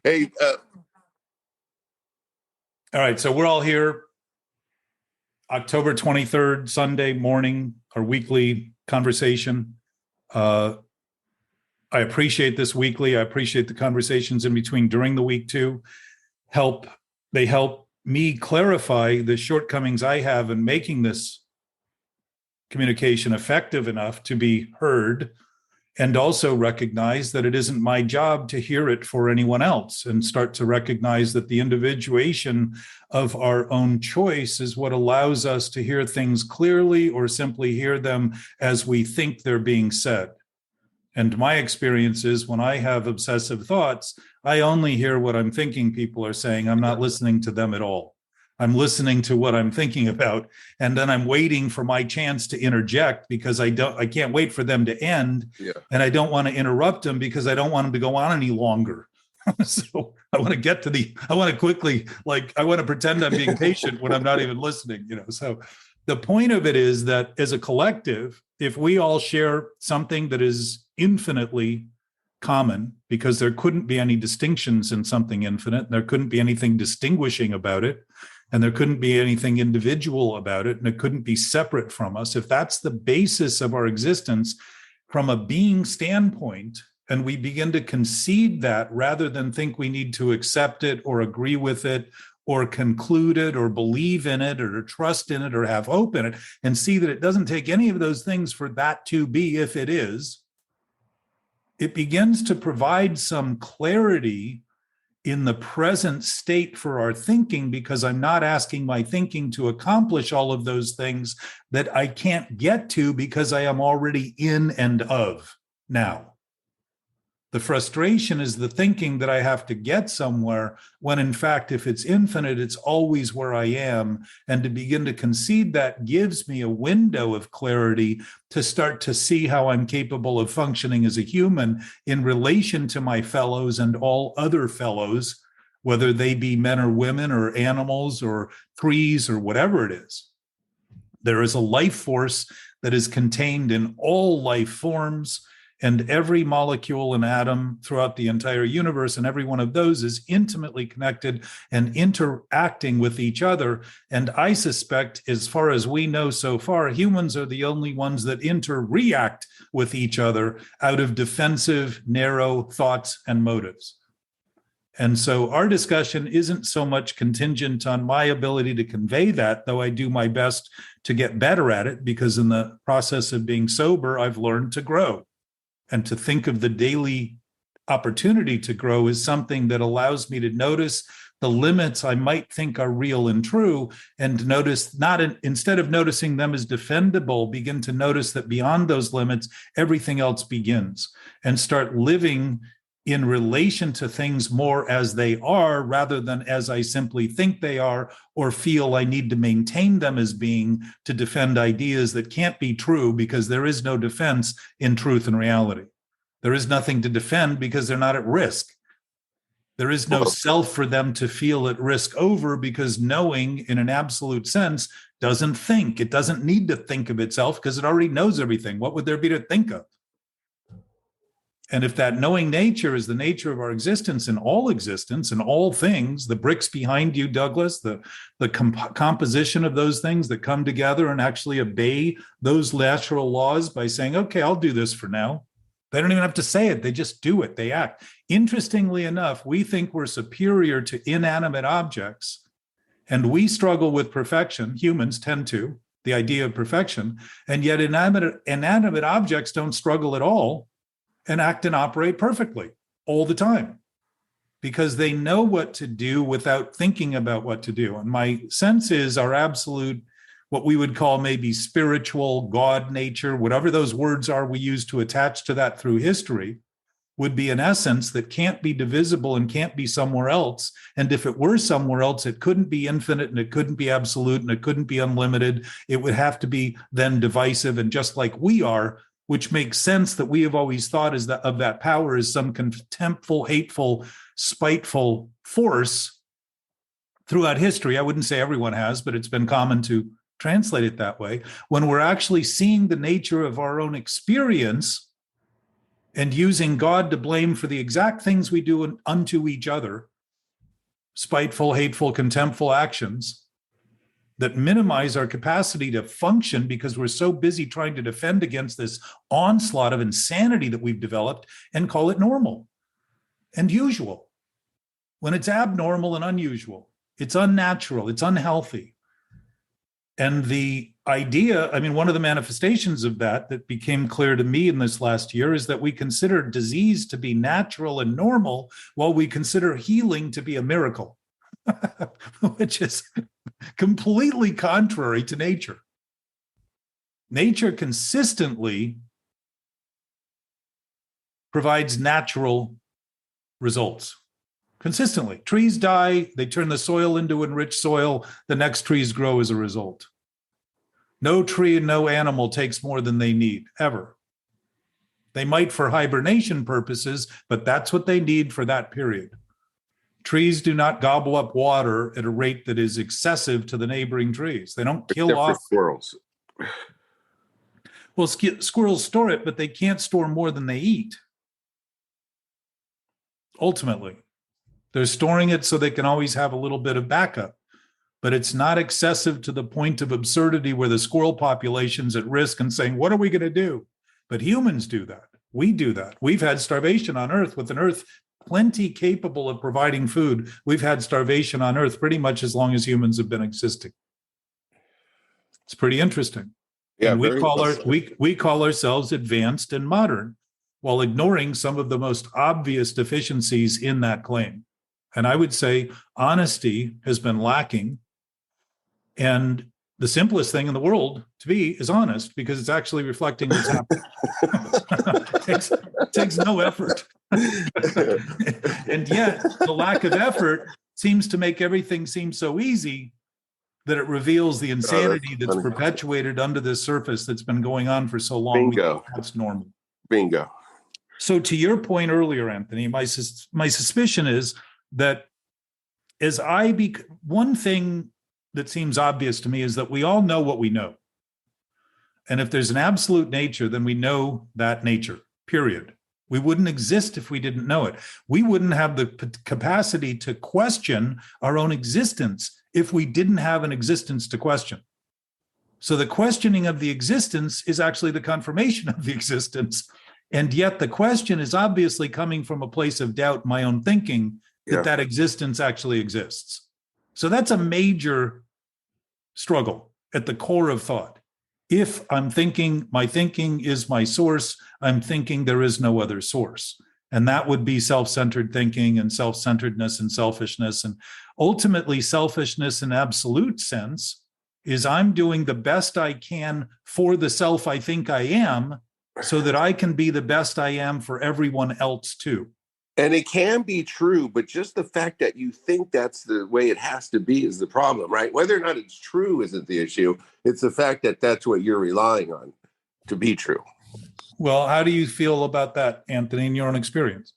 Hey, All right, so we're all here. October 23rd, Sunday morning, our weekly conversation. I appreciate this weekly. I appreciate the conversations in between during the week too. They help me clarify the shortcomings I have in making this communication effective enough to be heard, and also recognize that it isn't my job to hear it for anyone else, and start to recognize that the individuation of our own choice is what allows us to hear things clearly or simply hear them as we think they're being said. And my experience is when I have obsessive thoughts, I only hear what I'm thinking people are saying. I'm not listening to them at all. I'm listening to what I'm thinking about, and then I'm waiting for my chance to interject because I can't wait for them to end, and I don't want to interrupt them because I don't want them to go on any longer. So I want to quickly, I want to pretend I'm being patient when I'm not even listening, So the point of it is that as a collective, if we all share something that is infinitely common, because there couldn't be any distinctions in something infinite, there couldn't be anything distinguishing about it, and there couldn't be anything individual about it, and it couldn't be separate from us. If that's the basis of our existence from a being standpoint, and we begin to concede that rather than think we need to accept it or agree with it or conclude it or believe in it or trust in it or have hope in it, and see that it doesn't take any of those things for that to be if it is, it begins to provide some clarity in the present state for our thinking, because I'm not asking my thinking to accomplish all of those things that I can't get to because I am already in and of now. The frustration is the thinking that I have to get somewhere, when in fact, if it's infinite, it's always where I am. And to begin to concede that gives me a window of clarity to start to see how I'm capable of functioning as a human in relation to my fellows and all other fellows, whether they be men or women or animals or trees or whatever it is. There is a life force that is contained in all life forms, and every molecule and atom throughout the entire universe, and every one of those is intimately connected and interacting with each other. And I suspect, as far as we know so far, humans are the only ones that interreact with each other out of defensive, narrow thoughts and motives. And so our discussion isn't so much contingent on my ability to convey that, though I do my best to get better at it, because in the process of being sober, I've learned to grow. And to think of the daily opportunity to grow as something that allows me to notice the limits I might think are real and true, and notice instead of noticing them as defendable, begin to notice that beyond those limits, everything else begins, and start living in relation to things more as they are, rather than as I simply think they are, or feel I need to maintain them as being to defend ideas that can't be true, because there is no defense in truth and reality. There is nothing to defend because they're not at risk. There is no self for them to feel at risk over, because knowing in an absolute sense doesn't think. It doesn't need to think of itself because it already knows everything. What would there be to think of? And if that knowing nature is the nature of our existence and all things, the bricks behind you, Douglas, the composition of those things that come together and actually obey those natural laws by saying, okay, I'll do this for now. They don't even have to say it. They just do it. They act. Interestingly enough, we think we're superior to inanimate objects, and we struggle with perfection. Humans tend to, the idea of perfection, and yet inanimate objects don't struggle at all and act and operate perfectly all the time, because they know what to do without thinking about what to do. And my sense is our absolute, what we would call maybe spiritual God nature, whatever those words are we use to attach to that through history, would be an essence that can't be divisible and can't be somewhere else. And if it were somewhere else, it couldn't be infinite, and it couldn't be absolute, and it couldn't be unlimited. It would have to be then divisive, and just like we are, which makes sense that we have always thought of that power as some contemptful, hateful, spiteful force throughout history. I wouldn't say everyone has, but it's been common to translate it that way. When we're actually seeing the nature of our own experience, and using God to blame for the exact things we do unto each other, spiteful, hateful, contemptful actions that minimize our capacity to function because we're so busy trying to defend against this onslaught of insanity that we've developed, and call it normal and usual, when it's abnormal and unusual. It's unnatural, it's unhealthy. And the idea, I mean, one of the manifestations of that became clear to me in this last year is that we consider disease to be natural and normal while we consider healing to be a miracle, which is completely contrary to nature. Nature consistently provides natural results. Consistently. Trees die, they turn the soil into enriched soil, the next trees grow as a result. No tree and no animal takes more than they need, ever. They might for hibernation purposes, but that's what they need for that period. Trees do not gobble up water at a rate that is excessive to the neighboring trees. They don't kill off squirrels. Well, squirrels store it, but they can't store more than they eat. Ultimately, they're storing it so they can always have a little bit of backup, but it's not excessive to the point of absurdity where the squirrel population's at risk and saying, what are we going to do? But humans do that. We do that. We've had starvation on Earth with an Earth plenty capable of providing food. We've had starvation on Earth pretty much as long as humans have been existing. It's pretty interesting. Yeah, and we call ourselves advanced and modern while ignoring some of the most obvious deficiencies in that claim. And I would say honesty has been lacking. And the simplest thing in the world to be is honest, because it's actually reflecting what's happening. It takes no effort. And yet the lack of effort seems to make everything seem so easy that it reveals the insanity that's perpetuated under this surface that's been going on for so long. Bingo. That's normal. Bingo. So to your point earlier, Anthony, my suspicion is that one thing that seems obvious to me is that we all know what we know. And if there's an absolute nature, then we know that nature, period. We wouldn't exist if we didn't know it. We wouldn't have the capacity to question our own existence if we didn't have an existence to question. So the questioning of the existence is actually the confirmation of the existence. And yet the question is obviously coming from a place of doubt in my own thinking that existence actually exists. So that's a major struggle at the core of thought. If I'm thinking, my thinking is my source, I'm thinking there is no other source. And that would be self-centered thinking and self-centeredness and selfishness. And ultimately, selfishness in absolute sense is I'm doing the best I can for the self I think I am so that I can be the best I am for everyone else too. And it can be true, but just the fact that you think that's the way it has to be is the problem, right? Whether or not it's true isn't the issue. It's the fact that that's what you're relying on to be true. Well, how do you feel about that, Anthony, in your own experience?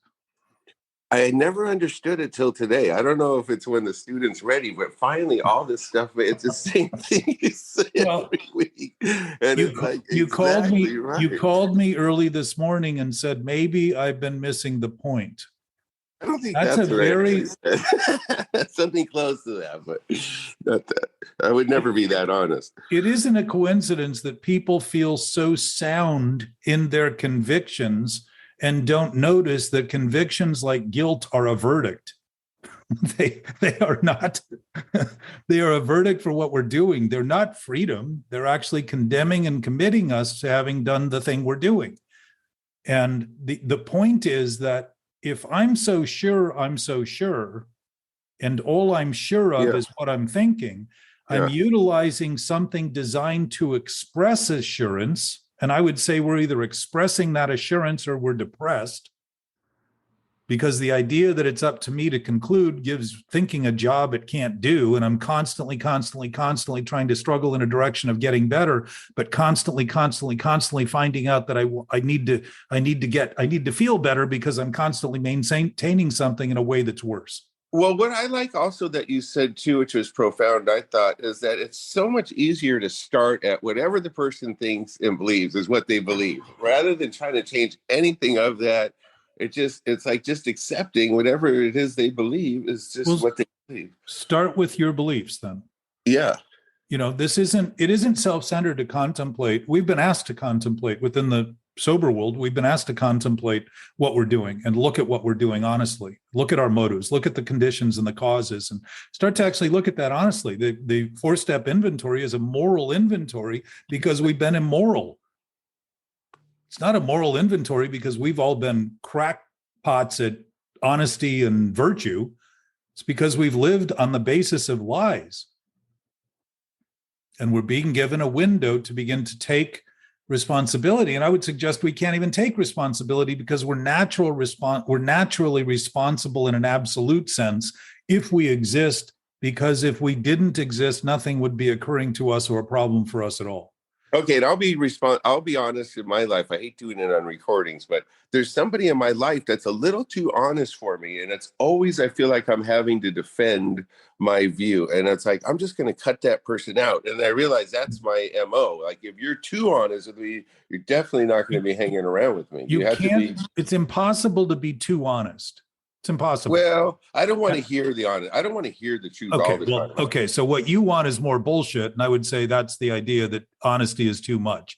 I never understood it till today. I don't know if it's when the student's ready, but finally all this stuff, it's the same thing you say every week. And you called me early this morning and said, maybe I've been missing the point. I don't think that's right. Something close to that, but not that. I would never be that honest. It isn't a coincidence that people feel so sound in their convictions and don't notice that convictions like guilt are a verdict. They are not. They are a verdict for what we're doing. They're not freedom. They're actually condemning and committing us to having done the thing we're doing. And the point is that if I'm so sure, and all I'm sure of is what I'm thinking, I'm utilizing something designed to express assurance. And I would say we're either expressing that assurance or we're depressed, because the idea that it's up to me to conclude gives thinking a job it can't do. And I'm constantly trying to struggle in a direction of getting better, but constantly finding out that I need to feel better because I'm constantly maintaining something in a way that's worse. Well, what I like also that you said too, which was profound, I thought, is that it's so much easier to start at whatever the person thinks and believes is what they believe, rather than trying to change anything of that. It's like just accepting whatever it is they believe is just Well, what they believe. start with your beliefs then. Yeah. It isn't self-centered to contemplate. We've been asked to contemplate within the sober world. We've been asked to contemplate what we're doing and look at what we're doing honestly. Look at our motives, look at the conditions and the causes, and start to actually look at that honestly. The 4-step inventory is a moral inventory because we've been immoral. It's not a moral inventory because we've all been crackpots at honesty and virtue. It's because we've lived on the basis of lies. And we're being given a window to begin to take responsibility. And I would suggest we can't even take responsibility because we're naturally responsible in an absolute sense if we exist, because if we didn't exist, nothing would be occurring to us or a problem for us at all. Okay, and I'll be honest in my life. I hate doing it on recordings, but there's somebody in my life that's a little too honest for me, and it's always I feel like I'm having to defend my view, and it's like I'm just going to cut that person out. And I realize that's my MO. Like if you're too honest with me, you're definitely not going to be hanging around with me. You can't. It's impossible to be too honest. It's impossible. Well, I don't want to hear the honest. I don't want to hear the truth all the time. Okay, so what you want is more bullshit, and I would say that's the idea that honesty is too much.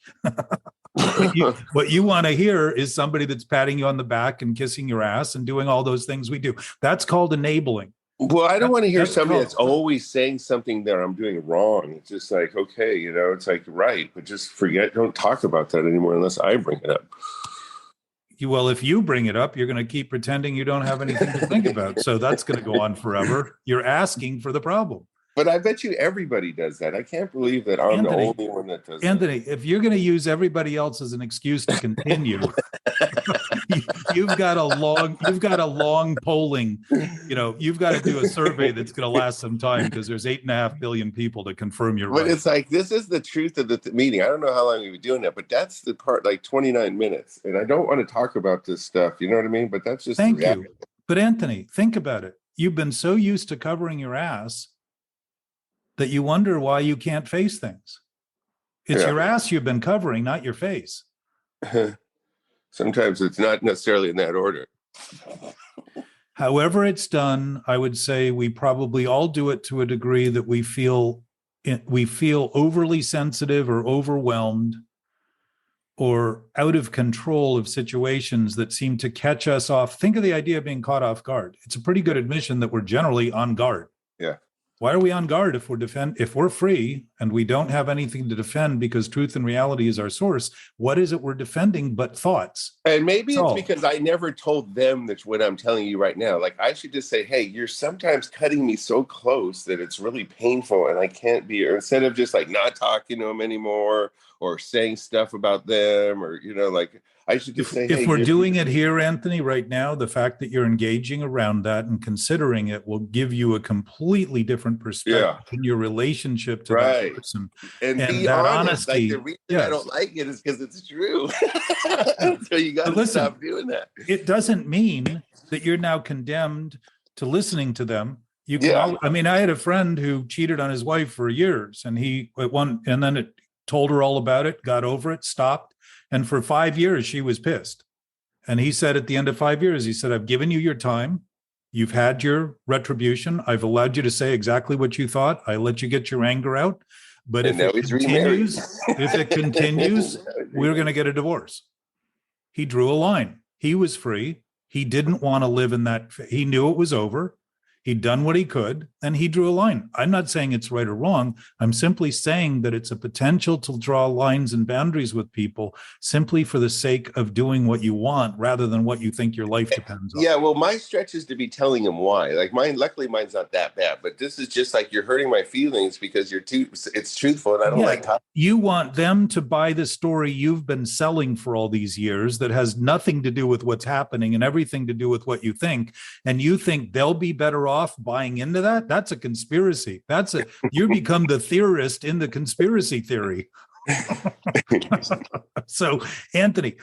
What you want to hear is somebody that's patting you on the back and kissing your ass and doing all those things we do. That's called enabling. Well, I don't want to hear somebody that's always saying something that I'm doing wrong. It's just like, okay, it's like, right, but just forget, don't talk about that anymore unless I bring it up. Well, if you bring it up, you're going to keep pretending you don't have anything to think about. So that's going to go on forever. You're asking for the problem. But I bet you everybody does that. I can't believe that I'm the only one that does Anthony, if you're going to use everybody else as an excuse to continue, you've got a long polling, you've got to do a survey that's going to last some time because there's 8.5 billion people to confirm you're right. But it's like, this is the truth of the meeting. I don't know how long we've been doing that, but that's the part, like 29 minutes. And I don't want to talk about this stuff. You know what I mean? But that's just Thank you. But Anthony, think about it. You've been so used to covering your ass that you wonder why you can't face things. It's your ass you've been covering, not your face. Sometimes it's not necessarily in that order. However it's done, I would say we probably all do it to a degree that we feel overly sensitive or overwhelmed or out of control of situations that seem to catch us off. Think of the idea of being caught off guard. It's a pretty good admission that we're generally on guard. Yeah. Why are we on guard if we're free and we don't have anything to defend because truth and reality is our source? What is it we're defending but thoughts? And maybe it's because I never told them that's what I'm telling you right now. Like I should just say, hey, you're sometimes cutting me so close that it's really painful and I can't be, or instead of just like not talking to them anymore or saying stuff about them or, like I should just say, if we're doing it here, Anthony, right now, the fact that you're engaging around that and considering it will give you a completely different perspective in your relationship to that person. And be that honest. honesty. Like the reason I don't like it is because it's true. So you got to stop doing that. It doesn't mean that you're now condemned to listening to them. You can. I had a friend who cheated on his wife for years, and then it told her all about it, got over it, stopped. And for 5 years, she was pissed. And he said at the end of 5 years, he said, I've given you your time. You've had your retribution. I've allowed you to say exactly what you thought. I let you get your anger out. But if it continues, we're going to get a divorce. He drew a line. He was free. He didn't want to live in that. He knew it was over. He'd done what he could, and he drew a line. I'm not saying it's right or wrong. I'm simply saying that it's a potential to draw lines and boundaries with people simply for the sake of doing what you want rather than what you think your life depends on. Yeah, well, my stretch is to be telling him why. Like luckily mine's not that bad, but this is just like you're hurting my feelings because it's truthful and I don't like talking. You want them to buy the story you've been selling for all these years that has nothing to do with what's happening and everything to do with what you think. And you think they'll be better off buying into that? That's a conspiracy. You become the theorist in the conspiracy theory. So, Anthony,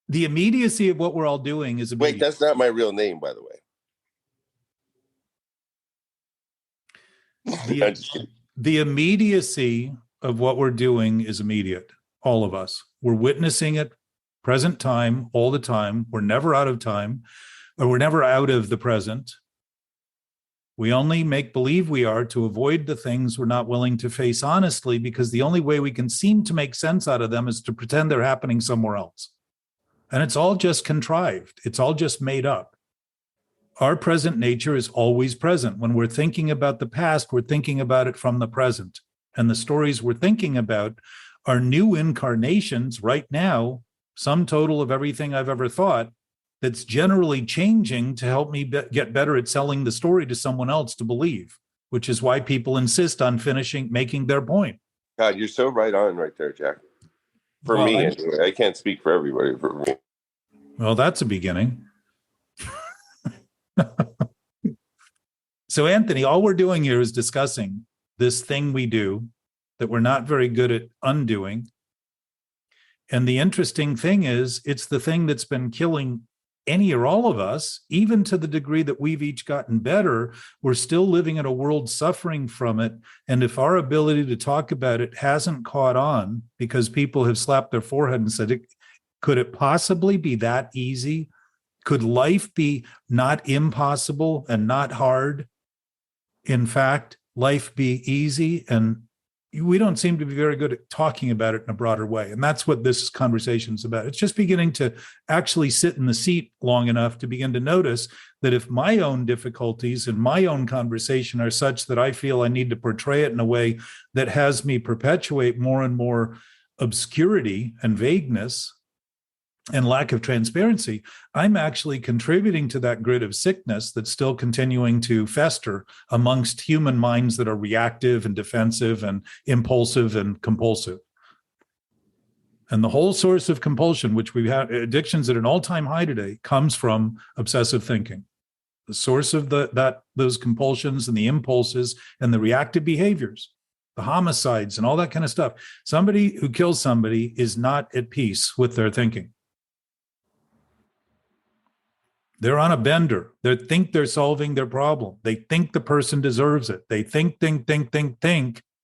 the immediacy of what we're all doing is Wait, that's not my real name, by the way. The, the immediacy of what we're doing is immediate. All of us. We're witnessing it present time all the time. We're never out of time, or we're never out of the present. We only make believe we are to avoid the things we're not willing to face honestly, because the only way we can seem to make sense out of them is to pretend they're happening somewhere else. And it's all just contrived. It's all just made up. Our present nature is always present. When we're thinking about the past, we're thinking about it from the present. And the stories we're thinking about are new incarnations right now, sum total of everything I've ever thought, that's generally changing to help me get better at selling the story to someone else to believe, which is why people insist on making their point. God, you're so right on right there, Jack. For Well, me, anyway. I can't speak for everybody. For me. Well, that's a beginning. So, Anthony, all we're doing here is discussing this thing we do that we're not very good at undoing. And the interesting thing is, it's the thing that's been killing any or all of us, even to the degree that we've each gotten better. We're still living in a world suffering from it. And if our ability to talk about it hasn't caught on because people have slapped their forehead and said, could it possibly be that easy? Could life be not impossible and not hard? In fact, life be easy? And we don't seem to be very good at talking about it in a broader way. And that's what this conversation is about. It's just beginning to actually sit in the seat long enough to begin to notice that if my own difficulties and my own conversation are such that I feel I need to portray it in a way that has me perpetuate more and more obscurity and vagueness and lack of transparency, I'm actually contributing to that grid of sickness that's still continuing to fester amongst human minds that are reactive and defensive and impulsive and compulsive. And the whole source of compulsion, which we have addictions at an all-time high today, comes from obsessive thinking. The source of those compulsions and the impulses and the reactive behaviors, the homicides and all that kind of stuff. Somebody who kills somebody is not at peace with their thinking. They're on a bender. They think they're solving their problem. They think the person deserves it. They think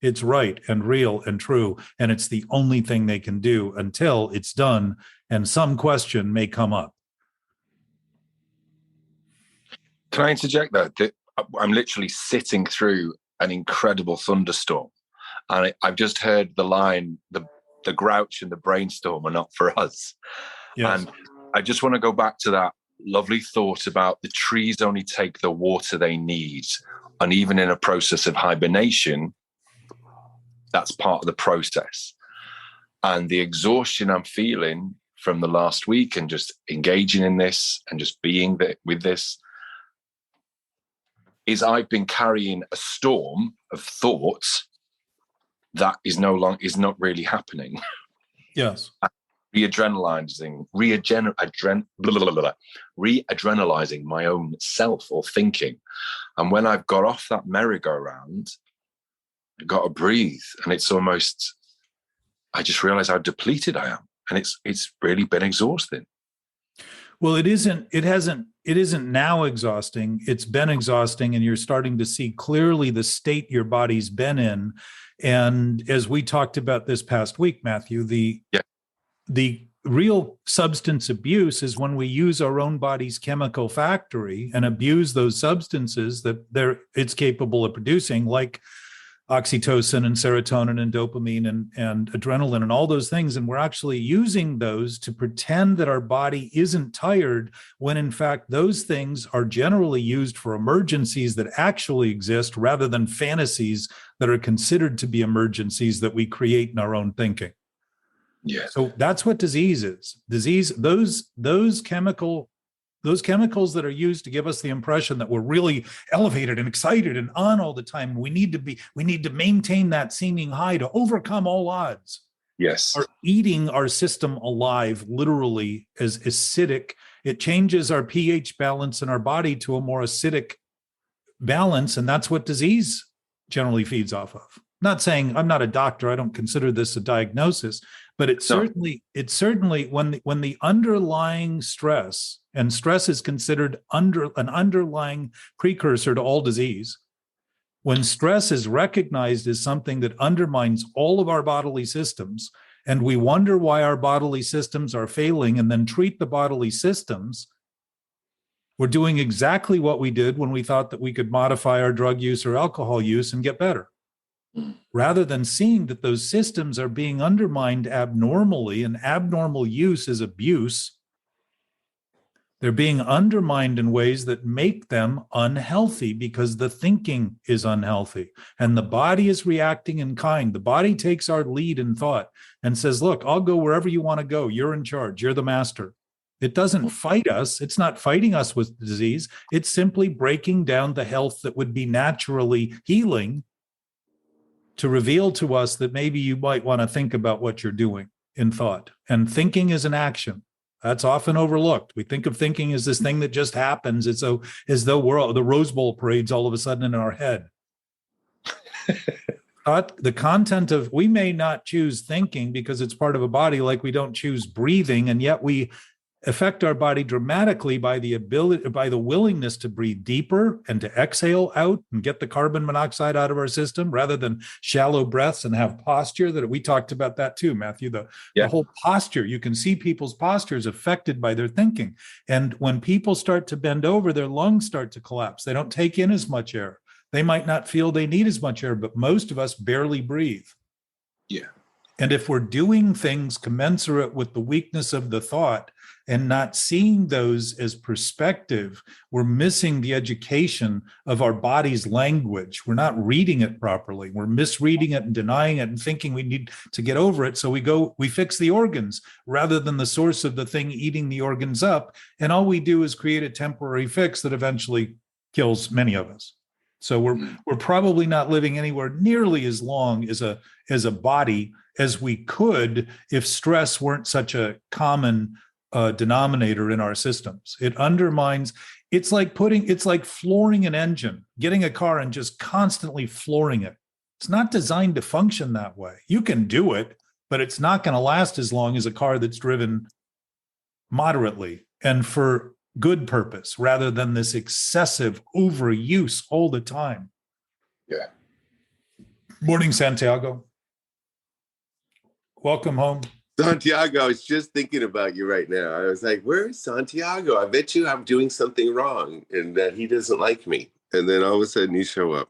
it's right and real and true. And it's the only thing they can do until it's done and some question may come up. Can I interject there? I'm literally sitting through an incredible thunderstorm. And I've just heard the line, the grouch and the brainstorm are not for us. Yes. And I just want to go back to that lovely thought about the trees only take the water they need. And even in a process of hibernation, that's part of the process. And the exhaustion I'm feeling from the last week and just engaging in this and just being with this is I've been carrying a storm of thoughts that is not really happening. Yes. Re-adrenalizing my own self or thinking. And when I've got off that merry-go-round, I got to breathe. And it's almost, I just realize how depleted I am. And it's really been exhausting. Well, it isn't now exhausting. It's been exhausting, and you're starting to see clearly the state your body's been in. And as we talked about this past week, Matthew, the real substance abuse is when we use our own body's chemical factory and abuse those substances that it's capable of producing, like oxytocin and serotonin and dopamine and adrenaline and all those things. And we're actually using those to pretend that our body isn't tired, when in fact those things are generally used for emergencies that actually exist, rather than fantasies that are considered to be emergencies that we create in our own thinking. Yeah. So that's what disease is. Disease, those chemicals that are used to give us the impression that we're really elevated and excited and on all the time. We need to maintain that seeming high to overcome all odds. Yes. Are eating our system alive, literally, as acidic. It changes our pH balance in our body to a more acidic balance. And that's what disease generally feeds off of. Not saying, I'm not a doctor, I don't consider this a diagnosis, but it's certainly when the underlying stress, and stress is considered an underlying precursor to all disease. When stress is recognized as something that undermines all of our bodily systems, and we wonder why our bodily systems are failing and then treat the bodily systems, we're doing exactly what we did when we thought that we could modify our drug use or alcohol use and get better. Rather than seeing that those systems are being undermined abnormally, and abnormal use is abuse, they're being undermined in ways that make them unhealthy because the thinking is unhealthy and the body is reacting in kind. The body takes our lead in thought and says, look, I'll go wherever you want to go. You're in charge. You're the master. It doesn't fight us. It's not fighting us with disease. It's simply breaking down the health that would be naturally healing to reveal to us that maybe you might want to think about what you're doing in thought. And thinking is an action. That's often overlooked. We think of thinking as this thing that just happens. It's as though the Rose Bowl parade's all of a sudden in our head. The content of, we may not choose thinking because it's part of a body, like we don't choose breathing, and yet we affect our body dramatically by the willingness to breathe deeper and to exhale out and get the carbon monoxide out of our system, rather than shallow breaths and have posture. That we talked about that too, Matthew, the whole posture. You can see people's postures affected by their thinking. And when people start to bend over, their lungs start to collapse. They don't take in as much air. They might not feel they need as much air, but most of us barely breathe. Yeah. And if we're doing things commensurate with the weakness of the thought and not seeing those as perspective, we're missing the education of our body's language. We're not reading it properly. We're misreading it and denying it and thinking we need to get over it. So we fix the organs rather than the source of the thing eating the organs up. And all we do is create a temporary fix that eventually kills many of us. So we're probably not living anywhere nearly as long as a body as we could if stress weren't such a common denominator in our systems. It undermines. It's like flooring an engine, getting a car and just constantly flooring it. It's not designed to function that way. You can do it, but it's not going to last as long as a car that's driven moderately and for good purpose, rather than this excessive overuse all the time. Yeah. Morning, Santiago. Welcome home. Santiago, I was just thinking about you right now. I was like, where's Santiago? I bet you I'm doing something wrong and that he doesn't like me. And then all of a sudden you show up.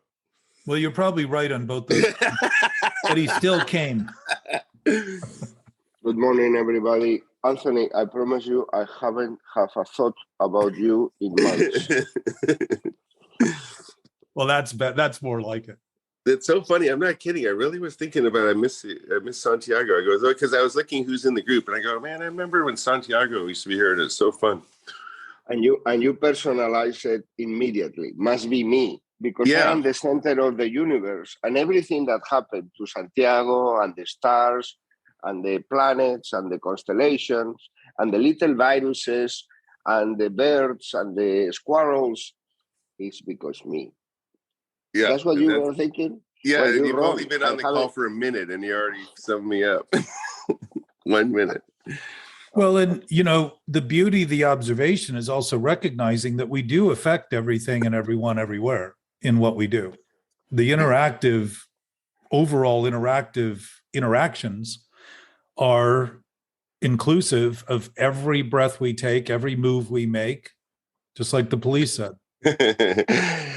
Well, you're probably right on both those, but he still came. Good morning, everybody. Anthony, I promise you, I haven't had a thought about you in months. Well, that's more like it. It's so funny. I'm not kidding. I really was thinking about I miss Santiago. I go, because I was looking who's in the group, and I go, man, I remember when Santiago used to be here, and it's so fun. And you personalize it immediately. Must be me, because I am the center of the universe, and everything that happened to Santiago and the stars and the planets and the constellations and the little viruses and the birds and the squirrels is because me. Yeah, that's what you were thinking? Yeah, well, you've only been on the call for a minute and you already summed me up. 1 minute. Well, and the beauty of the observation is also recognizing that we do affect everything and everyone everywhere in what we do. The overall interactive interactions are inclusive of every breath we take, every move we make, just like the police said.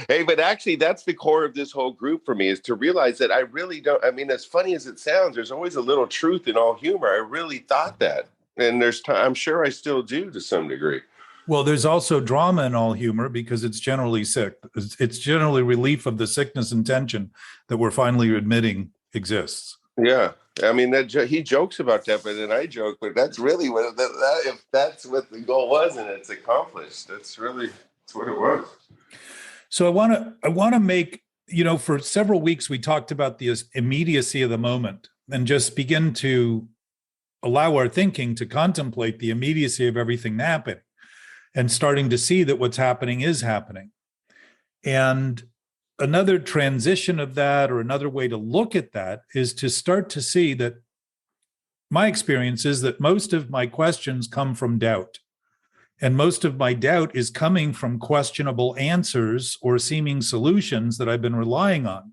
Hey, but actually that's the core of this whole group for me, is to realize that I really don't, as funny as it sounds, there's always a little truth in all humor. I really thought that. And I'm sure I still do to some degree. Well, there's also drama in all humor because it's generally sick. It's generally relief of the sickness and tension that we're finally admitting exists. Yeah. He jokes about that, but then I joke, but that's really what if that's what the goal was and it's accomplished, that's what it was. So I want to make, for several weeks we talked about the immediacy of the moment and just begin to allow our thinking to contemplate the immediacy of everything happening and starting to see that what's happening is happening. And another transition of that, or another way to look at that, is to start to see that my experience is that most of my questions come from doubt. And most of my doubt is coming from questionable answers or seeming solutions that I've been relying on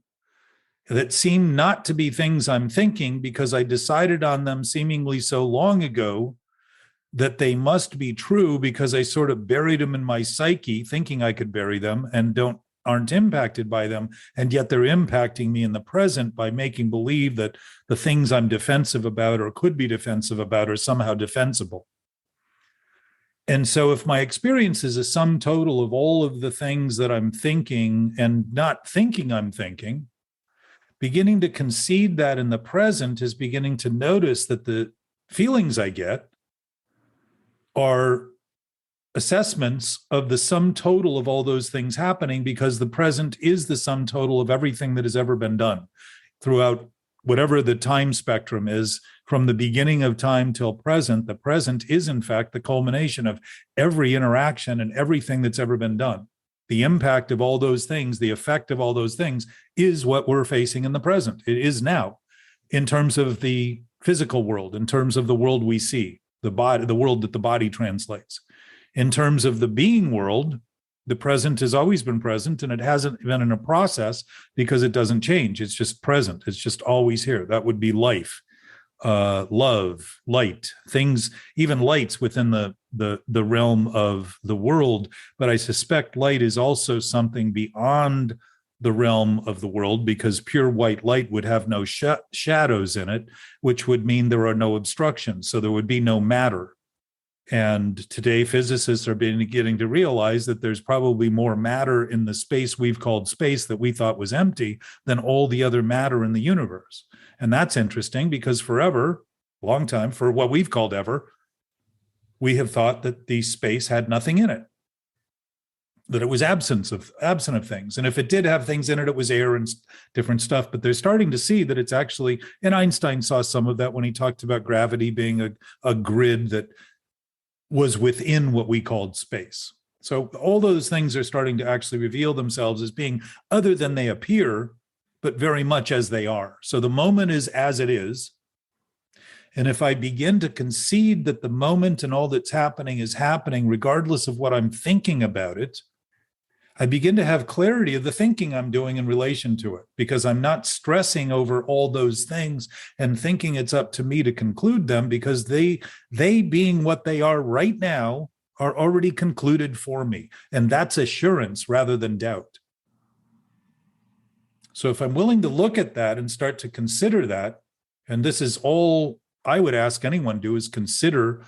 that seem not to be things I'm thinking because I decided on them seemingly so long ago that they must be true because I sort of buried them in my psyche, thinking I could bury them, and aren't impacted by them. And yet they're impacting me in the present by making believe that the things I'm defensive about or could be defensive about are somehow defensible. And so if my experience is a sum total of all of the things that I'm thinking and not thinking I'm thinking, beginning to concede that in the present is beginning to notice that the feelings I get are assessments of the sum total of all those things happening, because the present is the sum total of everything that has ever been done throughout whatever the time spectrum is, from the beginning of time till present. The present is, in fact, the culmination of every interaction and everything that's ever been done. The impact of all those things, the effect of all those things is what we're facing in the present. It is now, in terms of the physical world, in terms of the world we see, the body, the world that the body translates. In terms of the being world, the present has always been present, and it hasn't been in a process because it doesn't change. It's just present. It's just always here. That would be life, love, light, things, even lights within the realm of the world. But I suspect light is also something beyond the realm of the world, because pure white light would have no shadows in it, which would mean there are no obstructions. So there would be no matter. And today physicists are beginning to realize that there's probably more matter in the space we've called space that we thought was empty than all the other matter in the universe. And that's interesting, because forever, long time, for what we've called ever, we have thought that the space had nothing in it, that it was absent of things. And if it did have things in it, it was air and different stuff. But they're starting to see that it's actually, and Einstein saw some of that when he talked about gravity being a grid that was within what we called space. So all those things are starting to actually reveal themselves as being other than they appear, but very much as they are. So the moment is as it is. And if I begin to concede that the moment and all that's happening is happening regardless of what I'm thinking about it, I begin to have clarity of the thinking I'm doing in relation to it, because I'm not stressing over all those things and thinking it's up to me to conclude them, because they being what they are right now are already concluded for me. And that's assurance rather than doubt. So if I'm willing to look at that and start to consider that, and this is all I would ask anyone to do, is consider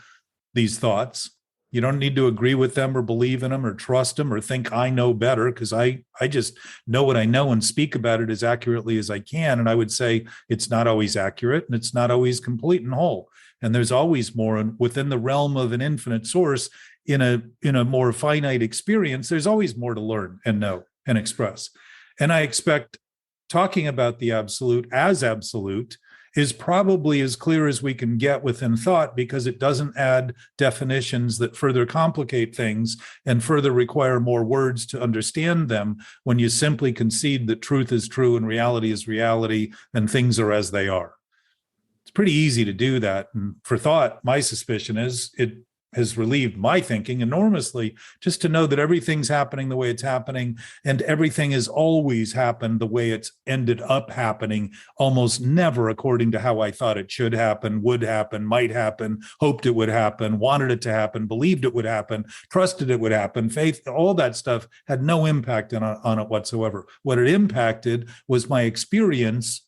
these thoughts. You don't need to agree with them or believe in them or trust them or think I know better, because I just know what I know and speak about it as accurately as I can. And I would say it's not always accurate, and it's not always complete and whole. And there's always more within the realm of an infinite source. In a more finite experience, there's always more to learn and know and express. And I expect talking about the absolute as absolute is probably as clear as we can get within thought, because it doesn't add definitions that further complicate things and further require more words to understand them, when you simply concede that truth is true and reality is reality and things are as they are. It's pretty easy to do that. And for thought, my suspicion is it has relieved my thinking enormously, just to know that everything's happening the way it's happening, and everything has always happened the way it's ended up happening, almost never according to how I thought it should happen, would happen, might happen, hoped it would happen, wanted it to happen, believed it would happen, trusted it would happen. Faith, all that stuff had no impact on it whatsoever. What it impacted was my experience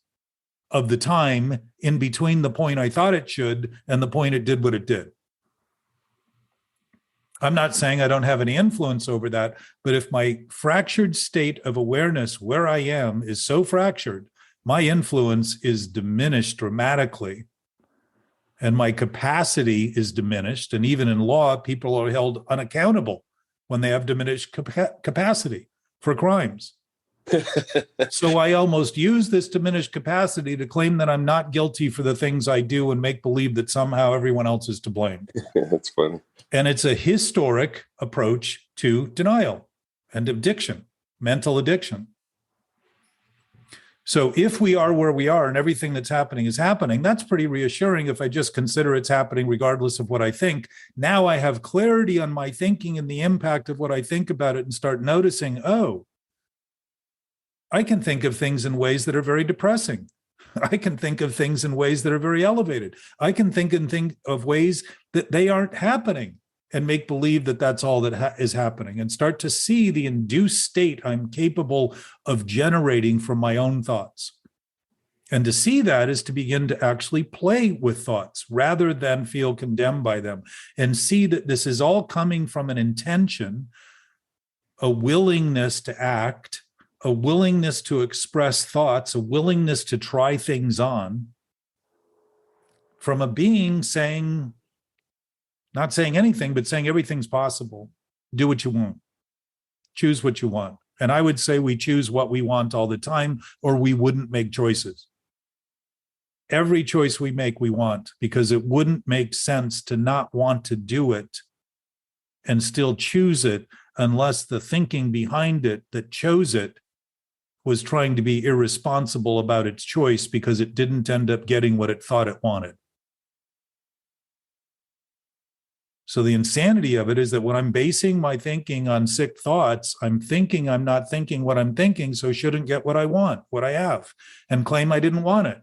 of the time in between the point I thought it should and the point it did what it did. I'm not saying I don't have any influence over that, but if my fractured state of awareness where I am is so fractured, my influence is diminished dramatically, and my capacity is diminished. And even in law, people are held unaccountable when they have diminished capacity for crimes. So I almost use this diminished capacity to claim that I'm not guilty for the things I do and make believe that somehow everyone else is to blame. That's funny. And it's a historic approach to denial and addiction, mental addiction. So if we are where we are and everything that's happening is happening, that's pretty reassuring if I just consider it's happening regardless of what I think. Now I have clarity on my thinking and the impact of what I think about it and start noticing, oh, I can think of things in ways that are very depressing. I can think of things in ways that are very elevated. I can think of ways that they aren't happening and make believe that that's all that is happening and start to see the induced state I'm capable of generating from my own thoughts. And to see that is to begin to actually play with thoughts rather than feel condemned by them and see that this is all coming from an intention, a willingness to act, a willingness to express thoughts, a willingness to try things on from a being saying, not saying anything, but saying everything's possible. Do what you want. Choose what you want. And I would say we choose what we want all the time, or we wouldn't make choices. Every choice we make, we want, because it wouldn't make sense to not want to do it and still choose it unless the thinking behind it that chose it was trying to be irresponsible about its choice because it didn't end up getting what it thought it wanted. So the insanity of it is that when I'm basing my thinking on sick thoughts, I'm thinking I'm not thinking what I'm thinking, so shouldn't get what I want, what I have, and claim I didn't want it.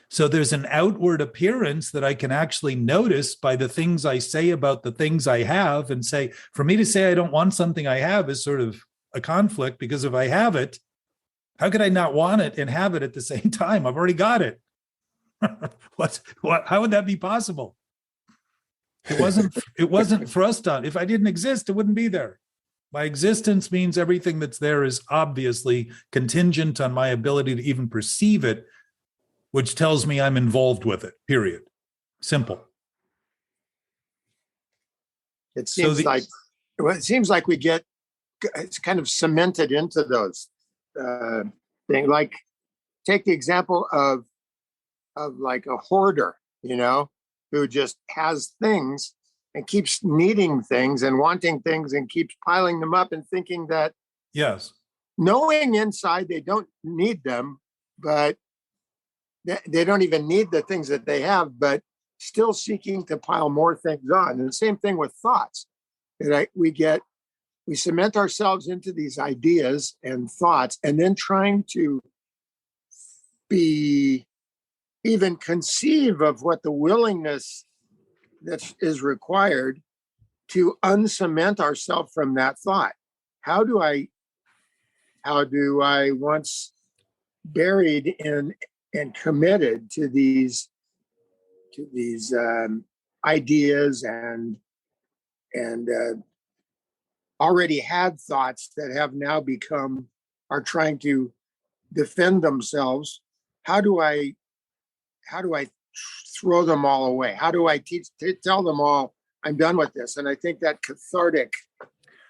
So there's an outward appearance that I can actually notice by the things I say about the things I have, and say, for me to say I don't want something I have is sort of a conflict, because if I have it, how could I not want it and have it at the same time? I've already got it. How would that be possible? It wasn't thrust on. If I didn't exist, it wouldn't be there. My existence means everything that's there is obviously contingent on my ability to even perceive it, which tells me I'm involved with it, period. Simple. It seems like we get, it's kind of cemented into those things. Like, take the example of like a hoarder, who just has things and keeps needing things and wanting things and keeps piling them up and thinking that, yes, knowing inside they don't need them, but they don't even need the things that they have, but still seeking to pile more things on. And the same thing with thoughts. We cement ourselves into these ideas and thoughts, and then trying to even conceive of what the willingness that is required to uncement ourselves from that thought. How do I once buried in and committed to these ideas and already had thoughts that have now are trying to defend themselves. How do I throw them all away? How do I tell them all I'm done with this? And I think that cathartic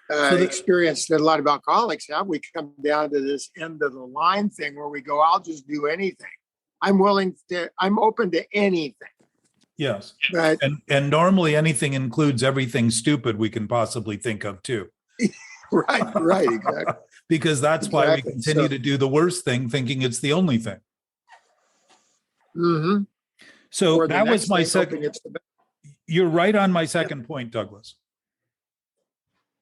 experience that a lot of alcoholics have, we come down to this end of the line thing where we go, I'll just do anything. I'm open to anything. Yes. But, and normally anything includes everything stupid we can possibly think of too. Right, exactly. Because that's why we continue to do the worst thing, thinking it's the only thing. Mm-hmm. So that was my second. You're right on my second point, Douglas,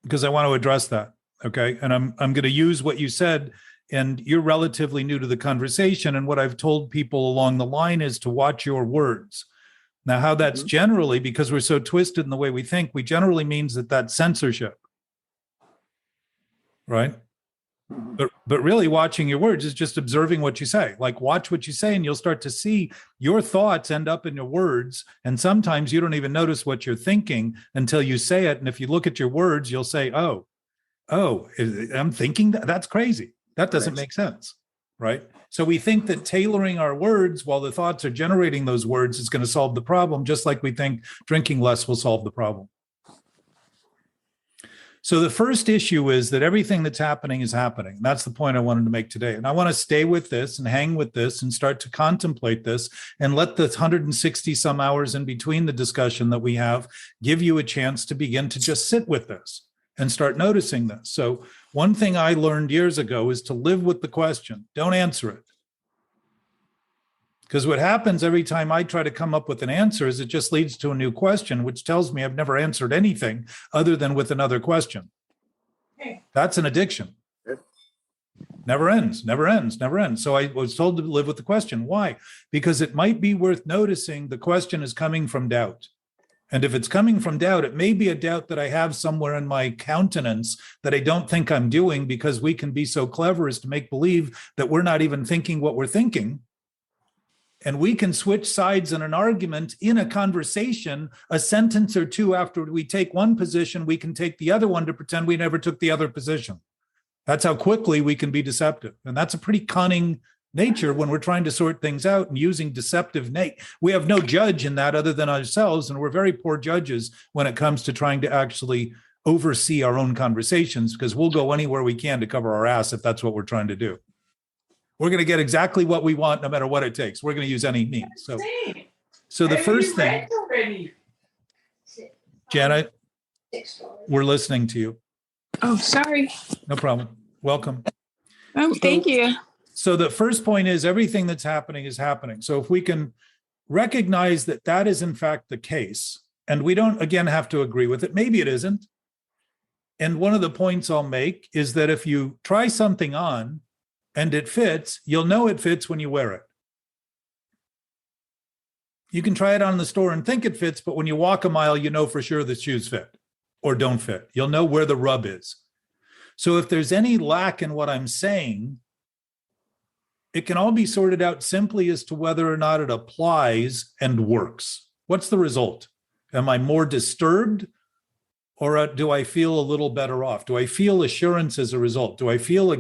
because I want to address that. Okay. And I'm going to use what you said, and you're relatively new to the conversation. And what I've told people along the line is to watch your words. Now, how that's generally, because we're so twisted in the way we think, we generally means that that's censorship. Right? But really watching your words is just observing what you say. Like, watch what you say, and you'll start to see your thoughts end up in your words. And sometimes you don't even notice what you're thinking until you say it. And if you look at your words, you'll say, oh, I'm thinking that. That's crazy. That doesn't make sense. Right? So we think that tailoring our words while the thoughts are generating those words is going to solve the problem, just like we think drinking less will solve the problem. So the first issue is that everything that's happening is happening. That's the point I wanted to make today. And I want to stay with this and hang with this and start to contemplate this and let the 160 some hours in between the discussion that we have give you a chance to begin to just sit with this and start noticing this. So one thing I learned years ago is to live with the question. Don't answer it. Because what happens every time I try to come up with an answer is it just leads to a new question, which tells me I've never answered anything other than with another question. That's an addiction. Never ends, never ends, never ends. So I was told to live with the question. Why? Because it might be worth noticing the question is coming from doubt. And if it's coming from doubt, it may be a doubt that I have somewhere in my countenance that I don't think I'm doing, because we can be so clever as to make believe that we're not even thinking what we're thinking. And we can switch sides in an argument, in a conversation, a sentence or two after we take one position, we can take the other one to pretend we never took the other position. That's how quickly we can be deceptive. And that's a pretty cunning nature when we're trying to sort things out and using deceptive we have no judge in that other than ourselves, and we're very poor judges when it comes to trying to actually oversee our own conversations, because we'll go anywhere we can to cover our ass if that's what we're trying to do. We're going to get exactly what we want no matter what it takes. We're going to use any means. So the first thing, Janet, we're listening to you. Oh, sorry. No problem. Welcome. Oh, thank you. So the first point is everything that's happening is happening. So if we can recognize that that is in fact the case, and we don't, again, have to agree with it, maybe it isn't. And one of the points I'll make is that if you try something on and it fits, you'll know it fits when you wear it. You can try it on in the store and think it fits, but when you walk a mile, you know for sure the shoes fit or don't fit. You'll know where the rub is. So if there's any lack in what I'm saying, it can all be sorted out simply as to whether or not it applies and works. What's the result? Am I more disturbed, or do I feel a little better off? Do I feel assurance as a result? Do I feel a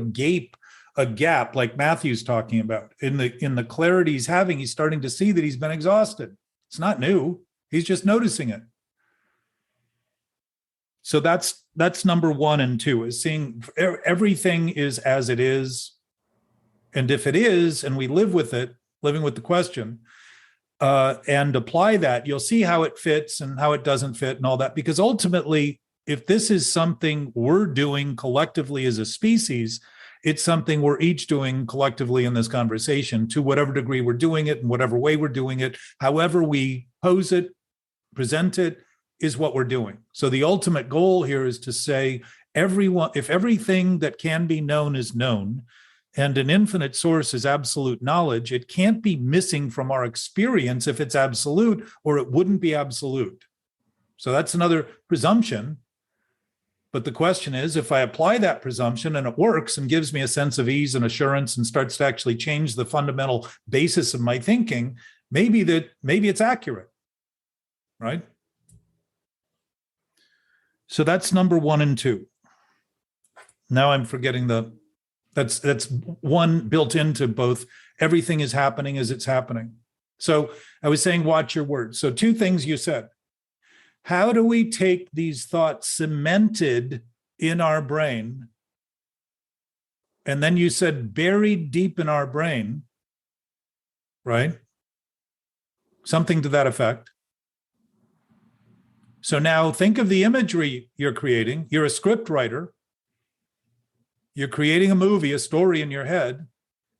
gap like Matthew's talking about? In the clarity he's having, he's starting to see that he's been exhausted. It's not new. He's just noticing it. So that's number 1 and 2, is seeing everything is as it is. And if it is, and we live with it, living with the question, and apply that, you'll see how it fits and how it doesn't fit and all that. Because ultimately, if this is something we're doing collectively as a species, it's something we're each doing collectively in this conversation, to whatever degree we're doing it, in whatever way we're doing it, however we pose it, present it, is what we're doing. So the ultimate goal here is to say, if everything that can be known is known, and an infinite source is absolute knowledge, it can't be missing from our experience if it's absolute, or it wouldn't be absolute. So that's another presumption. But the question is, if I apply that presumption and it works and gives me a sense of ease and assurance and starts to actually change the fundamental basis of my thinking, maybe it's accurate, right? So that's number 1 and 2. Now I'm forgetting that's one built into both. Everything is happening as it's happening. So I was saying, watch your words. So 2 things you said. How do we take these thoughts cemented in our brain? And then you said buried deep in our brain, right? Something to that effect. So now think of the imagery you're creating. You're a script writer. You're creating a movie, a story in your head,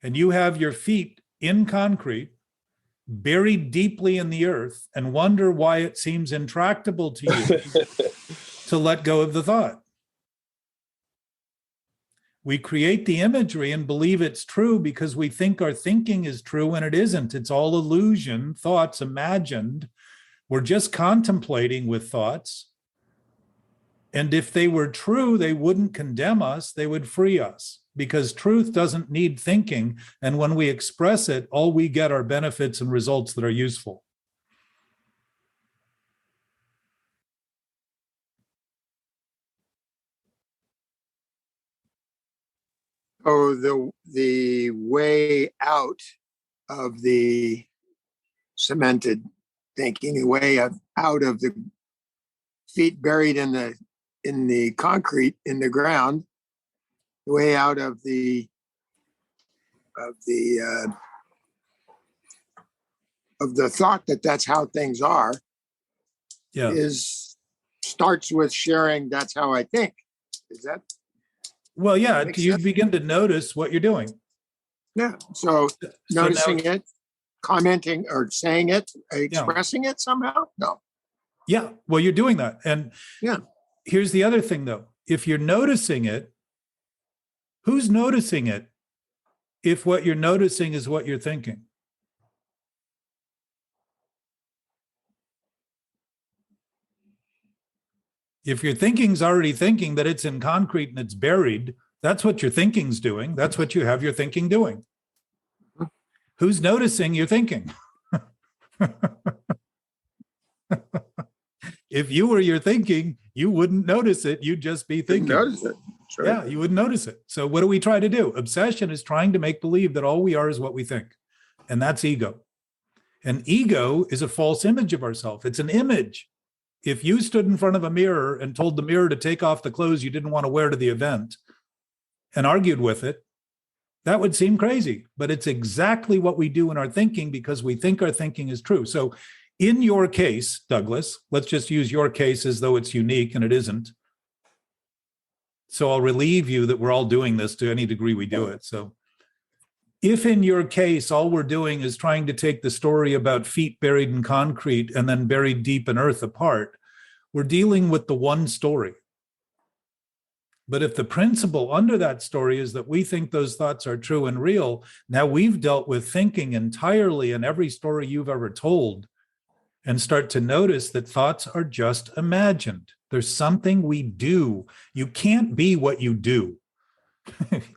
and you have your feet in concrete, buried deeply in the earth, and wonder why it seems intractable to you to let go of the thought. We create the imagery and believe it's true because we think our thinking is true, and it isn't. It's all illusion, thoughts imagined. We're just contemplating with thoughts. And if they were true, they wouldn't condemn us, they would free us, because truth doesn't need thinking. And when we express it, all we get are benefits and results that are useful. Oh, the way out of the cemented thinking, the way out of the feet buried in the concrete, in the ground, the way out of the thought that that's how things are, starts with sharing that's how I think. Is that? Well, yeah, Makes you sense. begin to notice what you're doing. Yeah. So noticing now, it, commenting or saying it, expressing it somehow? No. Yeah, well, you're doing that. And yeah, here's the other thing, though. If you're noticing it, who's noticing it if what you're noticing is what you're thinking? If your thinking's already thinking that it's in concrete and it's buried, that's what your thinking's doing. That's what you have your thinking doing. Who's noticing your thinking? If you were your thinking, you wouldn't notice it. You'd just be thinking. Notice it. Sure. Yeah, you wouldn't notice it. So what do we try to do? Obsession is trying to make believe that all we are is what we think. And that's ego. And ego is a false image of ourselves. It's an image. If you stood in front of a mirror and told the mirror to take off the clothes you didn't want to wear to the event and argued with it, that would seem crazy. But it's exactly what we do in our thinking because we think our thinking is true. So in your case, Douglas, let's just use your case as though it's unique and it isn't. So I'll relieve you that we're all doing this to any degree we do it. So if in your case, all we're doing is trying to take the story about feet buried in concrete and then buried deep in earth apart, we're dealing with the one story. But if the principle under that story is that we think those thoughts are true and real, now we've dealt with thinking entirely in every story you've ever told and start to notice that thoughts are just imagined. There's something we do. You can't be what you do.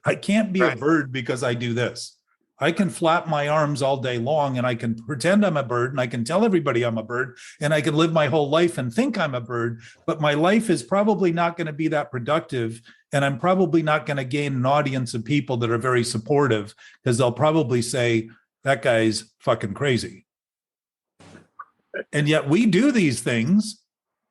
I can't be a bird because I do this. I can flap my arms all day long and I can pretend I'm a bird and I can tell everybody I'm a bird and I can live my whole life and think I'm a bird, but my life is probably not going to be that productive and I'm probably not going to gain an audience of people that are very supportive because they'll probably say, that guy's fucking crazy. And yet we do these things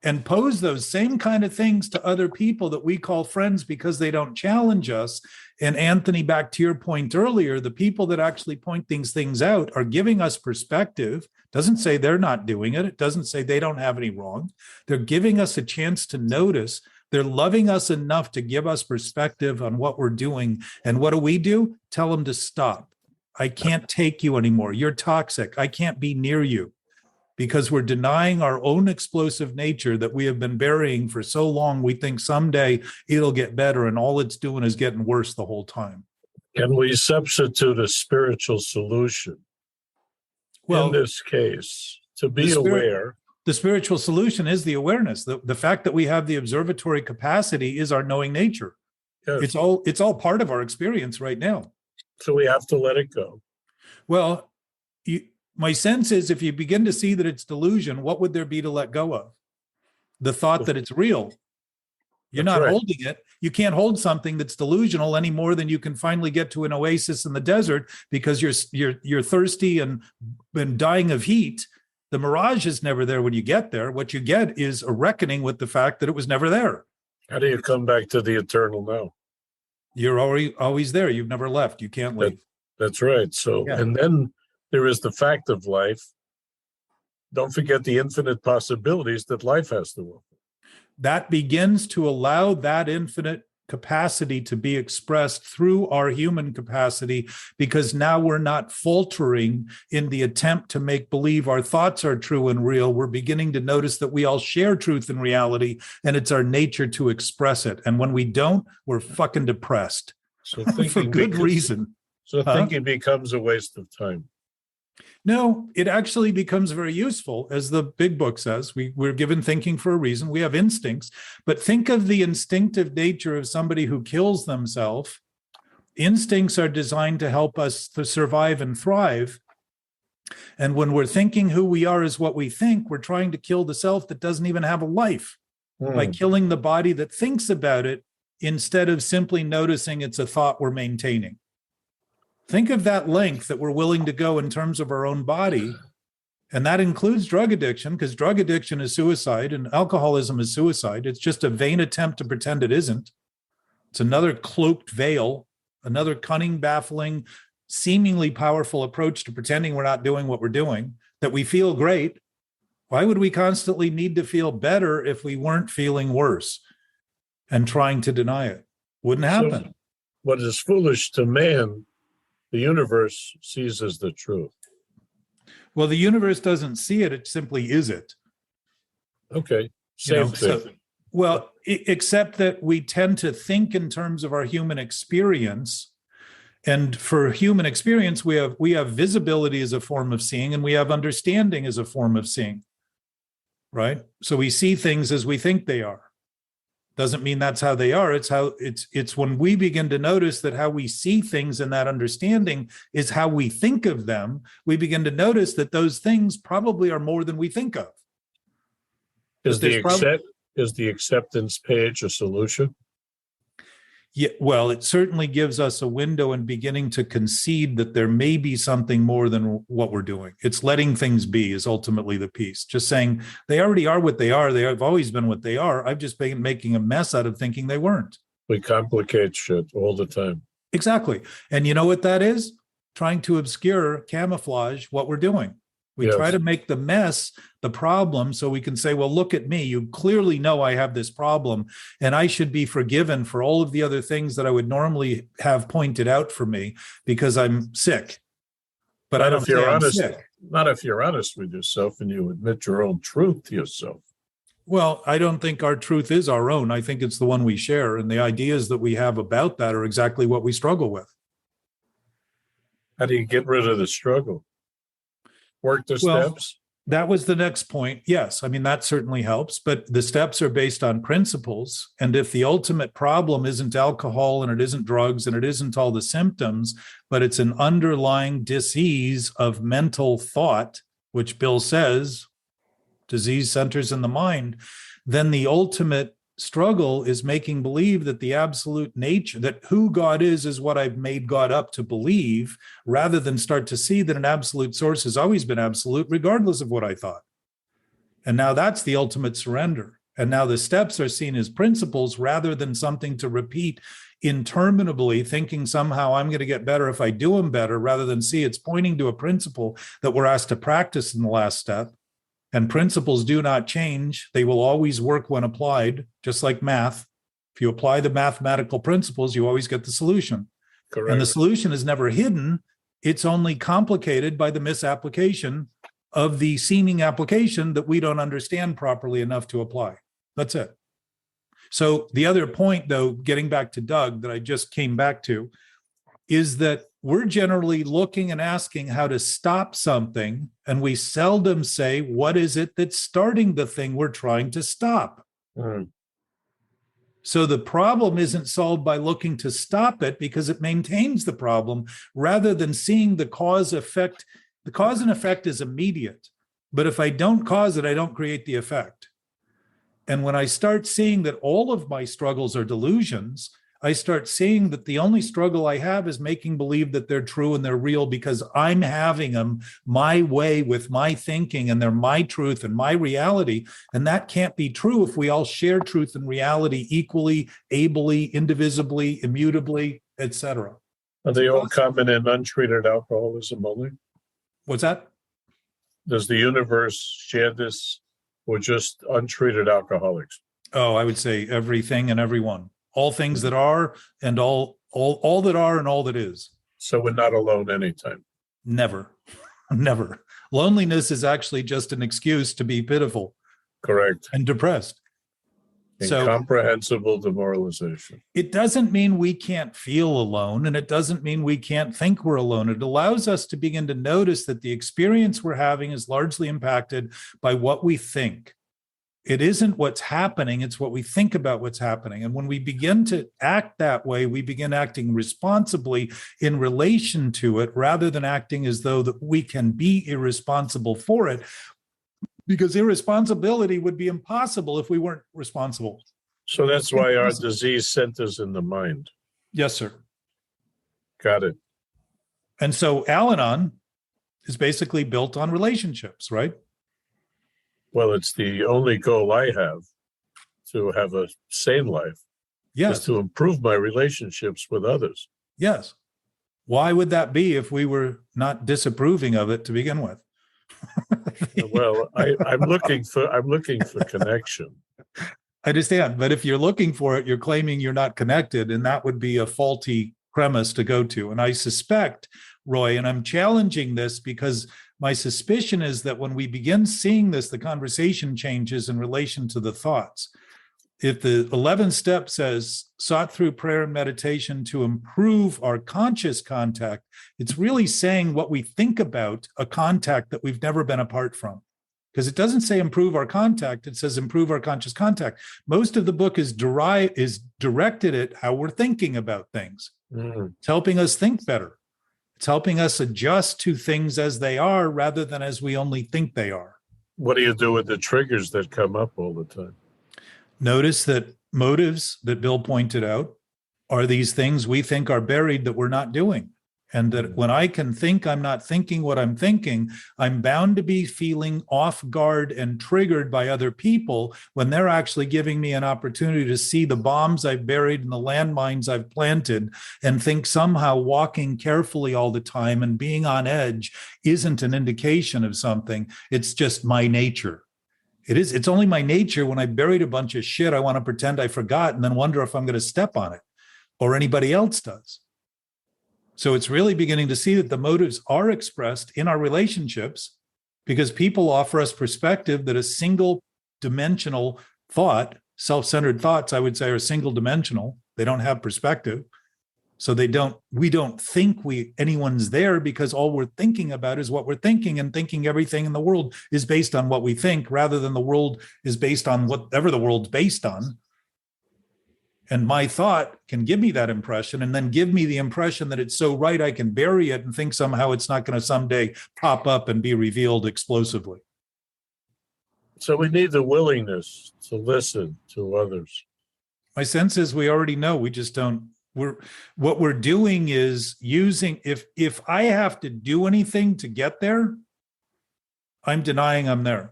and pose those same kind of things to other people that we call friends because they don't challenge us. And Anthony, back to your point earlier, the people that actually point these things out are giving us perspective. Doesn't say they're not doing it. It doesn't say they don't have any wrong. They're giving us a chance to notice. They're loving us enough to give us perspective on what we're doing. And what do? Tell them to stop. I can't take you anymore. You're toxic. I can't be near you. Because we're denying our own explosive nature that we have been burying for so long, we think someday it'll get better, and all it's doing is getting worse the whole time. Can we substitute a spiritual solution in this case to be aware? The spiritual solution is the awareness. The fact that we have the observatory capacity is our knowing nature. Yes. It's all part of our experience right now. So we have to let it go. Well, my sense is if you begin to see that it's delusion, what would there be to let go of? The thought that it's real. You're not holding it. You can't hold something that's delusional any more than you can finally get to an oasis in the desert because you're thirsty and dying of heat. The mirage is never there when you get there. What you get is a reckoning with the fact that it was never there. How do you come back to the eternal now? You're always there. You've never left. You can't leave. That's right. So, and then there is the fact of life. Don't forget the infinite possibilities that life has to offer. That begins to allow that infinite capacity to be expressed through our human capacity, because now we're not faltering in the attempt to make believe our thoughts are true and real. We're beginning to notice that we all share truth and reality, and it's our nature to express it. And when we don't, we're fucking depressed. So for good reason. So thinking becomes a waste of time. No, it actually becomes very useful. As the big book says, we're given thinking for a reason. We have instincts, but think of the instinctive nature of somebody who kills themselves. Instincts are designed to help us to survive and thrive. And when we're thinking who we are is what we think, we're trying to kill the self that doesn't even have a life by killing the body that thinks about it instead of simply noticing it's a thought we're maintaining. Think of that length that we're willing to go in terms of our own body. And that includes drug addiction, because drug addiction is suicide and alcoholism is suicide. It's just a vain attempt to pretend it isn't. It's another cloaked veil, another cunning, baffling, seemingly powerful approach to pretending we're not doing what we're doing, that we feel great. Why would we constantly need to feel better if we weren't feeling worse? and trying to deny it. Wouldn't happen. So what is foolish to man, the universe sees as the truth. Well, the universe doesn't see it, it simply is it. Okay, You know, same thing. well, except that we tend to think in terms of our human experience. And for human experience, we have visibility as a form of seeing, and we have understanding as a form of seeing, right? So we see things as we think they are. Doesn't mean that's how they are. It's when we begin to notice that how we see things and that understanding is how we think of them, we begin to notice that those things probably are more than we think of. Is the acceptance page a solution? Yeah, well, it certainly gives us a window and beginning to concede that there may be something more than what we're doing. It's letting things be is ultimately the piece. Just saying they already are what they are. They have always been what they are. I've just been making a mess out of thinking they weren't. We complicate shit all the time. Exactly. And you know what that is? Trying to obscure, camouflage what we're doing. We try to make the mess the problem so we can say, well, look at me. You clearly know I have this problem and I should be forgiven for all of the other things that I would normally have pointed out for me because I'm sick. But Not I don't if you're say I'm honest. sick. Not if you're honest with yourself and you admit your own truth to yourself. Well, I don't think our truth is our own. I think it's the one we share. And the ideas that we have about that are exactly what we struggle with. How do you get rid of the struggle? Work the steps? That was the next point. Yes. I mean, that certainly helps, but the steps are based on principles. And if the ultimate problem isn't alcohol and it isn't drugs and it isn't all the symptoms, but it's an underlying disease of mental thought, which Bill says disease centers in the mind, then the ultimate struggle is making believe that the absolute nature, that who God is what I've made God up to believe, rather than start to see that an absolute source has always been absolute, regardless of what I thought. And now that's the ultimate surrender. And now the steps are seen as principles rather than something to repeat interminably, thinking somehow I'm going to get better if I do them better, rather than see it's pointing to a principle that we're asked to practice in the last step. And principles do not change. They will always work when applied, just like math. If you apply the mathematical principles, you always get the solution. Correct. And the solution is never hidden. It's only complicated by the misapplication of the seeming application that we don't understand properly enough to apply. That's it. So the other point, though, getting back to Doug, that I just came back to, is that we're generally looking and asking how to stop something, and we seldom say, what is it that's starting the thing we're trying to stop? So the problem isn't solved by looking to stop it because it maintains the problem rather than seeing the cause effect. The cause and effect is immediate, but if I don't cause it, I don't create the effect. And when I start seeing that all of my struggles are delusions, I start seeing that the only struggle I have is making believe that they're true and they're real because I'm having them my way with my thinking and they're my truth and my reality. And that can't be true if we all share truth and reality equally, ably, indivisibly, immutably, etc. Are they all common in untreated alcoholism only? What's that? Does the universe share this with just untreated alcoholics? Oh, I would say everything and everyone. All things that are and all that are and all that is. So we're not alone anytime. Never. Never. Loneliness is actually just an excuse to be pitiful. Correct. And depressed. Incomprehensible demoralization. It doesn't mean we can't feel alone, and it doesn't mean we can't think we're alone. It allows us to begin to notice that the experience we're having is largely impacted by what we think. It isn't what's happening, it's what we think about what's happening. And when we begin to act that way, we begin acting responsibly in relation to it, rather than acting as though that we can be irresponsible for it, because irresponsibility would be impossible if we weren't responsible. So that's why our disease centers in the mind. Yes, sir. Got it. And so Al-Anon is basically built on relationships, right? Well, it's the only goal I have to have a sane life. Yes. Is to improve my relationships with others. Yes. Why would that be if we were not disapproving of it to begin with? Well, I'm looking for connection. I understand. But if you're looking for it, you're claiming you're not connected, and that would be a faulty premise to go to. And I suspect, Roy, and I'm challenging this because my suspicion is that when we begin seeing this, the conversation changes in relation to the thoughts. If the 11th step says, sought through prayer and meditation to improve our conscious contact, it's really saying what we think about a contact that we've never been apart from. Because it doesn't say improve our contact, it says improve our conscious contact. Most of the book is directed at how we're thinking about things. It's helping us think better. It's helping us adjust to things as they are rather than as we only think they are. What do you do with the triggers that come up all the time? Notice that motives that Bill pointed out are these things we think are buried that we're not doing. And that when I can think I'm not thinking what I'm thinking, I'm bound to be feeling off guard and triggered by other people when they're actually giving me an opportunity to see the bombs I've buried and the landmines I've planted, and think somehow walking carefully all the time and being on edge isn't an indication of something. It's just my nature. It's only my nature when I buried a bunch of shit I want to pretend I forgot and then wonder if I'm going to step on it or anybody else does. So it's really beginning to see that the motives are expressed in our relationships because people offer us perspective that a single dimensional thought, self-centered thoughts, I would say, are single dimensional. They don't have perspective. So we don't think anyone's there because all we're thinking about is what we're thinking, and thinking everything in the world is based on what we think rather than the world is based on whatever the world's based on. And my thought can give me that impression and then give me the impression that it's so right I can bury it and think somehow it's not going to someday pop up and be revealed explosively. So we need the willingness to listen to others. My sense is we already know, we just don't. What we're doing is using, if I have to do anything to get there, I'm denying I'm there.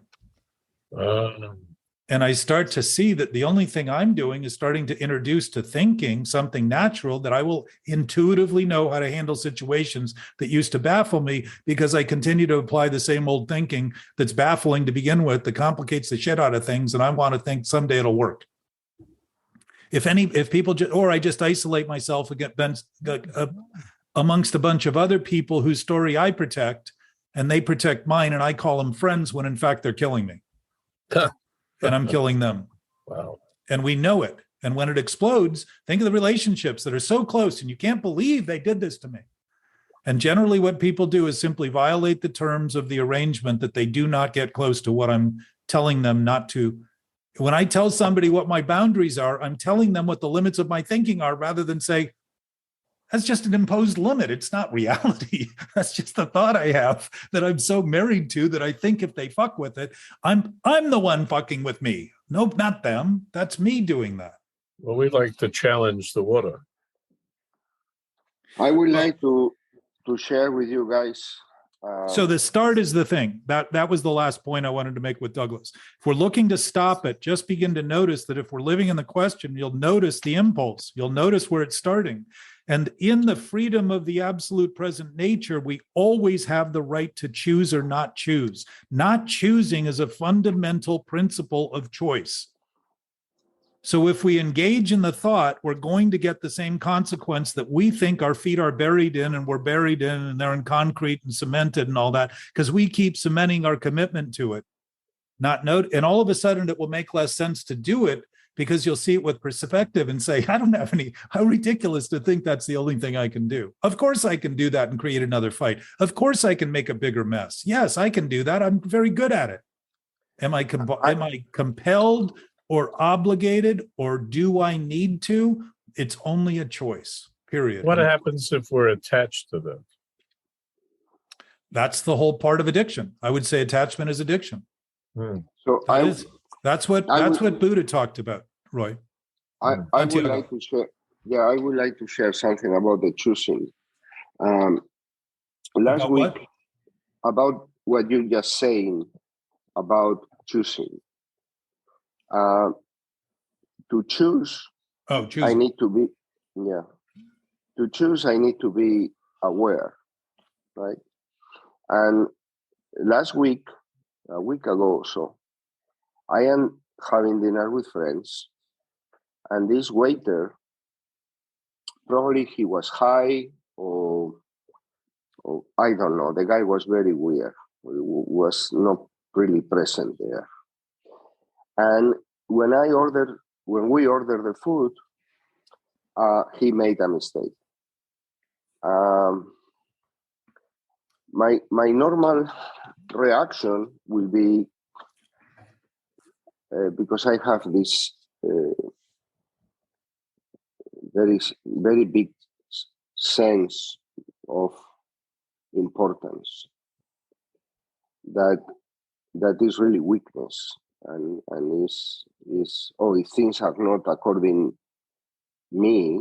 And I start to see that the only thing I'm doing is starting to introduce to thinking something natural that I will intuitively know how to handle situations that used to baffle me because I continue to apply the same old thinking that's baffling to begin with, that complicates the shit out of things. And I want to think someday it'll work. If people or I just isolate myself amongst a bunch of other people whose story I protect and they protect mine, and I call them friends when in fact they're killing me. And I'm killing them. Wow. And we know it. And when it explodes, think of the relationships that are so close and you can't believe they did this to me. And generally what people do is simply violate the terms of the arrangement that they do not get close to what I'm telling them not to. When I tell somebody what my boundaries are, I'm telling them what the limits of my thinking are rather than say, that's just an imposed limit. It's not reality. That's just the thought I have that I'm so married to that I think if they fuck with it, I'm the one fucking with me. Nope, not them. That's me doing that. Well, we like to challenge the water. I would like to share with you guys. So the start is the thing. That was the last point I wanted to make with Douglas. If we're looking to stop it, just begin to notice that if we're living in the question, you'll notice the impulse. You'll notice where it's starting. And in the freedom of the absolute present nature, we always have the right to choose or not choose. Not choosing is a fundamental principle of choice. So if we engage in the thought, we're going to get the same consequence that we think our feet are buried in and we're buried in and they're in concrete and cemented and all that, because we keep cementing our commitment to it. And all of a sudden it will make less sense to do it because you'll see it with perspective and say, how ridiculous to think that's the only thing I can do. Of course I can do that and create another fight. Of course I can make a bigger mess. Yes, I can do that. I'm very good at it. Am I compelled or obligated, or do I need to? It's only a choice, period. What happens if we're attached to them? That's the whole part of addiction. I would say attachment is addiction. So that's what Buddha talked about, Roy. I would like to share. Yeah, I would like to share something about the choosing. Last week, about what you're just saying about choosing. To choose, I need to be, to choose, I need to be aware, right? And last week, a week ago or so, having dinner with friends, and this waiter, probably he was high or I don't know. The guy was very weird. He was not really present there. And when we ordered the food, he made a mistake. My normal reaction will be, because I have this very big sense of importance, that is really weakness, and is if things are not according me,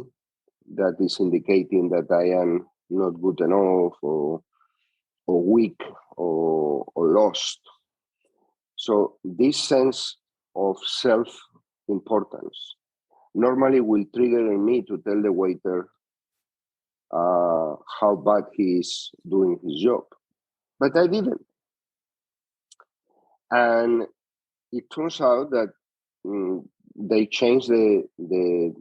that is indicating that I am not good enough or weak or lost. So this sense of self-importance normally will trigger in me to tell the waiter how bad he is doing his job. But I didn't. And it turns out that they changed the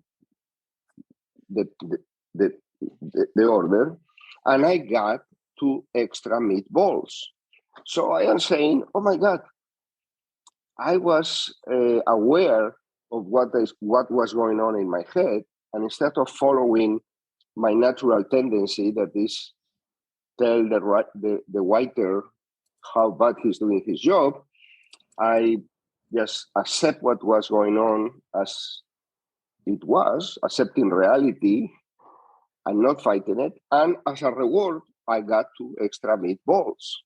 order, and I got 2 extra meatballs. So I am saying, oh my God, I was aware of what was going on in my head, and instead of following my natural tendency, that is tell the waiter how bad he's doing his job, I just accept what was going on as it was, accepting reality and not fighting it. And as a reward, I got 2 extra meatballs.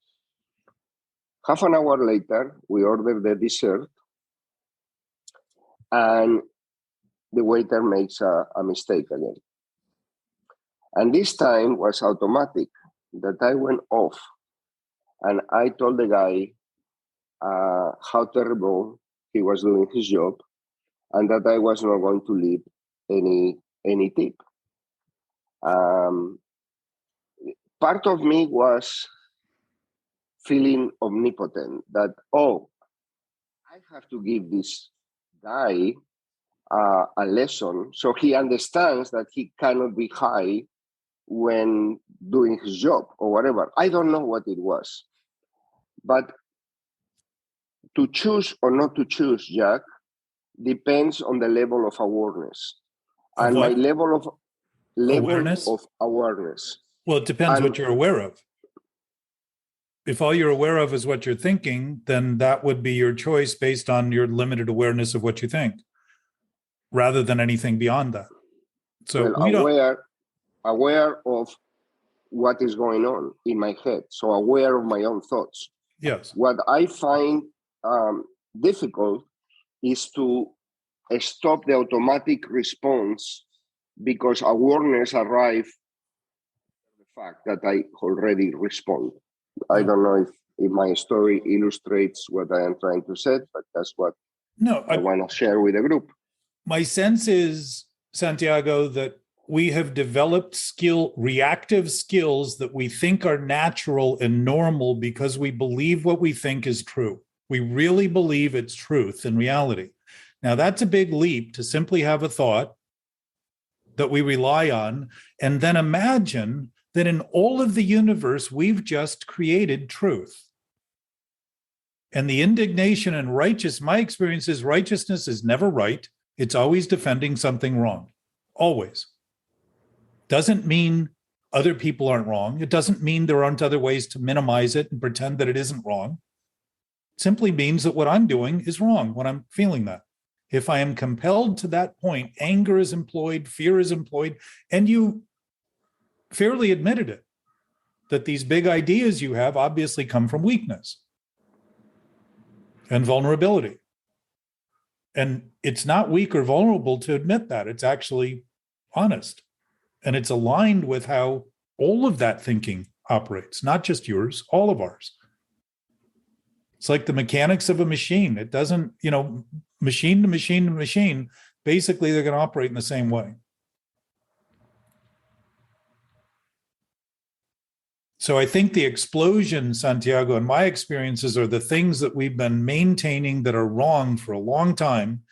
Half an hour later, we ordered the dessert, and the waiter makes a mistake again. And this time was automatic, that I went off and I told the guy how terrible he was doing his job, and that I was not going to leave any tip. Part of me was feeling omnipotent, that, oh, I have to give this guy a lesson so he understands that he cannot be high when doing his job or whatever. I don't know what it was. But to choose or not to choose, Jack, depends on the level of awareness. And my level of awareness? Well, it depends what you're aware of. If all you're aware of is what you're thinking, then that would be your choice based on your limited awareness of what you think, rather than anything beyond that. So aware of what is going on in my head. So aware of my own thoughts. Yes. What I find difficult is to stop the automatic response, because awareness arrives at the fact that I already respond. I don't know if my story illustrates what I am trying to say, but that's what I want to share with the group. My sense is, Santiago, that we have developed reactive skills that we think are natural and normal because we believe what we think is true. We really believe it's truth in reality. Now, that's a big leap to simply have a thought that we rely on, and then imagine that in all of the universe, we've just created truth. And the indignation and my experience is righteousness is never right. It's always defending something wrong, always. Doesn't mean other people aren't wrong. It doesn't mean there aren't other ways to minimize it and pretend that it isn't wrong. It simply means that what I'm doing is wrong when I'm feeling that. If I am compelled to that point, anger is employed, fear is employed, and you fairly admitted it, that these big ideas you have obviously come from weakness and vulnerability. And it's not weak or vulnerable to admit that. It's actually honest. And it's aligned with how all of that thinking operates, not just yours, all of ours. It's like the mechanics of a machine. It doesn't, machine to machine to machine, basically they're going to operate in the same way. So I think the explosion, Santiago, in my experiences, are the things that we've been maintaining that are wrong for a long time.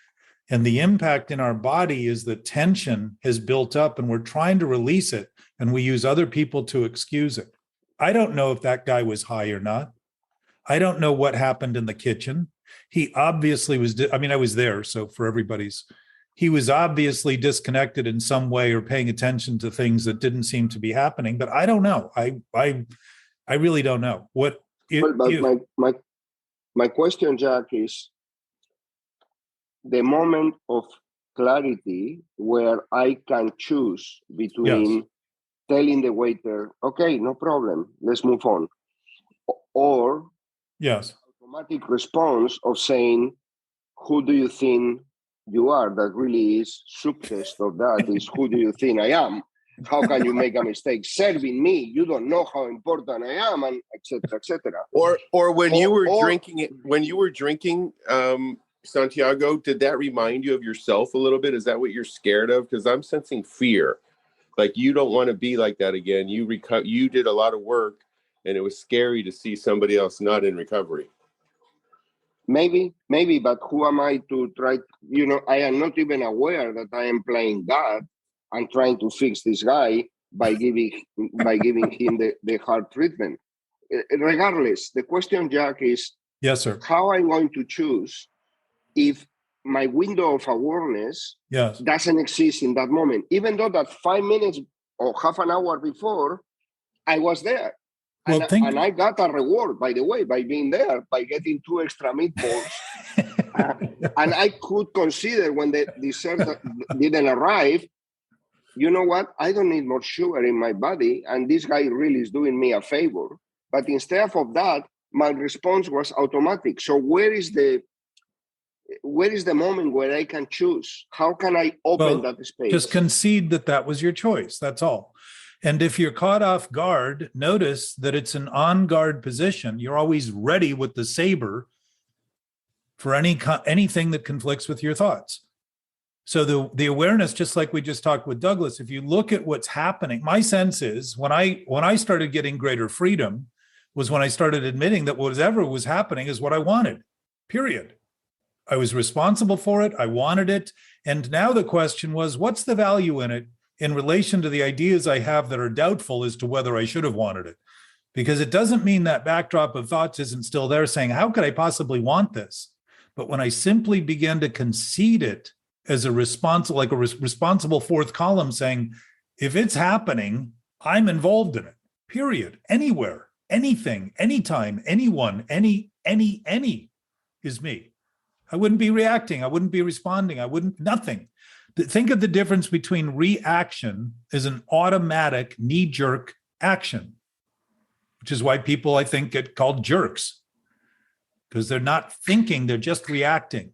And the impact in our body is the tension has built up and we're trying to release it. And we use other people to excuse it. I don't know if that guy was high or not. I don't know what happened in the kitchen. He obviously was, I mean, I was there. So for everybody's, he was obviously disconnected in some way or paying attention to things that didn't seem to be happening. But I don't know. I really don't know. What? My question, Jack, is the moment of clarity where I can choose between telling the waiter, okay, no problem, let's move on, or automatic response of saying, who do you think you are? That really is subtext of that is, who do you think I am? How can you make a mistake serving me? You don't know how important I am, and etc. etc. Or when you were drinking, Santiago, did that remind you of yourself a little bit? Is that what you're scared of? Because I'm sensing fear. Like you don't want to be like that again. You did a lot of work, and it was scary to see somebody else not in recovery. Maybe, but who am I to try? I am not even aware that I am playing God and trying to fix this guy by giving him the hard treatment. Regardless, the question, Jack, is yes, sir. How I'm going to choose if my window of awareness doesn't exist in that moment, even though that 5 minutes or half an hour before I was there. Well, and I got a reward, by the way, by being there, by getting 2 extra meatballs. And I could consider when the dessert didn't arrive, you know what? I don't need more sugar in my body. And this guy really is doing me a favor. But instead of that, my response was automatic. So where is the moment where I can choose? How can I open that space? Just concede that was your choice. That's all. And if you're caught off guard, notice that it's an on-guard position. You're always ready with the saber for anything that conflicts with your thoughts. So the awareness, just like we just talked with Douglas, if you look at what's happening, my sense is when I started getting greater freedom was when I started admitting that whatever was happening is what I wanted, period. I was responsible for it. I wanted it. And now the question was, what's the value in it in relation to the ideas I have that are doubtful as to whether I should have wanted it? Because it doesn't mean that backdrop of thoughts isn't still there saying, how could I possibly want this? But when I simply begin to concede it as a responsible fourth column saying, if it's happening, I'm involved in it, period. Anywhere, anything, anytime, anyone, any is me. I wouldn't be reacting. I wouldn't be responding. Nothing. Think of the difference between reaction as an automatic knee-jerk action, which is why people, I think, get called jerks, because they're not thinking, they're just reacting.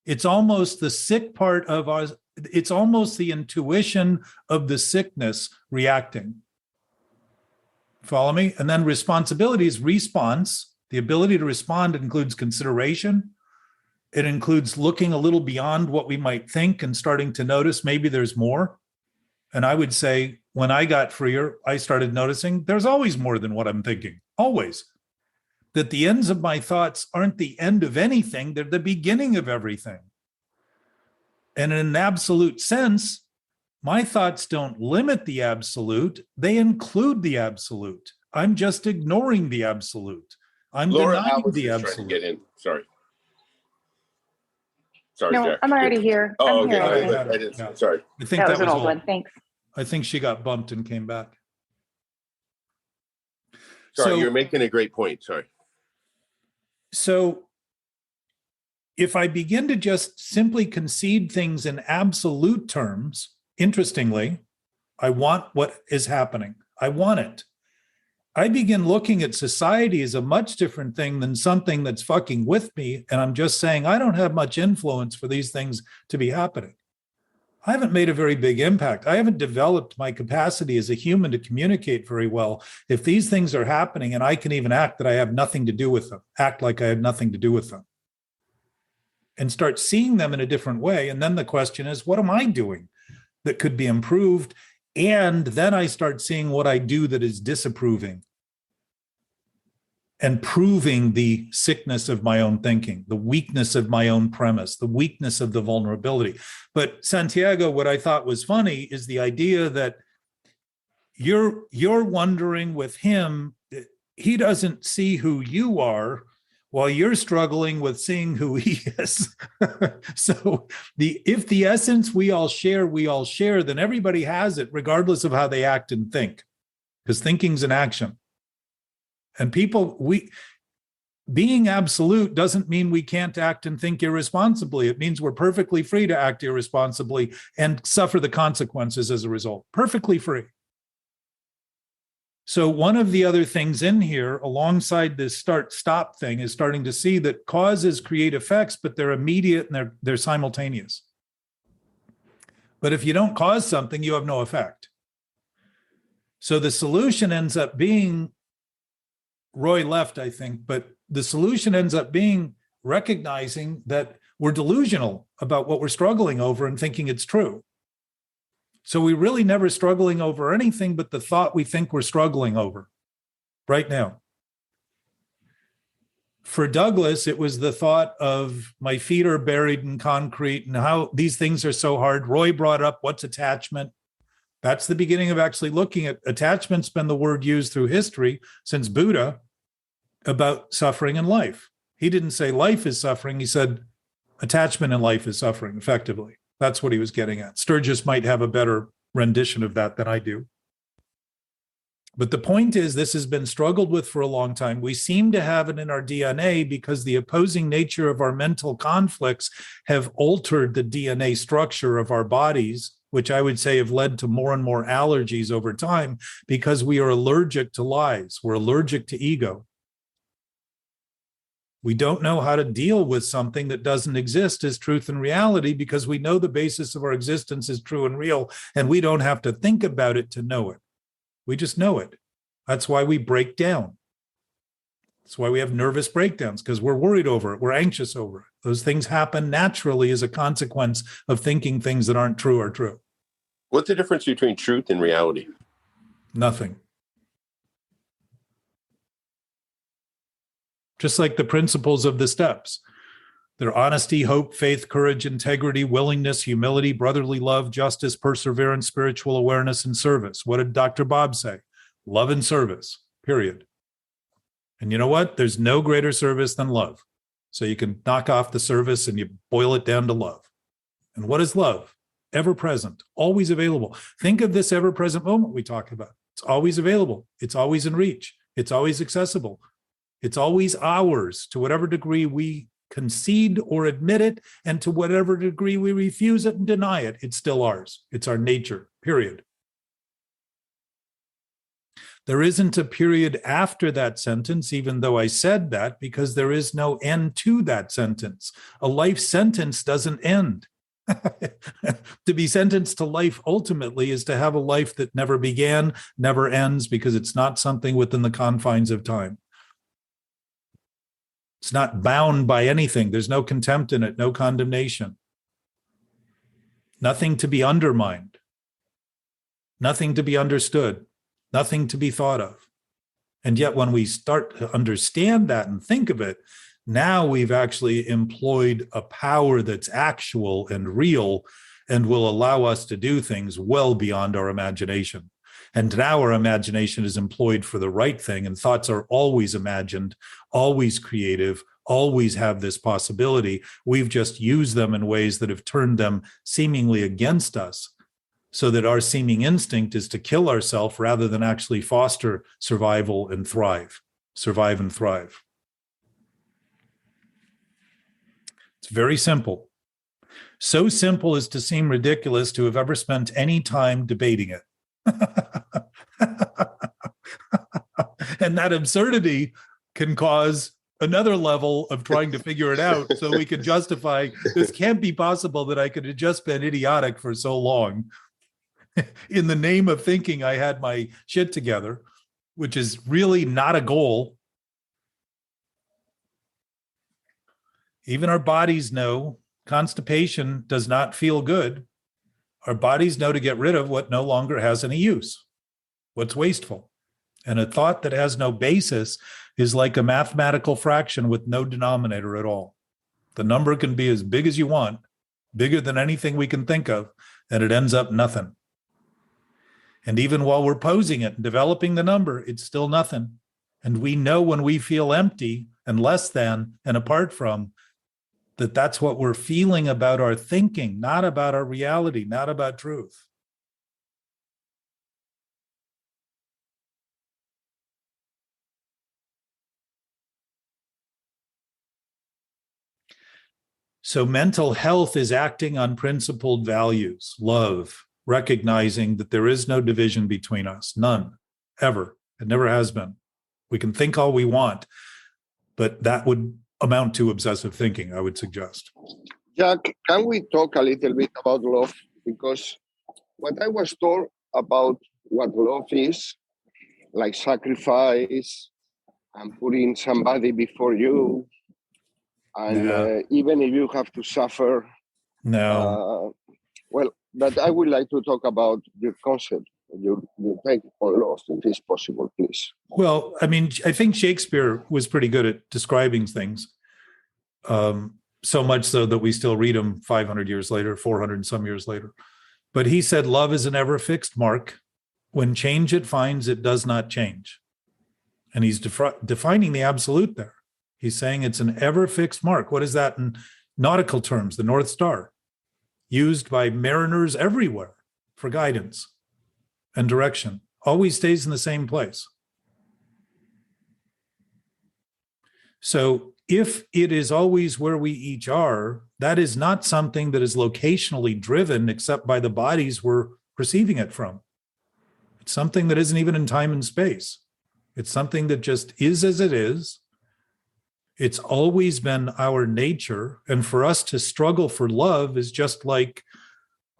It's almost the sick part of us. It's almost the intuition of the sickness reacting. Follow me? And then responsibility is response. The ability to respond includes consideration. It includes looking a little beyond what we might think and starting to notice maybe there's more. And I would say when I got freer, I started noticing there's always more than what I'm thinking, always. That the ends of my thoughts aren't the end of anything, they're the beginning of everything. And in an absolute sense, my thoughts don't limit the absolute, they include the absolute. I'm just ignoring the absolute. I'm denying the absolute. Trying to get in. Sorry, no, Jack. I'm already here. Oh, I'm okay. here. I didn't. Sorry. I think that was an old one. Thanks. I think she got bumped and came back. Sorry, you're making a great point. Sorry. So if I begin to just simply concede things in absolute terms, interestingly, I want what is happening. I want it. I begin looking at society as a much different thing than something that's fucking with me. And I'm just saying, I don't have much influence for these things to be happening. I haven't made a very big impact. I haven't developed my capacity as a human to communicate very well. If these things are happening and I can even act that I have nothing to do with them, act like I had nothing to do with them, and start seeing them in a different way. And then the question is, what am I doing that could be improved? And then I start seeing what I do that is disapproving and proving the sickness of my own thinking, the weakness of my own premise, the weakness of the vulnerability. But Santiago, what I thought was funny is the idea that you're wondering with him, he doesn't see who you are while you're struggling with seeing who he is. So if the essence we all share, then everybody has it, regardless of how they act and think, because thinking's an action. And being absolute doesn't mean we can't act and think irresponsibly. It means we're perfectly free to act irresponsibly and suffer the consequences as a result. Perfectly free. So one of the other things in here, alongside this start-stop thing, is starting to see that causes create effects, but they're immediate and they're simultaneous. But if you don't cause something, you have no effect. So the solution ends up being, Roy left, I think, but the solution ends up being recognizing that we're delusional about what we're struggling over and thinking it's true. So we're really never struggling over anything but the thought we think we're struggling over right now. For Douglas, it was the thought of my feet are buried in concrete and how these things are so hard. Roy brought up what's attachment. That's the beginning of actually looking at attachment's been the word used through history since Buddha about suffering in life. He didn't say life is suffering. He said attachment in life is suffering, effectively. That's what he was getting at. Sturgis might have a better rendition of that than I do. But the point is, this has been struggled with for a long time. We seem to have it in our DNA because the opposing nature of our mental conflicts have altered the DNA structure of our bodies, which I would say have led to more and more allergies over time because we are allergic to lies. We're allergic to ego. We don't know how to deal with something that doesn't exist as truth and reality because we know the basis of our existence is true and real, and we don't have to think about it to know it. We just know it. That's why we break down. That's why we have nervous breakdowns, because we're worried over it. We're anxious over it. Those things happen naturally as a consequence of thinking things that aren't true are true. What's the difference between truth and reality? Nothing. Just like the principles of the steps. They're honesty, hope, faith, courage, integrity, willingness, humility, brotherly love, justice, perseverance, spiritual awareness, and service. What did Dr. Bob say? Love and service, period. And you know what? There's no greater service than love. So you can knock off the service and you boil it down to love. And what is love? Ever present, always available. Think of this ever present moment we talk about. It's always available. It's always in reach. It's always accessible. It's always ours to whatever degree we concede or admit it, and to whatever degree we refuse it and deny it, it's still ours. It's our nature, period. There isn't a period after that sentence, even though I said that, because there is no end to that sentence. A life sentence doesn't end. To be sentenced to life ultimately is to have a life that never began, never ends, because it's not something within the confines of time. It's not bound by anything. There's no contempt in it, no condemnation. Nothing to be undermined. Nothing to be understood. Nothing to be thought of. And yet when we start to understand that and think of it, now we've actually employed a power that's actual and real and will allow us to do things well beyond our imagination. And now our imagination is employed for the right thing, and thoughts are always imagined, always creative, always have this possibility. We've just used them in ways that have turned them seemingly against us, so that our seeming instinct is to kill ourselves rather than actually foster survival and thrive. Survive and thrive. It's very simple. So simple as to seem ridiculous to have ever spent any time debating it. And that absurdity can cause another level of trying to figure it out so we can justify this can't be possible that I could have just been idiotic for so long in the name of thinking I had my shit together, which is really not a goal. Even our bodies know constipation does not feel good. Our bodies know to get rid of what no longer has any use, what's wasteful. And a thought that has no basis is like a mathematical fraction with no denominator at all. The number can be as big as you want, bigger than anything we can think of, and it ends up nothing. And even while we're posing it and developing the number, it's still nothing. And we know when we feel empty and less than and apart from, that that's what we're feeling about our thinking, not about our reality, not about truth. So mental health is acting on principled values, love, recognizing that there is no division between us, none, ever. It never has been. We can think all we want, but that would amount to obsessive thinking, I would suggest. Jack, can we talk a little bit about love? Because what I was told about what love is, like sacrifice and putting somebody before you, and even if you have to suffer. No. Well, but I would like to talk about your concept, your take on love, if it's possible, please. Well, I mean, I think Shakespeare was pretty good at describing things, so much so that we still read them 500 years later, 400 and some years later. But he said, love is an ever fixed mark. When change it finds, it does not change. And he's defining the absolute there. He's saying it's an ever fixed mark. What is that in nautical terms? The North Star, used by mariners everywhere for guidance and direction, always stays in the same place. So if it is always where we each are, that is not something that is locationally driven except by the bodies we're perceiving it from. It's something that isn't even in time and space. It's something that just is as it is. It's always been our nature. And for us to struggle for love is just like,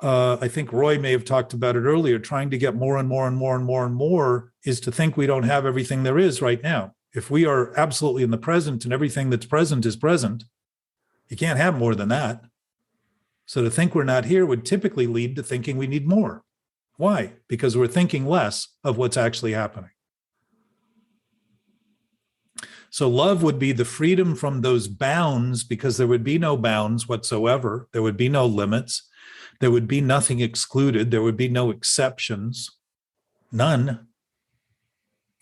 I think Roy may have talked about it earlier, trying to get more and more and more and more and more is to think we don't have everything there is right now. If we are absolutely in the present and everything that's present is present, you can't have more than that. So to think we're not here would typically lead to thinking we need more. Why? Because we're thinking less of what's actually happening. So love would be the freedom from those bounds, because there would be no bounds whatsoever. There would be no limits. There would be nothing excluded. There would be no exceptions. None.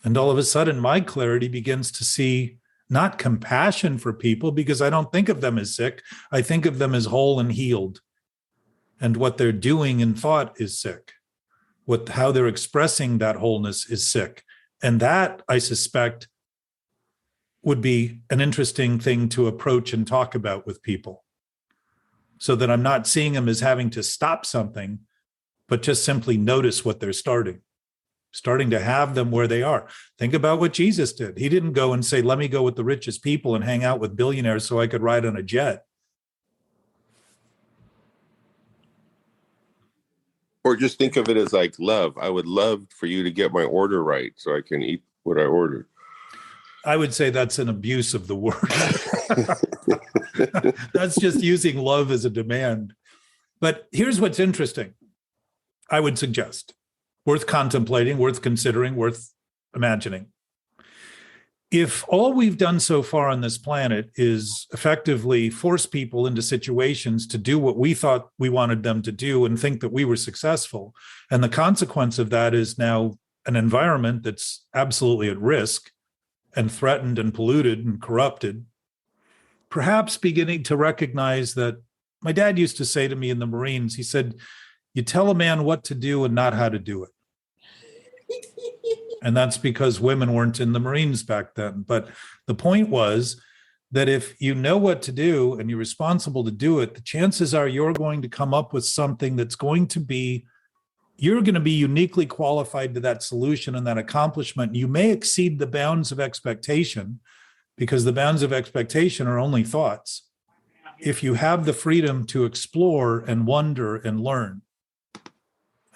And all of a sudden, my clarity begins to see not compassion for people, because I don't think of them as sick. I think of them as whole and healed. And what they're doing in thought is sick. How they're expressing that wholeness is sick. And that, I suspect, would be an interesting thing to approach and talk about with people, so that I'm not seeing them as having to stop something, but just simply notice what they're starting to have them where they are. Think about what Jesus did. He didn't go and say, let me go with the richest people and hang out with billionaires so I could ride on a jet. Or just think of it as like love. I would love for you to get my order right so I can eat what I ordered. I would say that's an abuse of the word. That's just using love as a demand. But here's what's interesting. I would suggest, worth contemplating, worth considering, worth imagining. If all we've done so far on this planet is effectively force people into situations to do what we thought we wanted them to do and think that we were successful, and the consequence of that is now an environment that's absolutely at risk and threatened and polluted and corrupted, perhaps beginning to recognize that my dad used to say to me in the Marines, he said, you tell a man what to do and not how to do it. And that's because women weren't in the Marines back then. But the point was that if you know what to do and you're responsible to do it, the chances are you're going to come up with something that's going to be, you're going to be uniquely qualified to that solution and that accomplishment. You may exceed the bounds of expectation, because the bounds of expectation are only thoughts, if you have the freedom to explore and wonder and learn.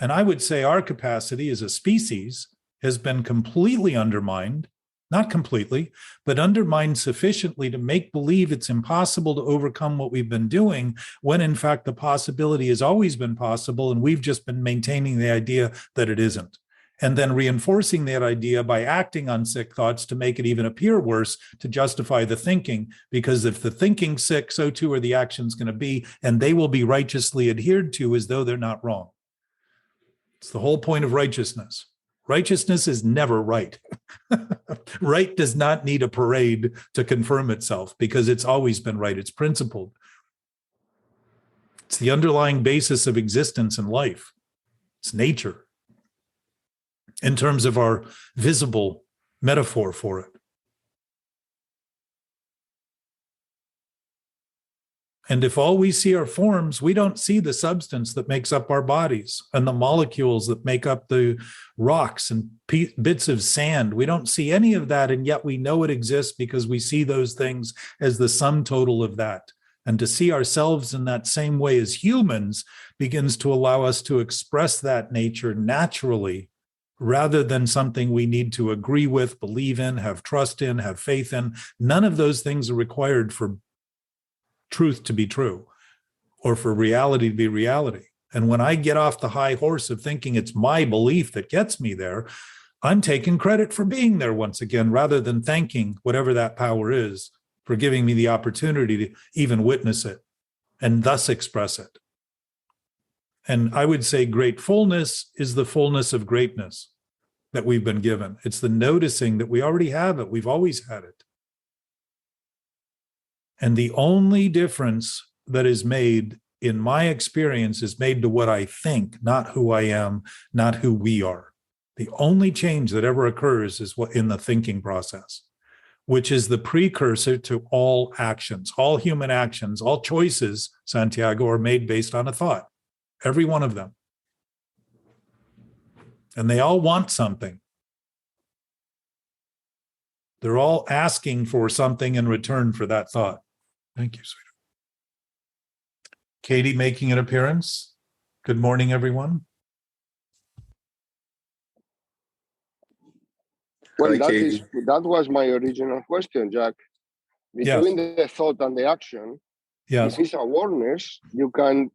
And I would say our capacity as a species has been completely undermined, not completely, but undermined sufficiently to make believe it's impossible to overcome what we've been doing, when in fact the possibility has always been possible, and we've just been maintaining the idea that it isn't. and then reinforcing that idea by acting on sick thoughts to make it even appear worse, to justify the thinking. Because if the thinking's sick, so too are the actions going to be, and they will be righteously adhered to as though they're not wrong. It's the whole point of righteousness. Righteousness is never right. Right does not need a parade to confirm itself because it's always been right. It's principled. It's the underlying basis of existence and life. It's nature in terms of our visible metaphor for it. And if all we see are forms, we don't see the substance that makes up our bodies and the molecules that make up the rocks and bits of sand. We don't see any of that, and yet we know it exists because we see those things as the sum total of that. And to see ourselves in that same way as humans begins to allow us to express that nature naturally, rather than something we need to agree with, believe in, have trust in, have faith in. None of those things are required for truth to be true or for reality to be reality. And when I get off the high horse of thinking it's my belief that gets me there, I'm taking credit for being there once again, rather than thanking whatever that power is for giving me the opportunity to even witness it and thus express it. And I would say gratefulness is the fullness of greatness that we've been given. It's the noticing that we already have it. We've always had it. And the only difference that is made, in my experience, is made to what I think, not who I am, not who we are. The only change that ever occurs is what in the thinking process, which is the precursor to all actions. All human actions, all choices, Santiago, are made based on a thought. Every one of them. And they all want something. They're all asking for something in return for that thought. Thank you, sweetheart. Katie making an appearance. Good morning, everyone. Well, Hi, Katie. that was my original question, Jack. Between the thought and the action, Yes. if it's awareness, you can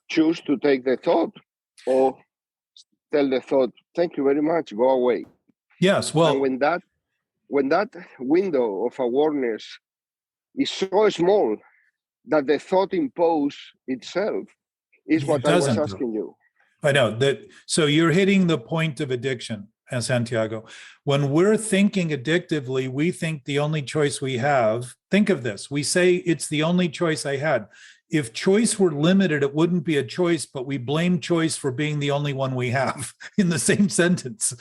choose to take the thought or tell the thought, thank you very much, go away. Yes, well. And when that window of awareness is so small that the thought impose itself is what I was asking you. I know that. So you're hitting the point of addiction, Santiago. When we're thinking addictively, we think the only choice we have, think of this, we say it's the only choice I had. If choice were limited, it wouldn't be a choice, but we blame choice for being the only one we have in the same sentence.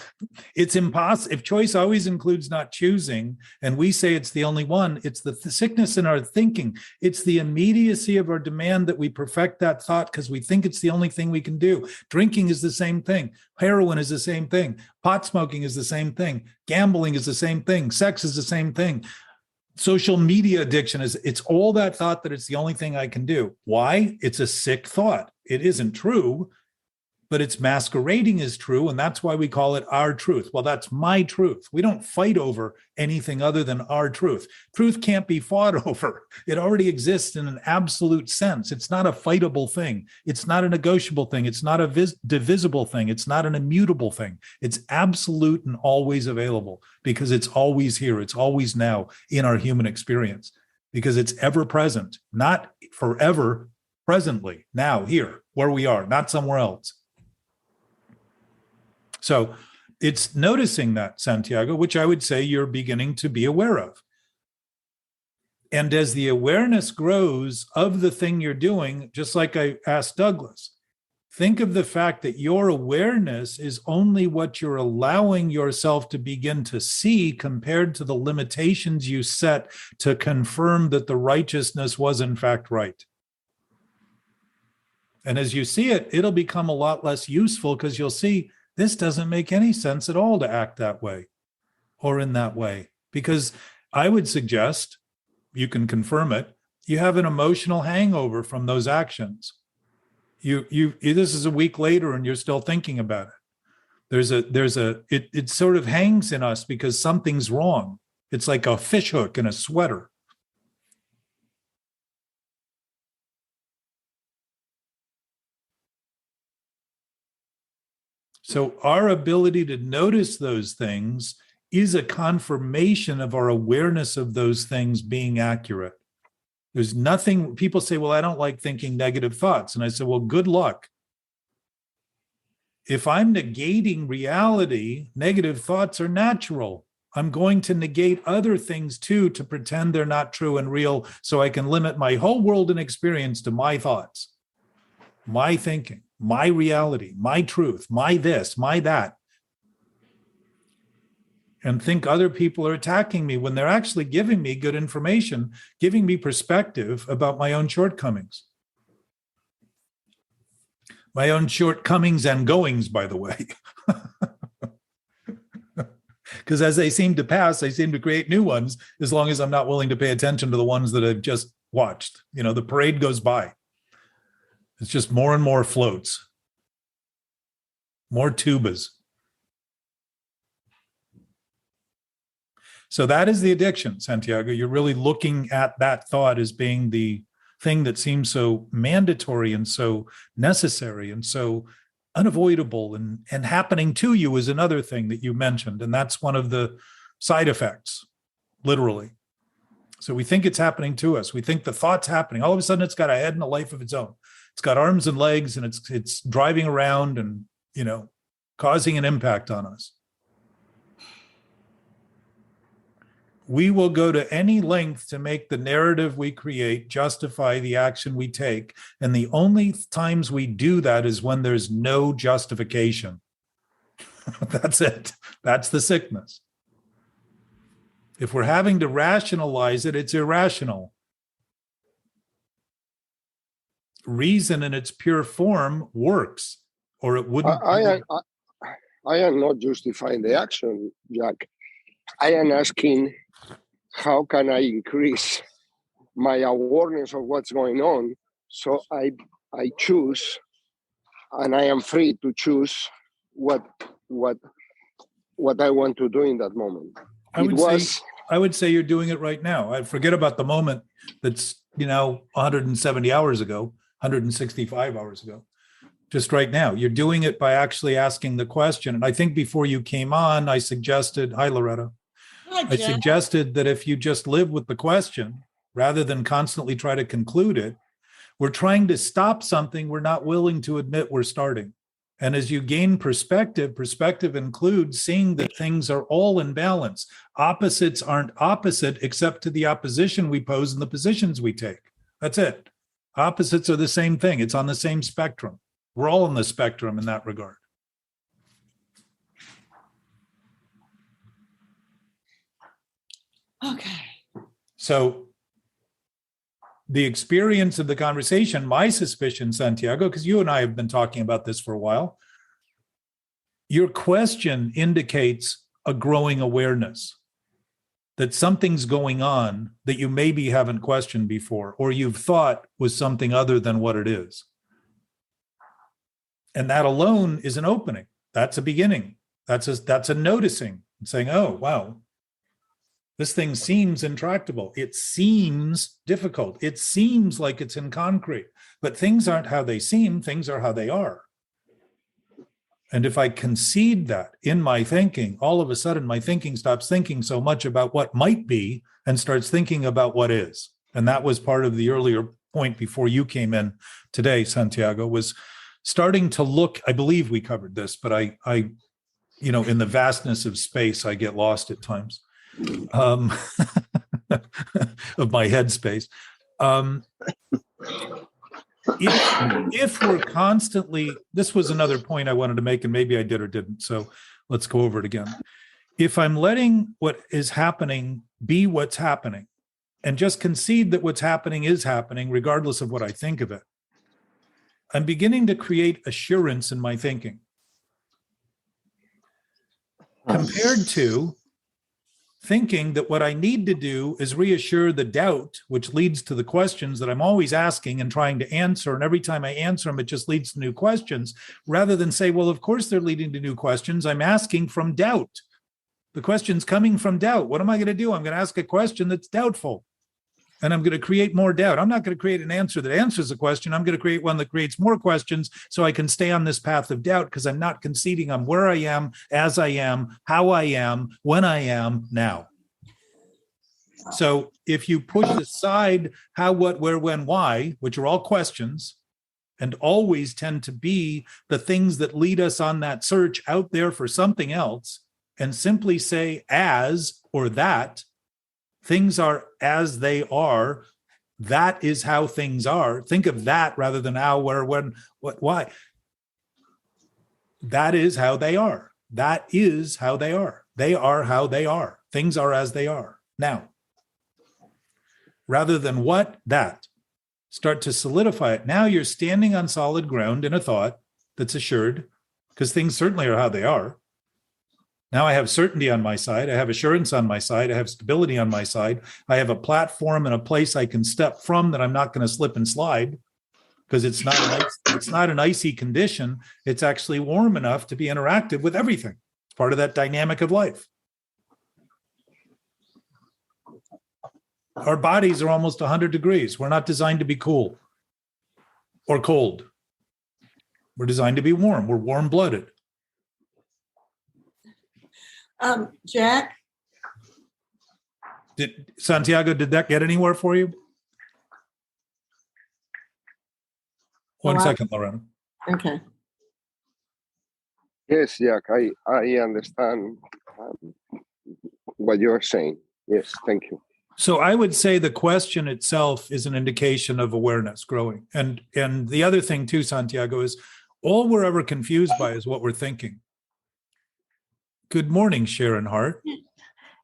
It's impossible. If choice always includes not choosing, and we say it's the only one, it's the sickness in our thinking. It's the immediacy of our demand that we perfect that thought because we think it's the only thing we can do. Drinking is the same thing. Heroin is the same thing. Pot smoking is the same thing. Gambling is the same thing. Sex is the same thing. Social media addiction it's all that thought that it's the only thing I can do. Why? It's a sick thought. It isn't true, but it's masquerading as true, and that's why we call it our truth. Well, that's my truth. We don't fight over anything other than our truth. Truth can't be fought over. It already exists in an absolute sense. It's not a fightable thing. It's not a negotiable thing. It's not a divisible thing. It's not an immutable thing. It's absolute and always available because it's always here. It's always now in our human experience because it's ever present, not forever, presently, now, here, where we are, not somewhere else. So it's noticing that, Santiago, which I would say you're beginning to be aware of. And as the awareness grows of the thing you're doing, just like I asked Douglas, think of the fact that your awareness is only what you're allowing yourself to begin to see compared to the limitations you set to confirm that the righteousness was in fact right. And as you see it, it'll become a lot less useful because you'll see this doesn't make any sense at all to act that way or in that way. Because I would suggest, you can confirm it, you have an emotional hangover from those actions. This is a week later and you're still thinking about it. It sort of hangs in us because something's wrong. It's like a fish hook in a sweater. So our ability to notice those things is a confirmation of our awareness of those things being accurate. There's nothing, people say, well, I don't like thinking negative thoughts. And I say, well, good luck. If I'm negating reality, negative thoughts are natural. I'm going to negate other things too to pretend they're not true and real so I can limit my whole world and experience to my thoughts, my thinking, my reality, my truth, my this, my that. And think other people are attacking me when they're actually giving me good information, giving me perspective about my own shortcomings. My own shortcomings and goings, by the way. Because as they seem to pass, they seem to create new ones, as long as I'm not willing to pay attention to the ones that I've just watched. You know, the parade goes by. It's just more and more floats, more tubas. So that is the addiction, Santiago. You're really looking at that thought as being the thing that seems so mandatory and so necessary and so unavoidable, and happening to you is another thing that you mentioned. And that's one of the side effects, literally. So we think it's happening to us. We think the thought's happening. All of a sudden it's got a head and a life of its own. It's got arms and legs, and it's driving around and, you know, causing an impact on us. We will go to any length to make the narrative we create justify the action we take. And the only times we do that is when there's no justification. That's it. That's the sickness. If we're having to rationalize it, it's irrational. Reason in its pure form works, or it wouldn't. I am not justifying the action, Jack. I am asking, how can I increase my awareness of what's going on so I choose, and I am free to choose what I want to do in that moment. I would say you're doing it right now. I forget about the moment that's, 170 hours ago, 165 hours ago. Just right now, you're doing it by actually asking the question. And I think before you came on, I suggested, hi, Loretta. I suggested that if you just live with the question, rather than constantly try to conclude it, we're trying to stop something we're not willing to admit we're starting. And as you gain perspective includes seeing that things are all in balance. Opposites aren't opposite except to the opposition we pose and the positions we take. That's it. Opposites are the same thing. It's on the same spectrum. We're all on the spectrum in that regard. Okay. So the experience of the conversation, my suspicion, Santiago, because you and I have been talking about this for a while, your question indicates a growing awareness that something's going on that you maybe haven't questioned before, or you've thought was something other than what it is. And that alone is an opening. That's a beginning. That's a noticing and saying, oh, wow. This thing seems intractable. It seems difficult. It seems like it's in concrete, but things aren't how they seem. Things are how they are. And if I concede that in my thinking, all of a sudden my thinking stops thinking so much about what might be and starts thinking about what is. And that was part of the earlier point before you came in today, Santiago, was starting to look, I believe we covered this, but I in the vastness of space, I get lost at times. Of my headspace. If we're constantly, this was another point I wanted to make, and maybe I did or didn't, so let's go over it again. If I'm letting what is happening be what's happening, and just concede that what's happening is happening, regardless of what I think of it, I'm beginning to create assurance in my thinking. Compared to thinking that what I need to do is reassure the doubt, which leads to the questions that I'm always asking and trying to answer. And every time I answer them, it just leads to new questions, rather than say, well, of course they're leading to new questions. I'm asking from doubt. The question's coming from doubt. What am I going to do? I'm going to ask a question that's doubtful. and I'm going to create more doubt. I'm not going to create an answer that answers the question. I'm going to create one that creates more questions so I can stay on this path of doubt, because I'm not conceding I'm where I am, as I am, how I am, when I am now. So if you push aside how, what, where, when, why, which are all questions, and always tend to be the things that lead us on that search out there for something else, and simply say as or that, things are as they are, that is how things are. Think of that rather than how, where, when, what, why. That is how they are. That is how they are. They are how they are. Things are as they are. Now, rather than what, that. Start to solidify it. Now you're standing on solid ground in a thought that's assured, because things certainly are how they are. Now I have certainty on my side. I have assurance on my side. I have stability on my side. I have a platform and a place I can step from that I'm not going to slip and slide, because it's not an icy condition. It's actually warm enough to be interactive with everything. It's part of that dynamic of life. Our bodies are almost 100 degrees. We're not designed to be cool or cold. We're designed to be warm. We're warm-blooded. Jack? Santiago, did that get anywhere for you? One second, Lorena. Okay. Yes, Jack, I understand what you're saying. Yes, thank you. So I would say the question itself is an indication of awareness growing. And the other thing too, Santiago, is all we're ever confused by is what we're thinking. Good morning, Sharon Hart.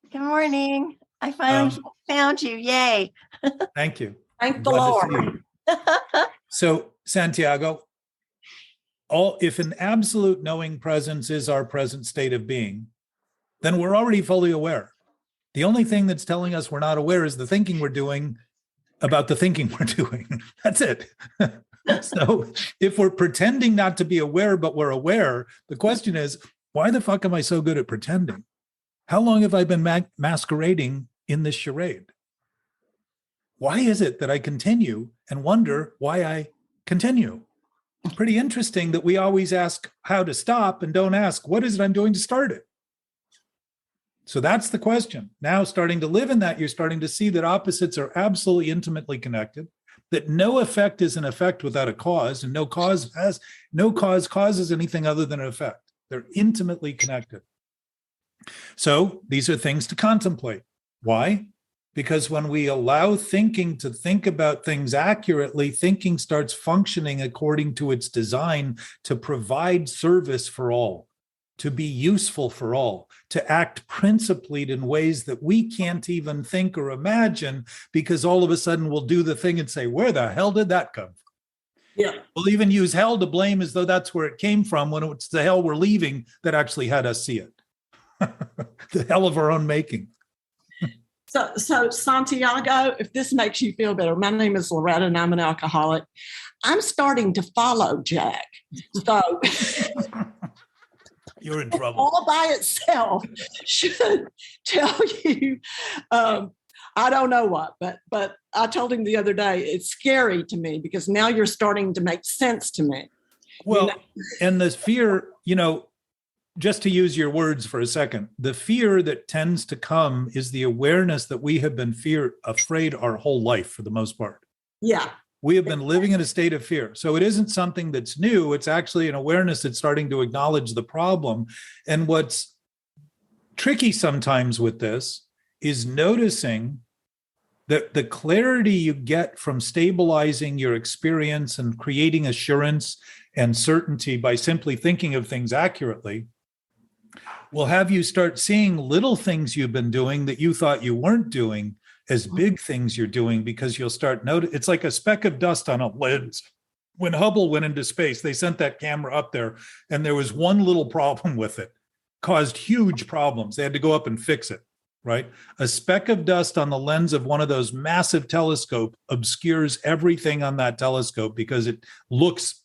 Good morning. I finally found you. Yay. Thank you. Thank the Lord. So, Santiago, if an absolute knowing presence is our present state of being, then we're already fully aware. The only thing that's telling us we're not aware is the thinking we're doing about the thinking we're doing. That's it. So if we're pretending not to be aware, but we're aware, the question is, why the fuck am I so good at pretending? How long have I been masquerading in this charade? Why is it that I continue and wonder why I continue? It's pretty interesting that we always ask how to stop and don't ask, what is it I'm doing to start it? So that's the question. Now, starting to live in that, you're starting to see that opposites are absolutely intimately connected, that no effect is an effect without a cause, and no cause causes anything other than an effect. They're intimately connected. So these are things to contemplate. Why? Because when we allow thinking to think about things accurately, thinking starts functioning according to its design to provide service for all, to be useful for all, to act principled in ways that we can't even think or imagine, because all of a sudden we'll do the thing and say, where the hell did that come from? Yeah. We'll even use hell to blame as though that's where it came from, when it's the hell we're leaving that actually had us see it. The hell of our own making. So Santiago, if this makes you feel better, my name is Loretta and I'm an alcoholic. I'm starting to follow Jack. So you're in trouble. All by itself should tell you, I don't know what, but I told him the other day, it's scary to me because now you're starting to make sense to me. Well, and the fear, just to use your words for a second, the fear that tends to come is the awareness that we have been afraid our whole life for the most part. Yeah. We have been living in a state of fear. So it isn't something that's new. It's actually an awareness that's starting to acknowledge the problem. And what's tricky sometimes with this is noticing that the clarity you get from stabilizing your experience and creating assurance and certainty by simply thinking of things accurately will have you start seeing little things you've been doing that you thought you weren't doing as big things you're doing, because you'll start noticing. It's like a speck of dust on a lens. When Hubble went into space, they sent that camera up there and there was one little problem with it, caused huge problems. They had to go up and fix it, right? A speck of dust on the lens of one of those massive telescopes obscures everything on that telescope because it looks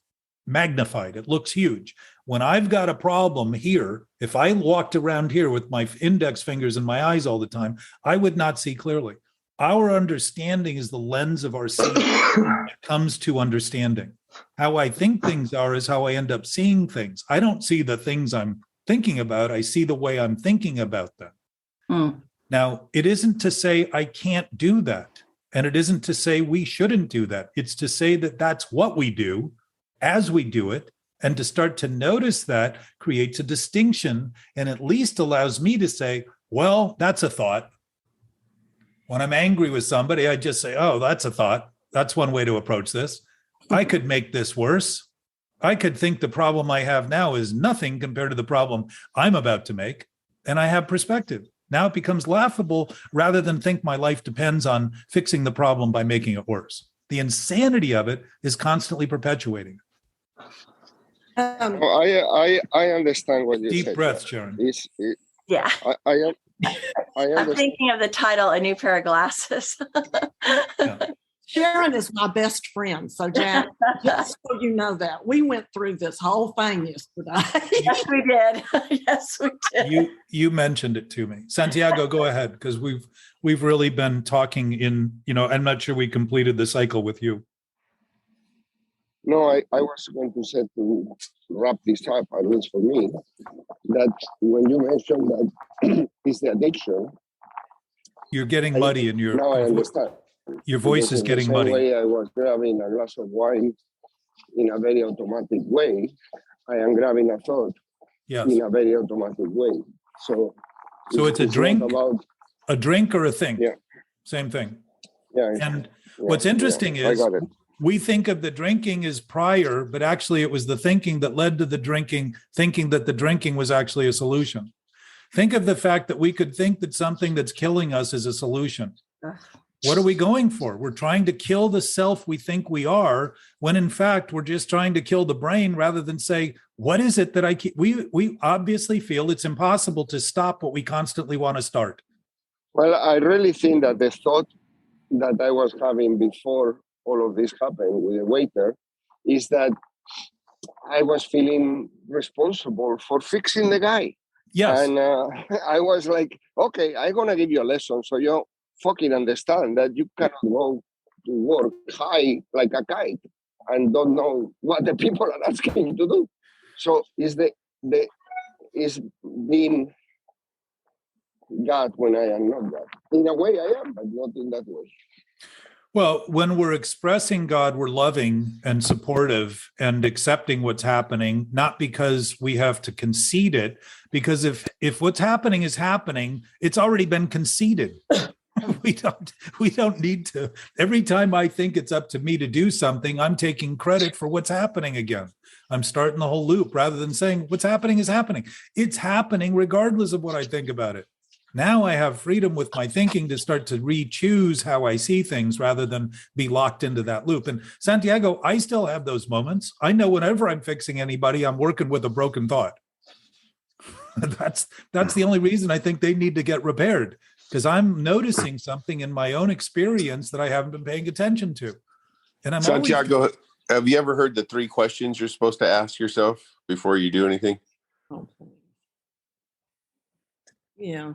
magnified. It looks huge. When I've got a problem here, if I walked around here with my index fingers in my eyes all the time, I would not see clearly. Our understanding is the lens of our seeing when it comes to understanding. How I think things are is how I end up seeing things. I don't see the things I'm thinking about. I see the way I'm thinking about them. Now, it isn't to say I can't do that. And it isn't to say we shouldn't do that. It's to say that that's what we do as we do it. And to start to notice that creates a distinction and at least allows me to say, well, that's a thought. When I'm angry with somebody, I just say, oh, that's a thought. That's one way to approach this. I could make this worse. I could think the problem I have now is nothing compared to the problem I'm about to make. And I have perspective. Now it becomes laughable rather than think my life depends on fixing the problem by making it worse. The insanity of it is constantly perpetuating. I understand what you said. Deep breaths, Sharon. Yeah. I I'm thinking of the title, A New Pair of Glasses. Yeah. Sharon is my best friend. So, Jack, just so you know that. We went through this whole thing yesterday. Yes, we did. Yes, we did. You mentioned it to me. Santiago, go ahead, because we've really been talking in, I'm not sure we completed the cycle with you. No, I was going to say, to wrap this up, at least for me, that when you mentioned that it's the addiction. You're getting muddy in your. Now I understand. Your voice is getting muddy. The same way I was grabbing a glass of wine in a very automatic way, I am grabbing a thought in a very automatic way. So it's a drink, about a drink or a thing. Yeah. Same thing. Yeah. And what's interesting is we think of the drinking as prior, but actually it was the thinking that led to the drinking, thinking that the drinking was actually a solution. Think of the fact that we could think that something that's killing us is a solution. What are we going for? We're trying to kill the self we think we are, when in fact, we're just trying to kill the brain rather than say, what is it that I keep? We obviously feel it's impossible to stop what we constantly want to start. Well, I really think that the thought that I was having before all of this happened with the waiter is that I was feeling responsible for fixing the guy. Yes. And I was like, okay, I'm going to give you a lesson so you fucking understand that you cannot go to work high like a kite and don't know what the people are asking you to do. So is being God when I am not God. In a way I am, but not in that way. Well, when we're expressing God, we're loving and supportive and accepting what's happening, not because we have to concede it, because if what's happening is happening, it's already been conceded. We don't need to. Every time I think it's up to me to do something, I'm taking credit for what's happening again. I'm starting the whole loop rather than saying what's happening is happening. It's happening regardless of what I think about it. Now I have freedom with my thinking to start to re-choose how I see things rather than be locked into that loop. And Santiago, I still have those moments. I know whenever I'm fixing anybody, I'm working with a broken thought. That's the only reason I think they need to get repaired, because I'm noticing something in my own experience that I haven't been paying attention to. And I'm Santiago, have you ever heard the 3 questions you're supposed to ask yourself before you do anything? Yeah.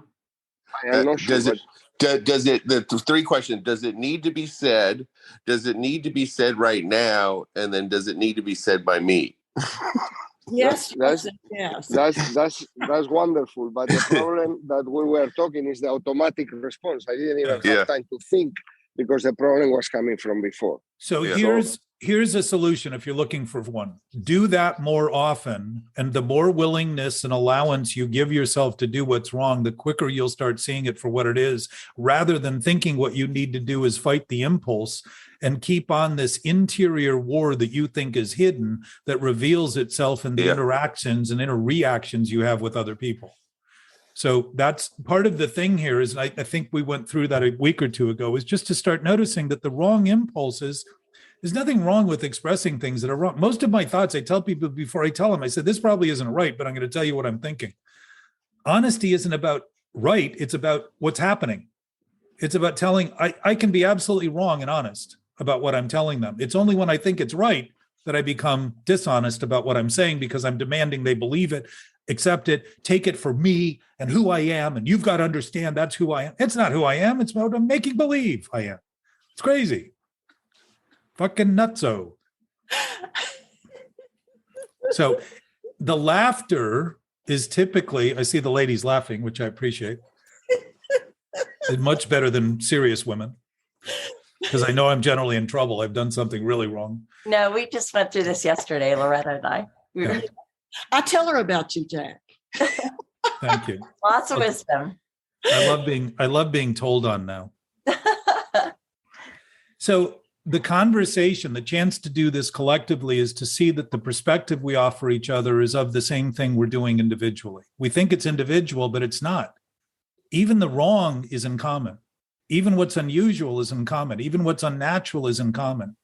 Does it the 3 questions, does it need to be said? Does it need to be said right now? And then does it need to be said by me? Yes. That's wonderful. But the problem that we were talking is the automatic response. I didn't even have time to think because the problem was coming from before. So here's a solution if you're looking for one. Do that more often, and the more willingness and allowance you give yourself to do what's wrong, the quicker you'll start seeing it for what it is, rather than thinking what you need to do is fight the impulse and keep on this interior war that you think is hidden that reveals itself in the interactions and inner reactions you have with other people. So that's part of the thing here is, I think we went through that a week or 2 ago, is just to start noticing that the wrong impulses, there's nothing wrong with expressing things that are wrong. Most of my thoughts, I tell people before I tell them, I said, this probably isn't right, but I'm going to tell you what I'm thinking. Honesty isn't about right. It's about what's happening. It's about telling, I can be absolutely wrong and honest about what I'm telling them. It's only when I think it's right that I become dishonest about what I'm saying because I'm demanding they believe it, accept it, take it for me and who I am. And you've got to understand that's who I am. It's not who I am. It's what I'm making believe I am. It's crazy. Fucking nutso. So the laughter is typically, I see the ladies laughing, which I appreciate. It's much better than serious women because I know I'm generally in trouble. I've done something really wrong. No, we just went through this yesterday, Loretta and I. Yeah. I tell her about you, Jack. Thank you. Lots of wisdom. I love being told on now. So the conversation, the chance to do this collectively is to see that the perspective we offer each other is of the same thing we're doing individually. We think it's individual, but it's not. Even the wrong is in common. Even what's unusual is in common. Even what's unnatural is in common.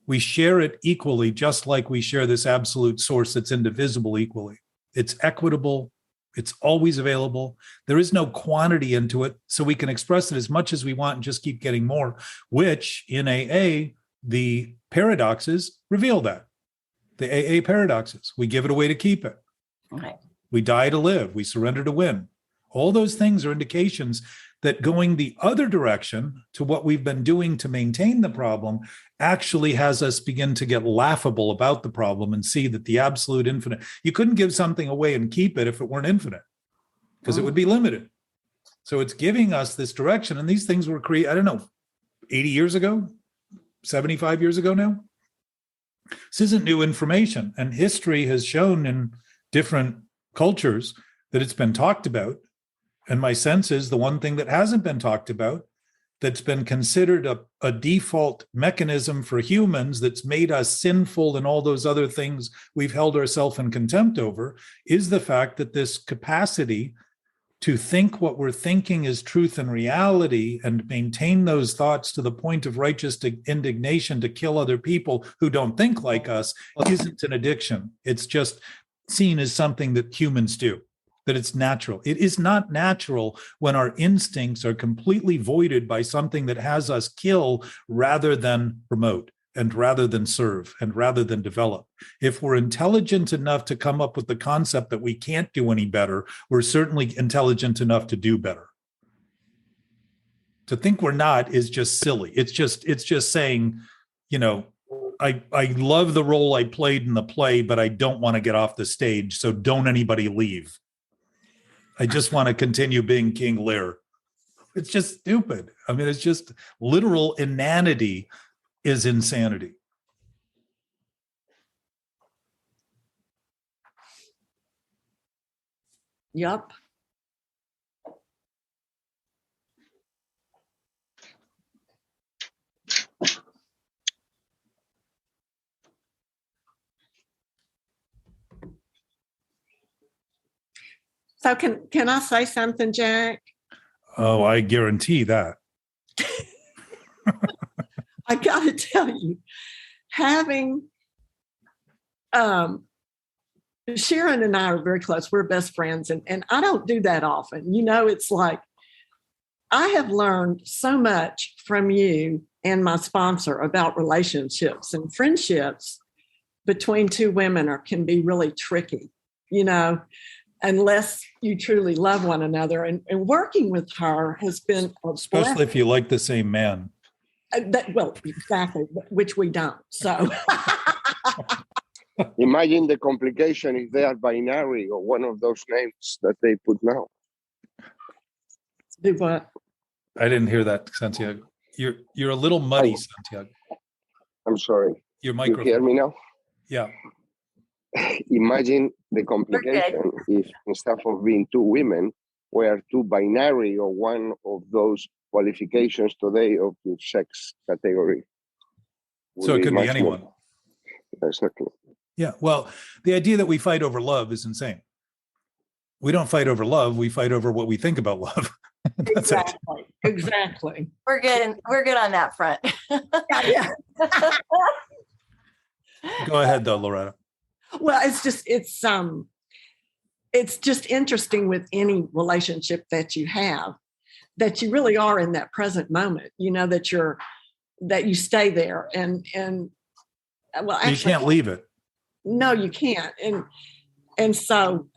We share it equally, just like we share this absolute source that's indivisible equally. It's equitable. It's always available. There is no quantity into it, so we can express it as much as we want and just keep getting more, which in AA, the paradoxes reveal that. The AA paradoxes. We give it away to keep it. Right. We die to live. We surrender to win. All those things are indications that going the other direction to what we've been doing to maintain the problem actually has us begin to get laughable about the problem and see that the absolute infinite, you couldn't give something away and keep it if it weren't infinite because it would be limited. So it's giving us this direction. And these things were created, I don't know, 80 years ago, 75 years ago now. This isn't new information. And history has shown in different cultures that it's been talked about. And my sense is the one thing that hasn't been talked about, that's been considered a default mechanism for humans that's made us sinful and all those other things we've held ourselves in contempt over, is the fact that this capacity to think what we're thinking is truth and reality and maintain those thoughts to the point of righteous indignation to kill other people who don't think like us isn't an addiction. It's just seen as something that humans do. That it's natural. It is not natural when our instincts are completely voided by something that has us kill rather than promote and rather than serve and rather than develop. If we're intelligent enough to come up with the concept that we can't do any better, we're certainly intelligent enough to do better. To think we're not is just silly. It's just saying, you know, I love the role I played in the play, but I don't want to get off the stage, so don't anybody leave. I just want to continue being King Lear. It's just stupid. I mean, it's just literal inanity is insanity. Yup. So can I say something, Jack? Oh, I guarantee that. I got to tell you, having Sharon and I are very close. We're best friends, and I don't do that often. You know, it's like I have learned so much from you and my sponsor about relationships and friendships between two women can be really tricky, you know, unless you truly love one another. And working with her has been especially if you like the same man. Well, exactly, which we don't. So imagine the complication if they are binary or one of those names that they put now. Do what? I didn't hear that, Santiago. You're a little muddy, Santiago. I'm sorry. Your microphone. You hear me now? Yeah. Imagine the complication if instead of being two women, we are two binary or one of those qualifications today of the sex category. So it could be anyone. Exactly. Yeah. Well, the idea that we fight over love is insane. We don't fight over love. We fight over what we think about love. That's exactly. It. Exactly. We're good on that front. Yeah. Go ahead, though, Loretta. Well, it's just interesting with any relationship that you have, that you really are in that present moment, you know, that you stay there. And well, actually, you can't leave it. No, you can't. And so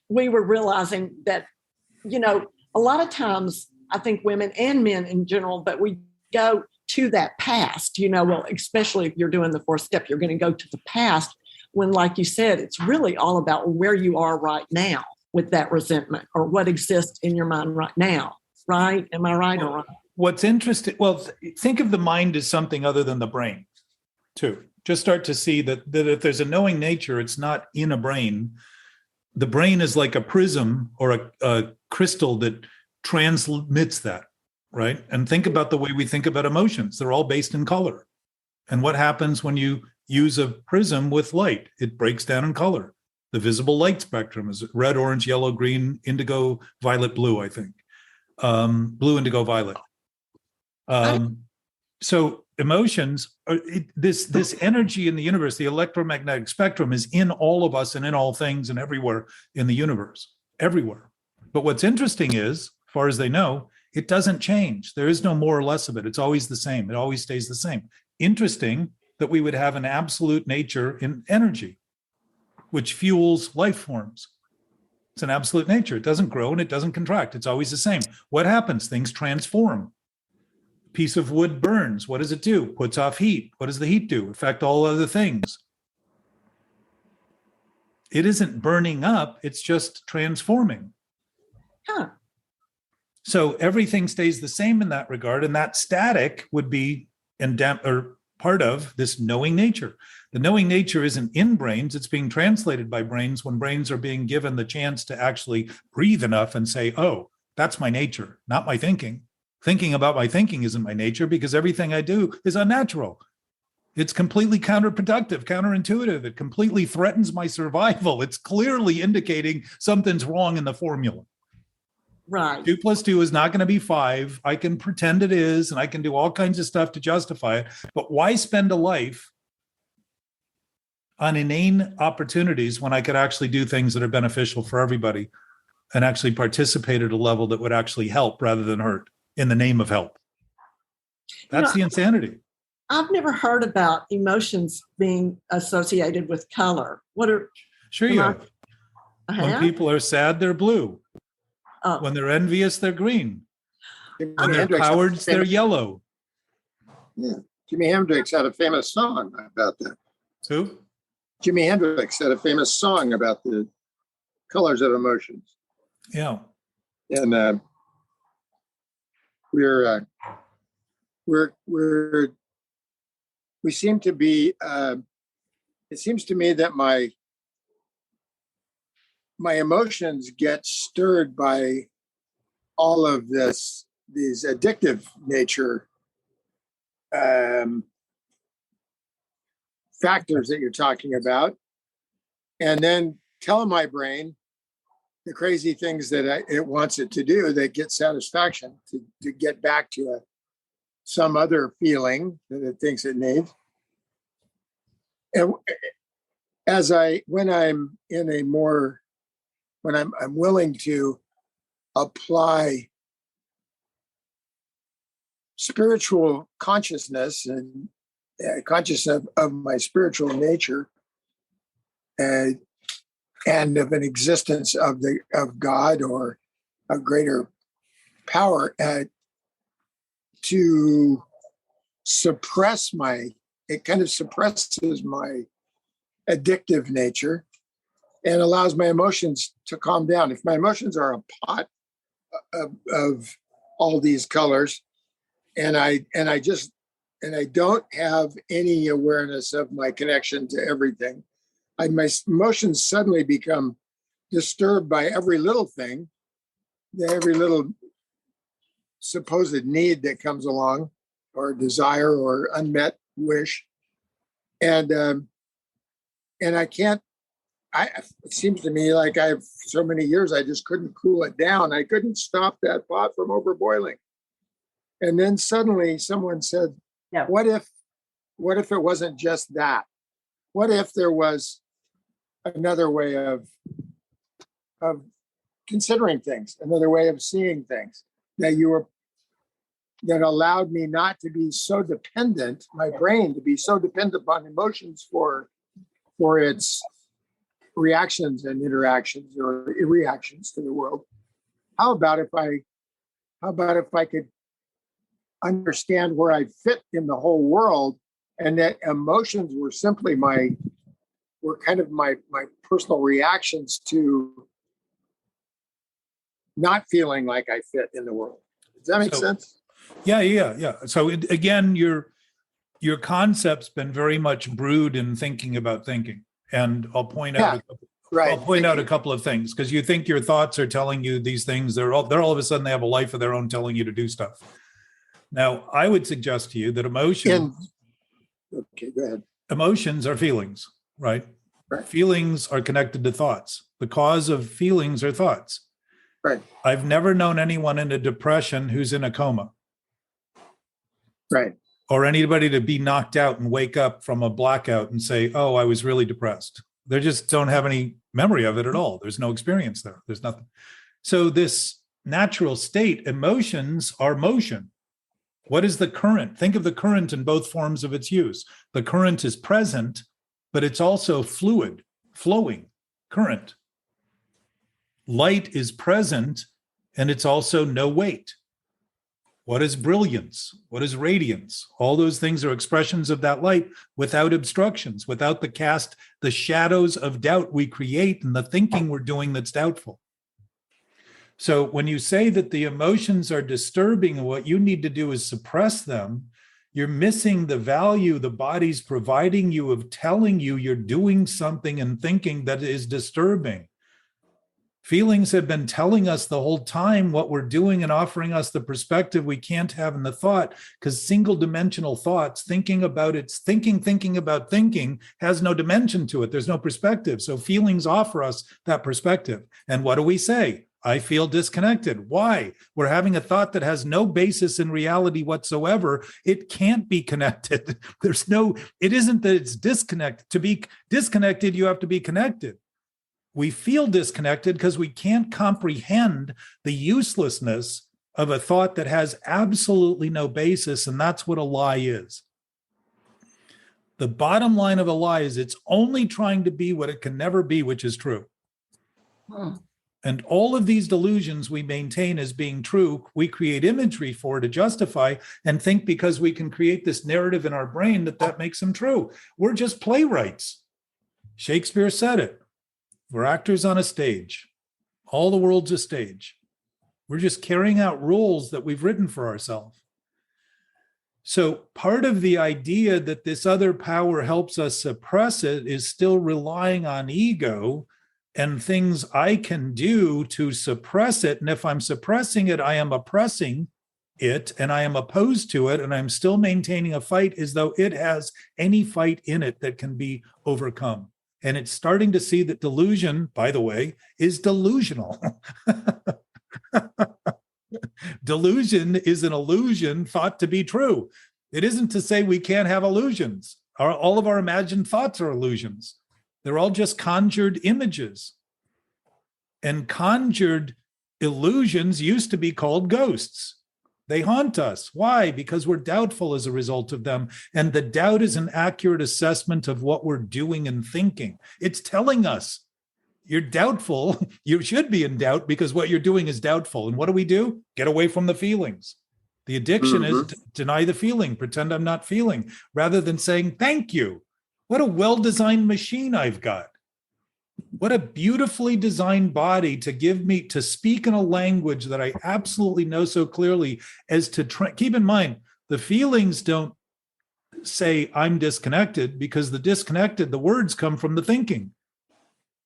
we were realizing that, a lot of times I think women and men in general, but we go to that past, well, especially if you're doing the fourth step, you're going to go to the past when, like you said, it's really all about where you are right now with that resentment or what exists in your mind right now. Right? Am I right or wrong? What's interesting, well, think of the mind as something other than the brain, too. Just start to see that if there's a knowing nature, it's not in a brain. The brain is like a prism or a crystal that transmits that, right? And think about the way we think about emotions. They're all based in color. And what happens when you use a prism with light? It breaks down in color. The visible light spectrum is red, orange, yellow, green, indigo, violet, blue, I think. Blue, indigo, violet. So emotions, this energy in the universe, the electromagnetic spectrum is in all of us and in all things and everywhere in the universe, everywhere. But what's interesting is, as far as they know, it doesn't change. There is no more or less of it. It's always the same. It always stays the same. Interesting that we would have an absolute nature in energy, which fuels life forms. It's an absolute nature. It doesn't grow and it doesn't contract. It's always the same. What happens? Things transform. A piece of wood burns. What does it do? Puts off heat. What does the heat do? Affect all other things. It isn't burning up. It's just transforming. Huh. So everything stays the same in that regard. And that static would be part of this knowing nature. The knowing nature isn't in brains. It's being translated by brains when brains are being given the chance to actually breathe enough and say, oh, that's my nature, not my thinking. Thinking about my thinking isn't my nature because everything I do is unnatural. It's completely counterproductive, counterintuitive. It completely threatens my survival. It's clearly indicating something's wrong in the formula. Right. 2 + 2 is not going to be 5. I can pretend it is, and I can do all kinds of stuff to justify it. But why spend a life on inane opportunities when I could actually do things that are beneficial for everybody and actually participate at a level that would actually help rather than hurt in the name of help? That's the insanity. I've never heard about emotions being associated with color. Sure you have. When people are sad, they're blue. When they're envious, they're green. When they're cowards, they're yellow. Yeah. Jimi Hendrix had a famous song about that. Who? Jimi Hendrix had a famous song about the colors of emotions. Yeah. And we seem to be, it seems to me that my emotions get stirred by all of these addictive nature factors that you're talking about, and then tell my brain the crazy things that it wants it to do that get satisfaction to get back to some other feeling that it thinks it needs. And when I'm willing to apply spiritual consciousness and consciousness of my spiritual nature and of an existence of God or a greater power to suppress it kind of suppresses my addictive nature and allows my emotions to calm down. If my emotions are a pot of all these colors, and I don't have any awareness of my connection to everything, my emotions suddenly become disturbed by every little thing, every little supposed need that comes along, or desire or unmet wish, and I can't. It seems to me like I've so many years I just couldn't cool it down. I couldn't stop that pot from overboiling. And then suddenly someone said, Yeah. What if it wasn't just that? What if there was another way of considering things, another way of seeing things, that you were that allowed me not to be so dependent, my brain to be so dependent upon emotions for its reactions and interactions or reactions to the world. How about if I could understand where I fit in the whole world, and that emotions were simply my personal reactions to not feeling like I fit in the world. Does that make sense? Yeah. So again, your concept's been very much brewed in thinking about thinking. And I'll point out a couple of things, because you think your thoughts are telling you these things. They're all of a sudden they have a life of their own telling you to do stuff. Now, I would suggest to you that emotions are feelings, right? Feelings are connected to thoughts. The cause of feelings are thoughts. Right. I've never known anyone in a depression who's in a coma. Right. Or anybody to be knocked out and wake up from a blackout and say, oh, I was really depressed. They just don't have any memory of it at all. There's no experience there. There's nothing. So this natural state, emotions are motion. What is the current? Think of the current in both forms of its use. The current is present, but it's also fluid, flowing current. Light is present, and it's also no weight. What is brilliance? What is radiance? All those things are expressions of that light without obstructions, without the shadows of doubt we create and the thinking we're doing that's doubtful. So when you say that the emotions are disturbing and what you need to do is suppress them, you're missing the value the body's providing you of telling you you're doing something and thinking that is disturbing. Feelings have been telling us the whole time what we're doing and offering us the perspective we can't have in the thought, because single dimensional thoughts, thinking about thinking has no dimension to it. There's no perspective. So feelings offer us that perspective. And what do we say? I feel disconnected. Why? We're having a thought that has no basis in reality whatsoever. It can't be connected. It isn't that it's disconnected. To be disconnected, you have to be connected. We feel disconnected because we can't comprehend the uselessness of a thought that has absolutely no basis, and that's what a lie is. The bottom line of a lie is it's only trying to be what it can never be, which is true. And all of these delusions we maintain as being true, we create imagery for to justify and think because we can create this narrative in our brain that makes them true. We're just playwrights. Shakespeare said it. We're actors on a stage. All the world's a stage. We're just carrying out roles that we've written for ourselves. So part of the idea that this other power helps us suppress it is still relying on ego and things I can do to suppress it. And if I'm suppressing it, I am oppressing it and I am opposed to it. And I'm still maintaining a fight as though it has any fight in it that can be overcome. And it's starting to see that delusion, by the way, is delusional. Delusion is an illusion thought to be true. It isn't to say we can't have illusions. All of our imagined thoughts are illusions. They're all just conjured images. And conjured illusions used to be called ghosts. They haunt us. Why? Because we're doubtful as a result of them. And the doubt is an accurate assessment of what we're doing and thinking. It's telling us you're doubtful. You should be in doubt because what you're doing is doubtful. And what do? Get away from the feelings. The addiction is deny the feeling, pretend I'm not feeling, rather than saying, thank you. What a well-designed machine I've got. What a beautifully designed body to give me to speak in a language that I absolutely know so clearly as to keep in mind, the feelings don't say I'm disconnected because the words come from the thinking.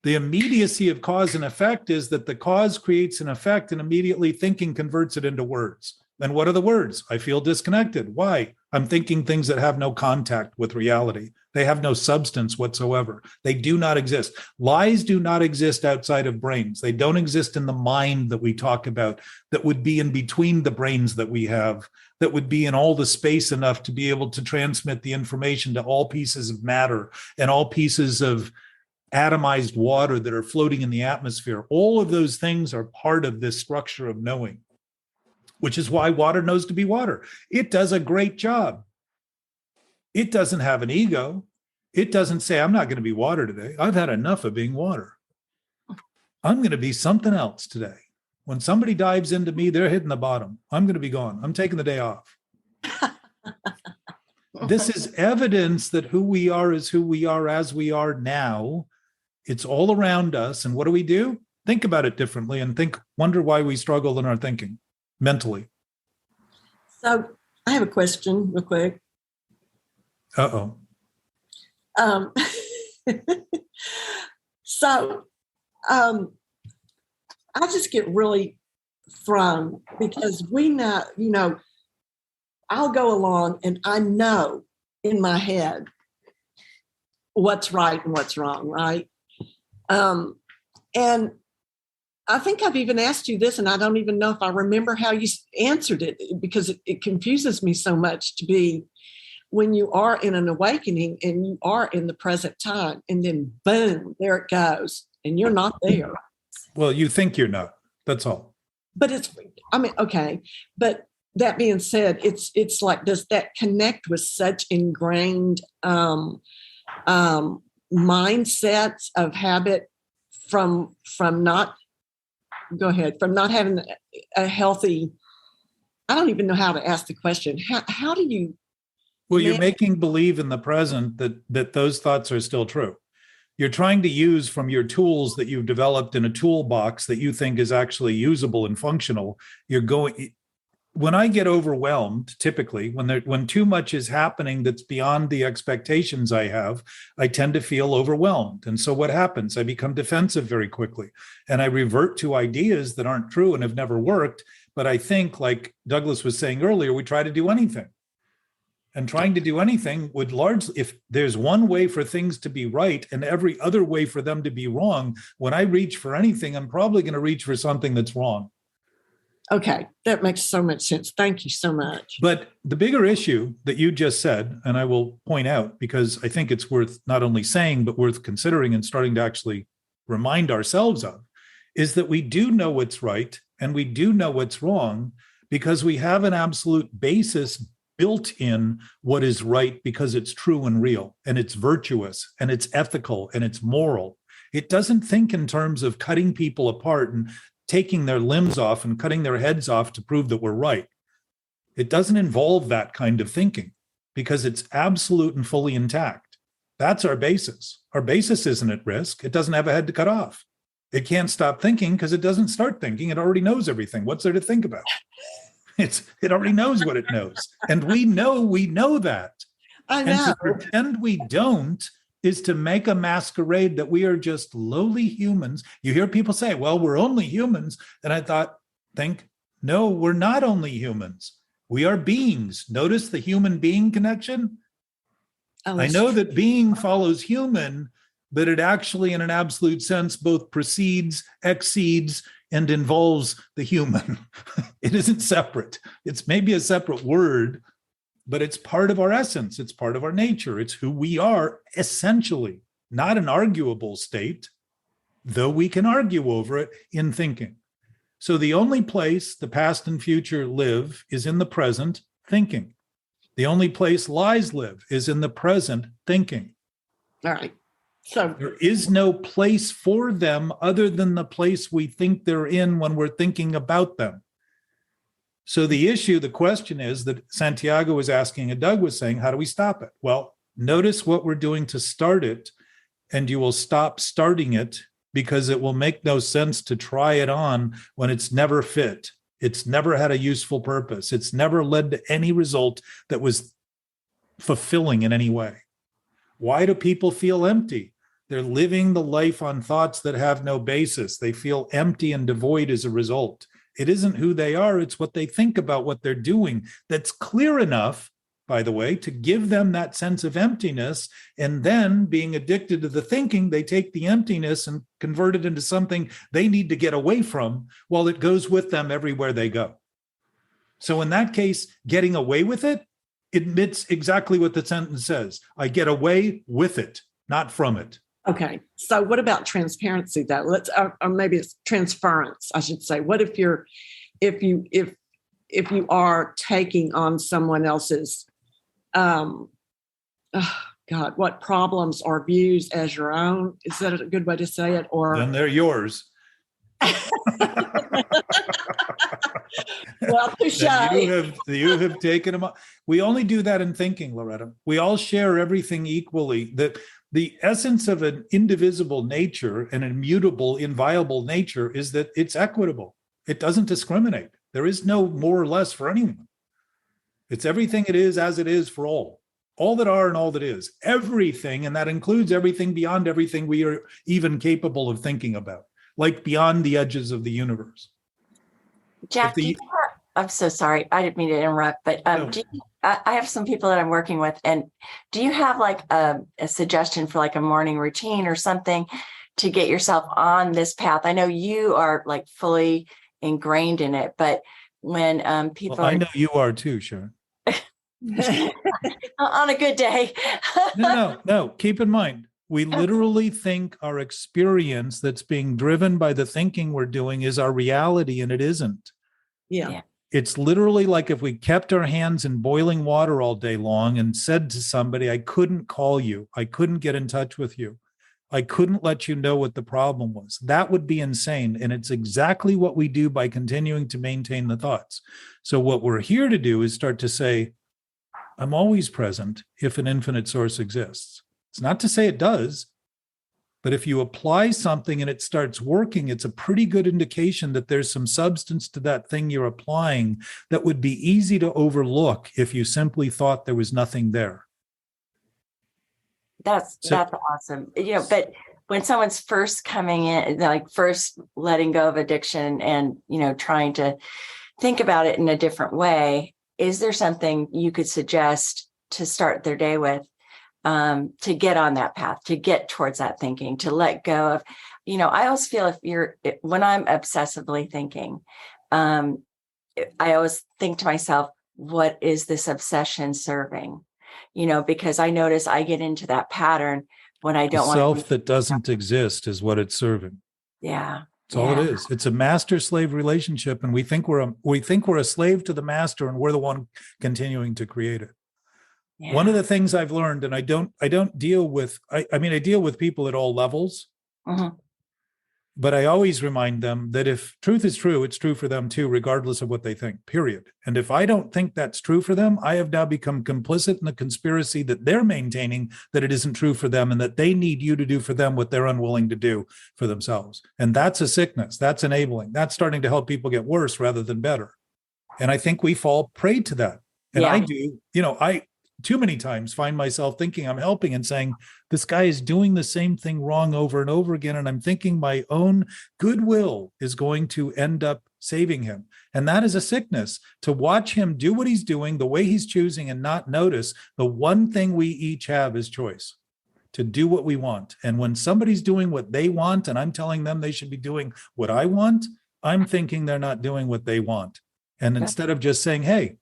The immediacy of cause and effect is that the cause creates an effect and immediately thinking converts it into words. Then what are the words? I feel disconnected. Why? I'm thinking things that have no contact with reality. They have no substance whatsoever. They do not exist. Lies do not exist outside of brains. They don't exist in the mind that we talk about, that would be in between the brains that we have, that would be in all the space enough to be able to transmit the information to all pieces of matter and all pieces of atomized water that are floating in the atmosphere. All of those things are part of this structure of knowing. which is why water knows to be water. It does a great job. It doesn't have an ego. It doesn't say, I'm not going to be water today. I've had enough of being water. I'm going to be something else today. When somebody dives into me, they're hitting the bottom. I'm going to be gone. I'm taking the day off. This is evidence that who we are is who we are as we are now. It's all around us. And what do? Think about it differently and wonder why we struggle in our thinking mentally. So I have a question real quick. Uh-oh. I just get really thrown because we know, I'll go along and I know in my head what's right and what's wrong, right? And I think I've even asked you this, and I don't even know if I remember how you answered it because it confuses me so much to be when you are in an awakening and you are in the present time, and then boom, there it goes, and you're not there. Well, you think you're not. That's all. But okay. But that being said, it's like, does that connect with such ingrained mindsets of habit from not having a healthy, I don't even know how to ask the question. How do you? Well, you're making believe in the present that those thoughts are still true. You're trying to use from your tools that you've developed in a toolbox that you think is actually usable and functional. When I get overwhelmed, typically, when too much is happening that's beyond the expectations I have, I tend to feel overwhelmed. And so what happens? I become defensive very quickly, and I revert to ideas that aren't true and have never worked. But I think, like Douglas was saying earlier, we try to do anything. And trying to do anything would largely, if there's one way for things to be right and every other way for them to be wrong, when I reach for anything, I'm probably going to reach for something that's wrong. Okay, that makes so much sense. Thank you so much. But the bigger issue that you just said, and I will point out, because I think it's worth not only saying, but worth considering and starting to actually remind ourselves of, is that we do know what's right and we do know what's wrong because we have an absolute basis built in what is right because it's true and real and it's virtuous and it's ethical and it's moral. It doesn't think in terms of cutting people apart and taking their limbs off and cutting their heads off to prove that we're right. It doesn't involve that kind of thinking because it's absolute and fully intact. That's our basis. Our basis isn't at risk. It doesn't have a head to cut off. It can't stop thinking because it doesn't start thinking. It already knows everything. What's there to think about? It already knows what it knows. And we know that. I know. And to pretend we don't is to make a masquerade that we are just lowly humans. You hear people say, well, we're only humans. And I think, no, we're not only humans. We are beings. Notice the human being connection? I know that being follows human, but it actually, in an absolute sense, both precedes, exceeds, and involves the human. It isn't separate. It's maybe a separate word, but it's part of our essence. It's part of our nature. It's who we are, essentially, not an arguable state, though we can argue over it in thinking. So the only place the past and future live is in the present, thinking. The only place lies live is in the present, thinking. All right. So there is no place for them other than the place we think they're in when we're thinking about them. So the question is that Santiago was asking and Doug was saying, how do we stop it? Well, notice what we're doing to start it, and you will stop starting it because it will make no sense to try it on when it's never fit. It's never had a useful purpose. It's never led to any result that was fulfilling in any way. Why do people feel empty? They're living the life on thoughts that have no basis. They feel empty and devoid as a result. It isn't who they are, it's what they think about what they're doing that's clear enough, by the way, to give them that sense of emptiness. And then, being addicted to the thinking, they take the emptiness and convert it into something they need to get away from while it goes with them everywhere they go. So in that case, getting away with it admits exactly what the sentence says. I get away with it, not from it. Okay. So what about transparency though? Or maybe it's transference, I should say. What if if you are taking on someone else's, God, what problems or views as your own? Is that a good way to say it? Or then they're yours. Well, touche. You have taken them up. We only do that in thinking, Loretta. We all share everything equally. The essence of an indivisible nature, an immutable, inviolable nature, is that it's equitable. It doesn't discriminate. There is no more or less for anyone. It's everything it is as it is for all that are and all that is, everything, and that includes everything beyond everything we are even capable of thinking about, like beyond the edges of the universe. Jack, I'm so sorry. I didn't mean to interrupt, but No. I have some people that I'm working with, and do you have like a suggestion for like a morning routine or something to get yourself on this path? I know you are like fully ingrained in it, but when people I know you are too, Sharon. on a good day. No. Keep in mind, we literally think our experience that's being driven by the thinking we're doing is our reality, and it isn't. Yeah. It's literally like if we kept our hands in boiling water all day long and said to somebody, I couldn't call you, I couldn't get in touch with you, I couldn't let you know what the problem was. That would be insane. And it's exactly what we do by continuing to maintain the thoughts. So what we're here to do is start to say, I'm always present if an infinite source exists. It's not to say it does, but if you apply something and it starts working, it's a pretty good indication that there's some substance to that thing you're applying that would be easy to overlook if you simply thought there was nothing there. That's awesome. But when someone's first coming in, like first letting go of addiction and, trying to think about it in a different way, is there something you could suggest to start their day with? To get on that path, to get towards that thinking, to let go of, I always feel when I'm obsessively thinking, I always think to myself, what is this obsession serving? Because I notice I get into that pattern when I don't want self that doesn't exist is what it's serving. Yeah. That's all it is. It's a master-slave relationship, and we think we're a slave to the master, and we're the one continuing to create it. Yeah. One of the things I've learned, and I don't deal with, I mean, I deal with people at all levels, but I always remind them that if truth is true, it's true for them too, regardless of what they think, period. And if I don't think that's true for them, I have now become complicit in the conspiracy that they're maintaining that it isn't true for them and that they need you to do for them what they're unwilling to do for themselves. And that's a sickness. That's enabling. That's starting to help people get worse rather than better. And I think we fall prey to that. And I do, I too many times find myself thinking I'm helping and saying, this guy is doing the same thing wrong over and over again. And I'm thinking my own goodwill is going to end up saving him. And that is a sickness, to watch him do what he's doing, the way he's choosing, and not notice the one thing we each have is choice, to do what we want. And when somebody's doing what they want and I'm telling them they should be doing what I want, I'm thinking they're not doing what they want. And instead of just saying, hey,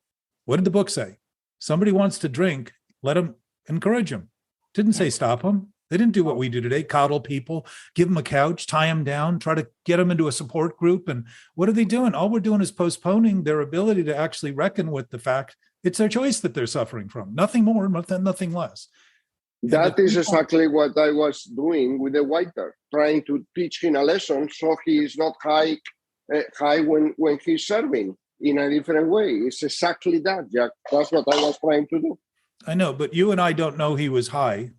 what did the book say? Somebody wants to drink, let them, encourage them. Didn't say stop them. They didn't do what we do today, coddle people, give them a couch, tie them down, try to get them into a support group. And what are they doing? All we're doing is postponing their ability to actually reckon with the fact it's their choice that they're suffering from. Nothing more, nothing less. That is exactly what I was doing with the waiter, trying to teach him a lesson so he is not high when he's serving. In a different way. It's exactly that, Jack. That's what I was trying to do. I know, but you and I don't know he was high.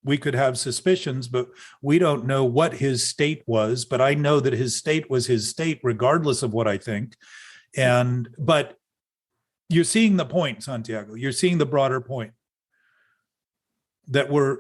We could have suspicions, but we don't know what his state was. But I know that his state was his state, regardless of what I think. But you're seeing the point, Santiago. You're seeing the broader point that we're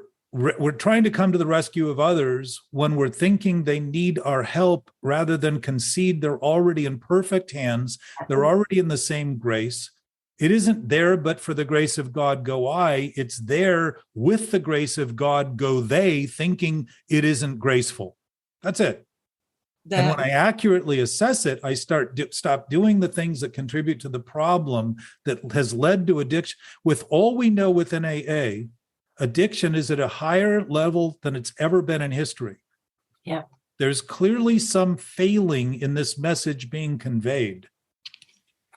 trying to come to the rescue of others when we're thinking they need our help rather than concede they're already in perfect hands. They're already in the same grace. It isn't there, but for the grace of God go I. It's there with the grace of God go they, thinking it isn't graceful. That's it. And when I accurately assess it, I stop doing the things that contribute to the problem that has led to addiction. With all we know within AA, addiction is at a higher level than it's ever been in history. Yeah. There's clearly some failing in this message being conveyed.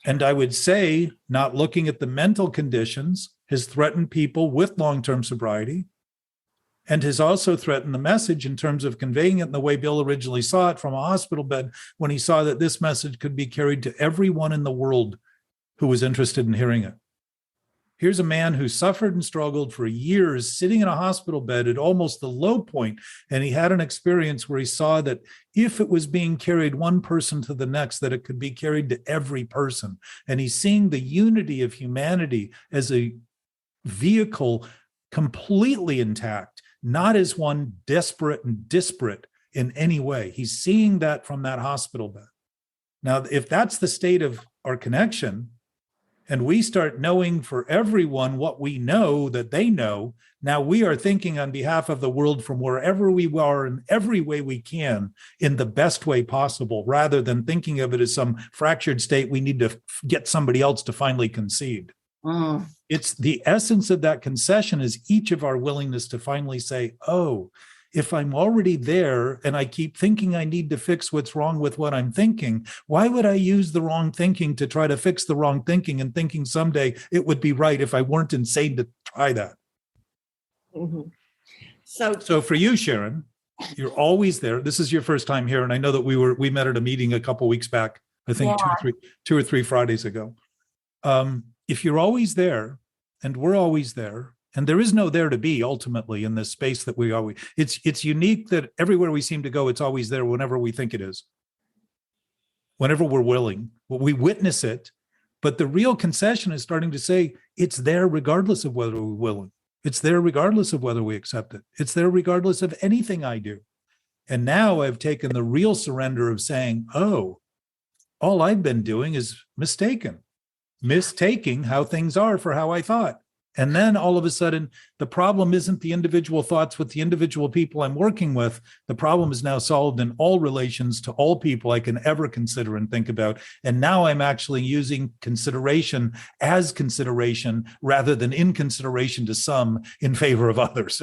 And I would say not looking at the mental conditions has threatened people with long-term sobriety, and has also threatened the message in terms of conveying it in the way Bill originally saw it from a hospital bed, when he saw that this message could be carried to everyone in the world who was interested in hearing it. Here's a man who suffered and struggled for years, sitting in a hospital bed at almost the low point, and he had an experience where he saw that if it was being carried one person to the next, that it could be carried to every person. And he's seeing the unity of humanity as a vehicle completely intact, not as one desperate and disparate in any way. He's seeing that from that hospital bed. Now, if that's the state of our connection, and we start knowing for everyone what we know that they know, now we are thinking on behalf of the world from wherever we are in every way we can, in the best way possible, rather than thinking of it as some fractured state we need to get somebody else to finally concede. It's the essence of that concession is each of our willingness to finally say, oh, if I'm already there and I keep thinking I need to fix what's wrong with what I'm thinking, why would I use the wrong thinking to try to fix the wrong thinking and thinking someday it would be right if I weren't insane to try that? Mm-hmm. So for you, Sharon, you're always there. This is your first time here. And I know that we met at a meeting a couple of weeks back, I think two or three Fridays ago. If you're always there and we're always there, and there is no there to be ultimately in this space that we always, it's unique that everywhere we seem to go, it's always there whenever we think it is, whenever we're willing. Well, we witness it, but the real concession is starting to say it's there regardless of whether we're willing. It's there regardless of whether we accept it. It's there regardless of anything I do. And now I've taken the real surrender of saying, oh, all I've been doing is mistaking how things are for how I thought. And then all of a sudden, the problem isn't the individual thoughts with the individual people I'm working with. The problem is now solved in all relations to all people I can ever consider and think about. And now I'm actually using consideration as consideration rather than in consideration to some in favor of others.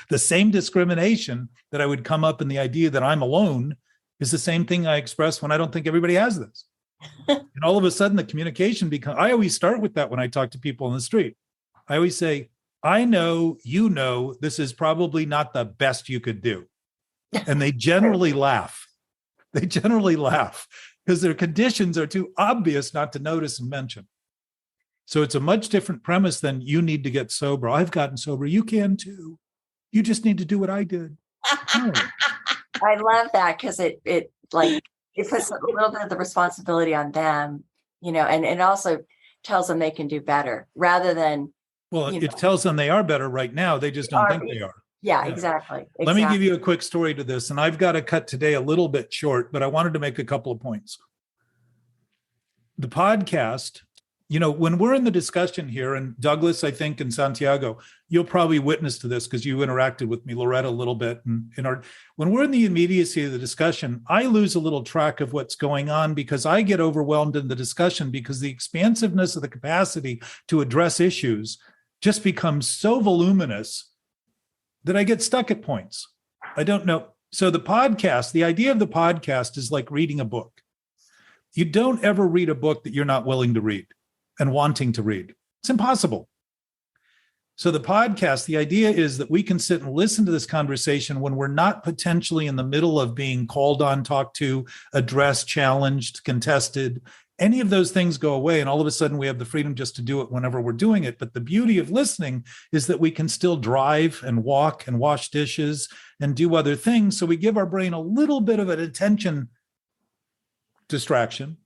The same discrimination that I would come up in the idea that I'm alone is the same thing I express when I don't think everybody has this. And all of a sudden the communication becomes, I always start with that when I talk to people on the street. I always say, I know, you know, this is probably not the best you could do. And they generally laugh. They generally laugh because their conditions are too obvious not to notice and mention. So it's a much different premise than you need to get sober. I've gotten sober. You can too. You just need to do what I did. No. I love that because it puts a little bit of the responsibility on them, you know, and it also tells them they can do better rather than. Well, it tells them they are better right now. They just don't think they are. Yeah, exactly. Let me give you a quick story to this. And I've got to cut today a little bit short, but I wanted to make a couple of points. The podcast, you know, when we're in the discussion here, and Douglas, I think, and Santiago, you'll probably witness to this because you interacted with me, Loretta, a little bit. And when we're in the immediacy of the discussion, I lose a little track of what's going on because I get overwhelmed in the discussion because the expansiveness of the capacity to address issues just becomes so voluminous that I get stuck at points. I don't know. So the podcast, the idea of the podcast is like reading a book. You don't ever read a book that you're not willing to read and wanting to read. It's impossible. So the podcast, the idea is that we can sit and listen to this conversation when we're not potentially in the middle of being called on, talked to, addressed, challenged, contested. Any of those things go away, and all of a sudden we have the freedom just to do it whenever we're doing it. But the beauty of listening is that we can still drive and walk and wash dishes and do other things. So we give our brain a little bit of an attention distraction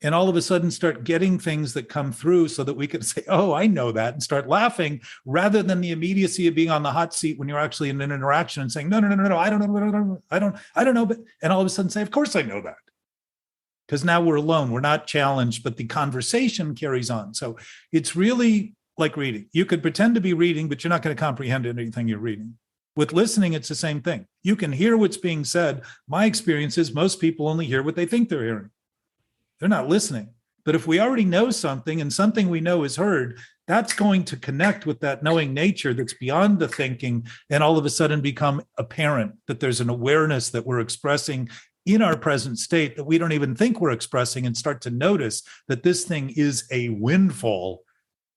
and all of a sudden start getting things that come through so that we can say, oh, I know that, and start laughing rather than the immediacy of being on the hot seat when you're actually in an interaction and saying, no, I don't know. But, and all of a sudden say, of course I know that. Because now we're alone, we're not challenged, but the conversation carries on. So it's really like reading. You could pretend to be reading, but you're not going to comprehend anything you're reading. With listening, it's the same thing. You can hear what's being said. My experience is most people only hear what they think they're hearing. They're not listening. But if we already know something and something we know is heard, that's going to connect with that knowing nature that's beyond the thinking and all of a sudden become apparent that there's an awareness that we're expressing in our present state that we don't even think we're expressing, and start to notice that this thing is a windfall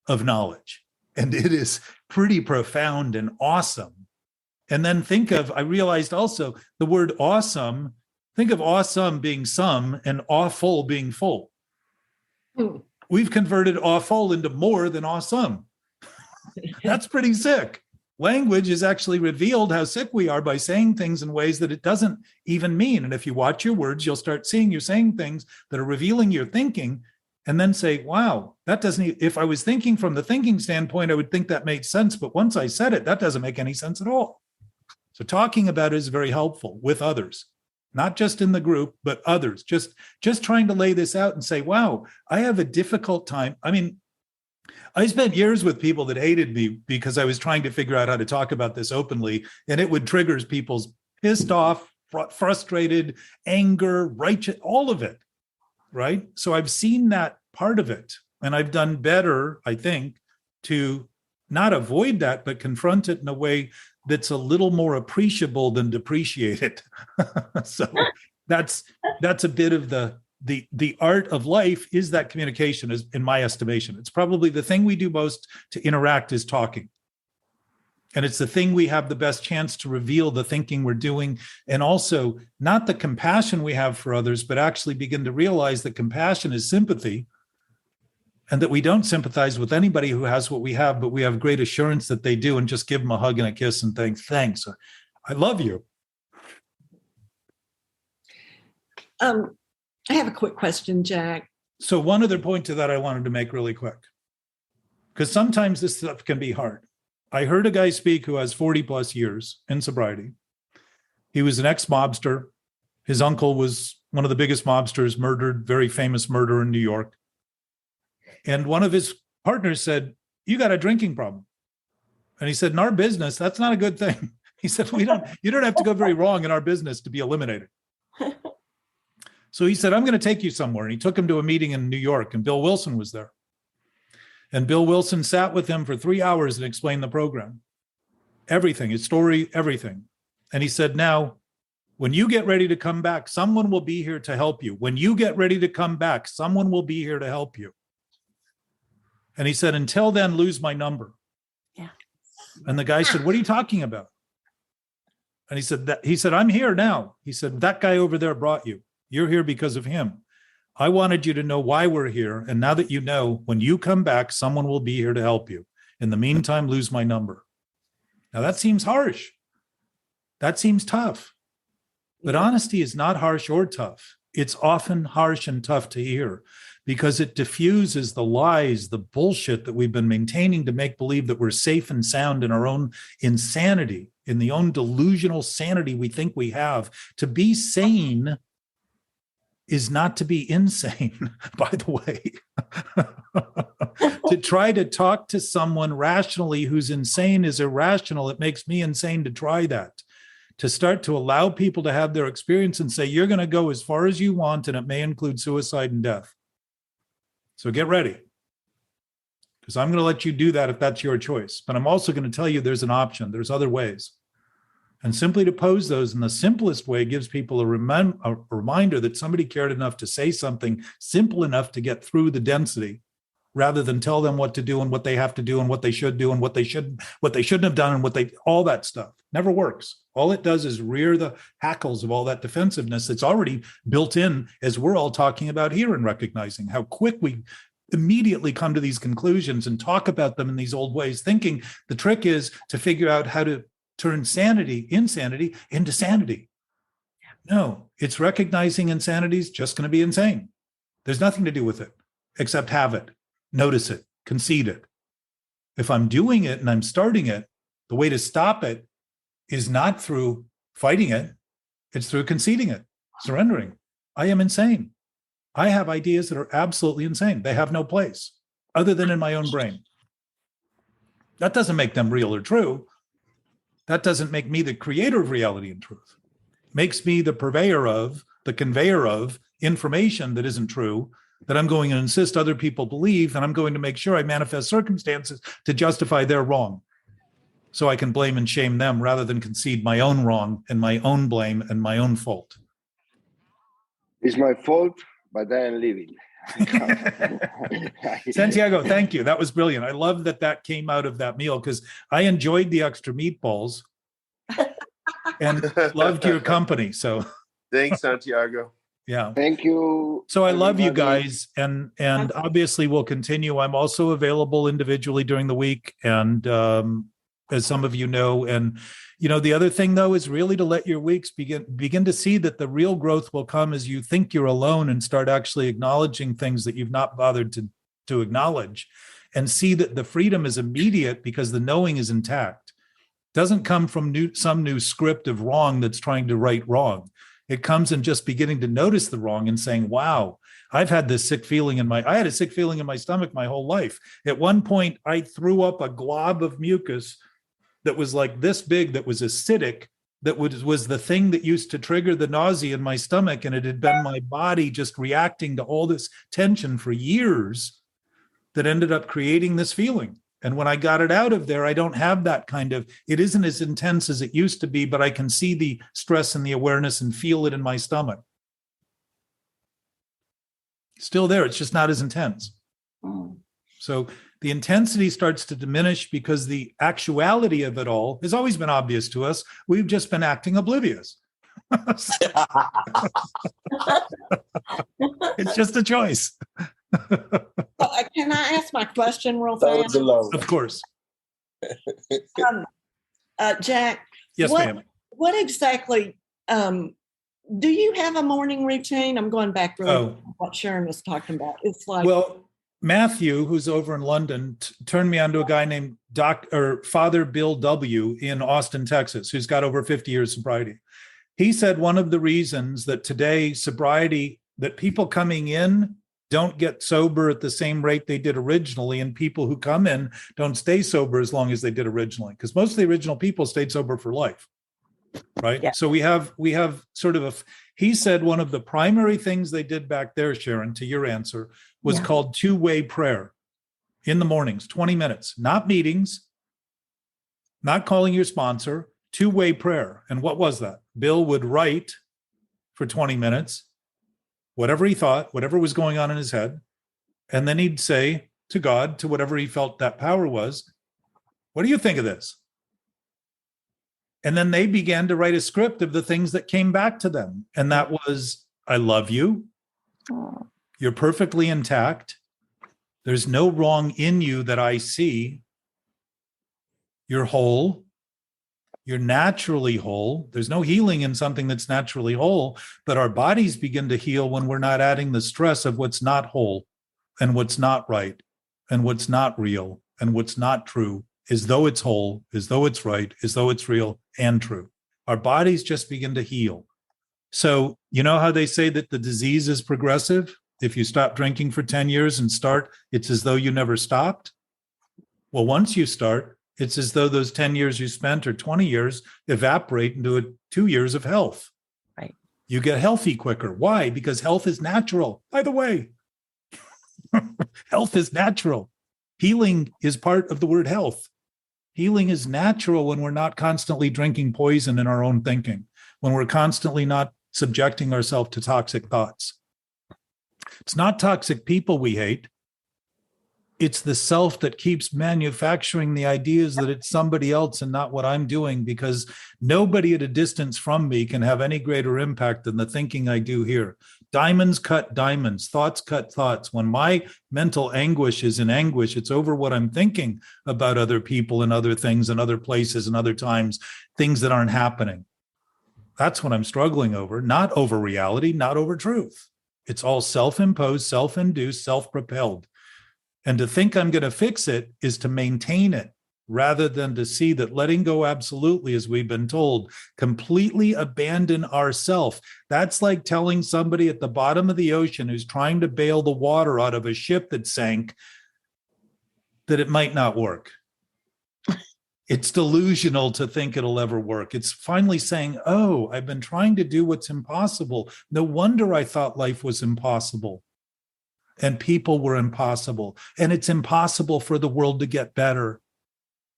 of knowledge. And it is pretty profound and awesome. And then I realized also the word awesome, think of awesome being some and awful being full. We've converted awful into more than awesome. That's pretty sick. Language has actually revealed how sick we are by saying things in ways that it doesn't even mean. And if you watch your words, you'll start seeing you're saying things that are revealing your thinking, and then say, wow, that doesn't, if I was thinking from the thinking standpoint, I would think that made sense. But once I said it, that doesn't make any sense at all. So talking about it is very helpful with others, not just in the group, but others. Just trying to lay this out and say, wow, I have a difficult time. I mean, I spent years with people that hated me because I was trying to figure out how to talk about this openly, and it would trigger people's pissed off, frustrated, anger, righteous, all of it, right? So I've seen that part of it, and I've done better, I think, to not avoid that, but confront it in a way that's a little more appreciable than depreciated. So that's a bit of the art of life, is that communication, is, in my estimation. It's probably the thing we do most to interact is talking. And it's the thing we have the best chance to reveal the thinking we're doing. And also not the compassion we have for others, but actually begin to realize that compassion is sympathy, and that we don't sympathize with anybody who has what we have, but we have great assurance that they do, and just give them a hug and a kiss and think, thanks, I love you. I have a quick question, Jack. So one other point to that I wanted to make really quick, because sometimes this stuff can be hard. I heard a guy speak who has 40 plus years in sobriety. He was an ex-mobster. His uncle was one of the biggest mobsters, murdered, very famous murderer in New York. And one of his partners said, you got a drinking problem. And he said, in our business, that's not a good thing. He said, you don't have to go very wrong in our business to be eliminated. So he said, I'm going to take you somewhere. And he took him to a meeting in New York, and Bill Wilson was there. And Bill Wilson sat with him for 3 hours and explained the program. Everything, his story, everything. And he said, now, when you get ready to come back, someone will be here to help you. When you get ready to come back, someone will be here to help you. And he said, until then, lose my number. Yeah. And the guy said, what are you talking about? And he said, I'm here now. He said, that guy over there brought you. You're here because of him. I wanted you to know why we're here. And now that you know, when you come back, someone will be here to help you. In the meantime, lose my number. Now that seems harsh. That seems tough. But honesty is not harsh or tough. It's often harsh and tough to hear, because it diffuses the lies, the bullshit that we've been maintaining to make believe that we're safe and sound in our own insanity, in the own delusional sanity we think we have. To be sane is not to be insane, by the way. To try to talk to someone rationally who's insane is irrational. It makes me insane to try that. To start to allow people to have their experience and say, you're going to go as far as you want, and it may include suicide and death. So get ready, because I'm going to let you do that if that's your choice. But I'm also going to tell you there's an option. There's other ways. And simply to pose those in the simplest way gives people a reminder that somebody cared enough to say something simple enough to get through the density, rather than tell them what to do and what they have to do and what they should do and what they shouldn't have done and all that stuff. Never works. All it does is rear the hackles of all that defensiveness that's already built in, as we're all talking about here, and recognizing how quick we immediately come to these conclusions and talk about them in these old ways, thinking the trick is to figure out how to turn insanity into sanity. No, it's recognizing insanity is just going to be insane. There's nothing to do with it except have it, notice it, concede it. If I'm doing it and I'm starting it, the way to stop it is not through fighting it, it's through conceding it, surrendering. I am insane. I have ideas that are absolutely insane. They have no place other than in my own brain. That doesn't make them real or true. That doesn't make me the creator of reality and truth. It makes me the purveyor of, the conveyor of information that isn't true, that I'm going to insist other people believe, and I'm going to make sure I manifest circumstances to justify their wrong, so I can blame and shame them rather than concede my own wrong and my own blame and my own fault. It's my fault, but I am leaving. Santiago, thank you. That was brilliant. I love that came out of that meal because I enjoyed the extra meatballs and loved your company. So thanks, Santiago. Yeah. Thank you. So I love you guys, and obviously we'll continue. I'm also available individually during the week, and as some of you know, and the other thing though is really to let your weeks begin to see that the real growth will come as you think you're alone and start actually acknowledging things that you've not bothered to acknowledge, and see that the freedom is immediate because the knowing is intact. It doesn't come from some new script of wrong that's trying to right wrong. It comes in just beginning to notice the wrong and saying, wow, I've had this sick feeling I had a sick feeling in my stomach my whole life. At one point, I threw up a glob of mucus that was like this big, that was acidic, that was the thing that used to trigger the nausea in my stomach. And it had been my body just reacting to all this tension for years that ended up creating this feeling. And when I got it out of there, I don't have that it isn't as intense as it used to be, but I can see the stress and the awareness and feel it in my stomach. Still there, it's just not as intense. So the intensity starts to diminish because the actuality of it all has always been obvious to us. We've just been acting oblivious. It's just a choice. Can I ask my question real fast? Of course. Jack. Yes, ma'am. What exactly, do you have a morning routine? I'm going back to what Sharon was talking about. It's like, well, Matthew, who's over in London, turned me on to a guy named Father Bill W. in Austin, Texas, who's got over 50 years sobriety. He said one of the reasons that today sobriety, that people coming in don't get sober at the same rate they did originally, and people who come in don't stay sober as long as they did originally, because most of the original people stayed sober for life, right? Yeah. So we have sort of he said one of the primary things they did back there, Sharon, to your answer, was called two-way prayer in the mornings, 20 minutes, not meetings, not calling your sponsor, two-way prayer. And what was that? Bill would write for 20 minutes, whatever he thought, whatever was going on in his head. And then he'd say to God, to whatever he felt that power was, what do you think of this? And then they began to write a script of the things that came back to them. And that was, I love you. You're perfectly intact. There's no wrong in you that I see. You're whole. You're naturally whole. There's no healing in something that's naturally whole, but our bodies begin to heal when we're not adding the stress of what's not whole and what's not right and what's not real and what's not true, as though it's whole, as though it's right, as though it's real and true. Our bodies just begin to heal. So you know how they say that the disease is progressive? If you stop drinking for 10 years and start, it's as though you never stopped. Well, once you start, it's as though those 10 years you spent or 20 years evaporate into 2 years of health. Right. You get healthy quicker. Why? Because health is natural. By the way, health is natural. Healing is part of the word health. Healing is natural when we're not constantly drinking poison in our own thinking, when we're constantly not subjecting ourselves to toxic thoughts. It's not toxic people we hate. It's the self that keeps manufacturing the ideas that it's somebody else and not what I'm doing, because nobody at a distance from me can have any greater impact than the thinking I do here. Diamonds cut diamonds, thoughts cut thoughts. When my mental anguish is in anguish, it's over what I'm thinking about other people and other things and other places and other times, things that aren't happening. That's what I'm struggling over, not over reality, not over truth. It's all self-imposed, self-induced, self-propelled. And to think I'm going to fix it is to maintain it, rather than to see that letting go absolutely, as we've been told, completely abandon ourself. That's like telling somebody at the bottom of the ocean who's trying to bail the water out of a ship that sank that it might not work. It's delusional to think it'll ever work. It's finally saying, oh, I've been trying to do what's impossible. No wonder I thought life was impossible. And people were impossible. And it's impossible for the world to get better.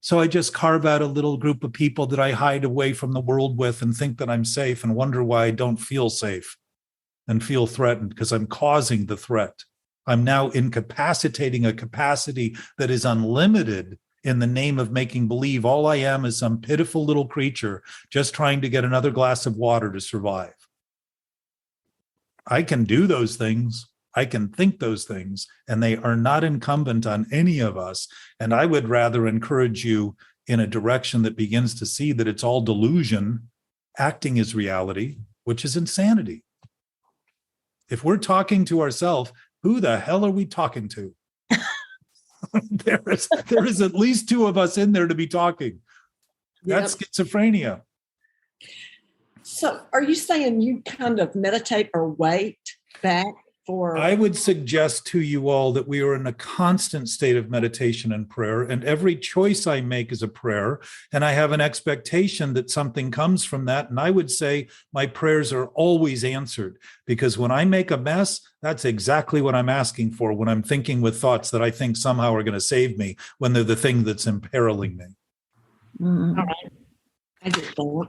So I just carve out a little group of people that I hide away from the world with and think that I'm safe and wonder why I don't feel safe. and feel threatened because I'm causing the threat. I'm now incapacitating a capacity that is unlimited in the name of making believe all I am is some pitiful little creature just trying to get another glass of water to survive. I can do those things. I can think those things, and they are not incumbent on any of us. And I would rather encourage you in a direction that begins to see that it's all delusion, acting is reality, which is insanity. If we're talking to ourselves, who the hell are we talking to? there is at least two of us in there to be talking. That's schizophrenia. So are you saying you kind of meditate or wait back for? I would suggest to you all that we are in a constant state of meditation and prayer, and every choice I make is a prayer, and I have an expectation that something comes from that. And I would say my prayers are always answered, because when I make a mess, that's exactly what I'm asking for when I'm thinking with thoughts that I think somehow are going to save me when they're the thing that's imperiling me. All right. I get that.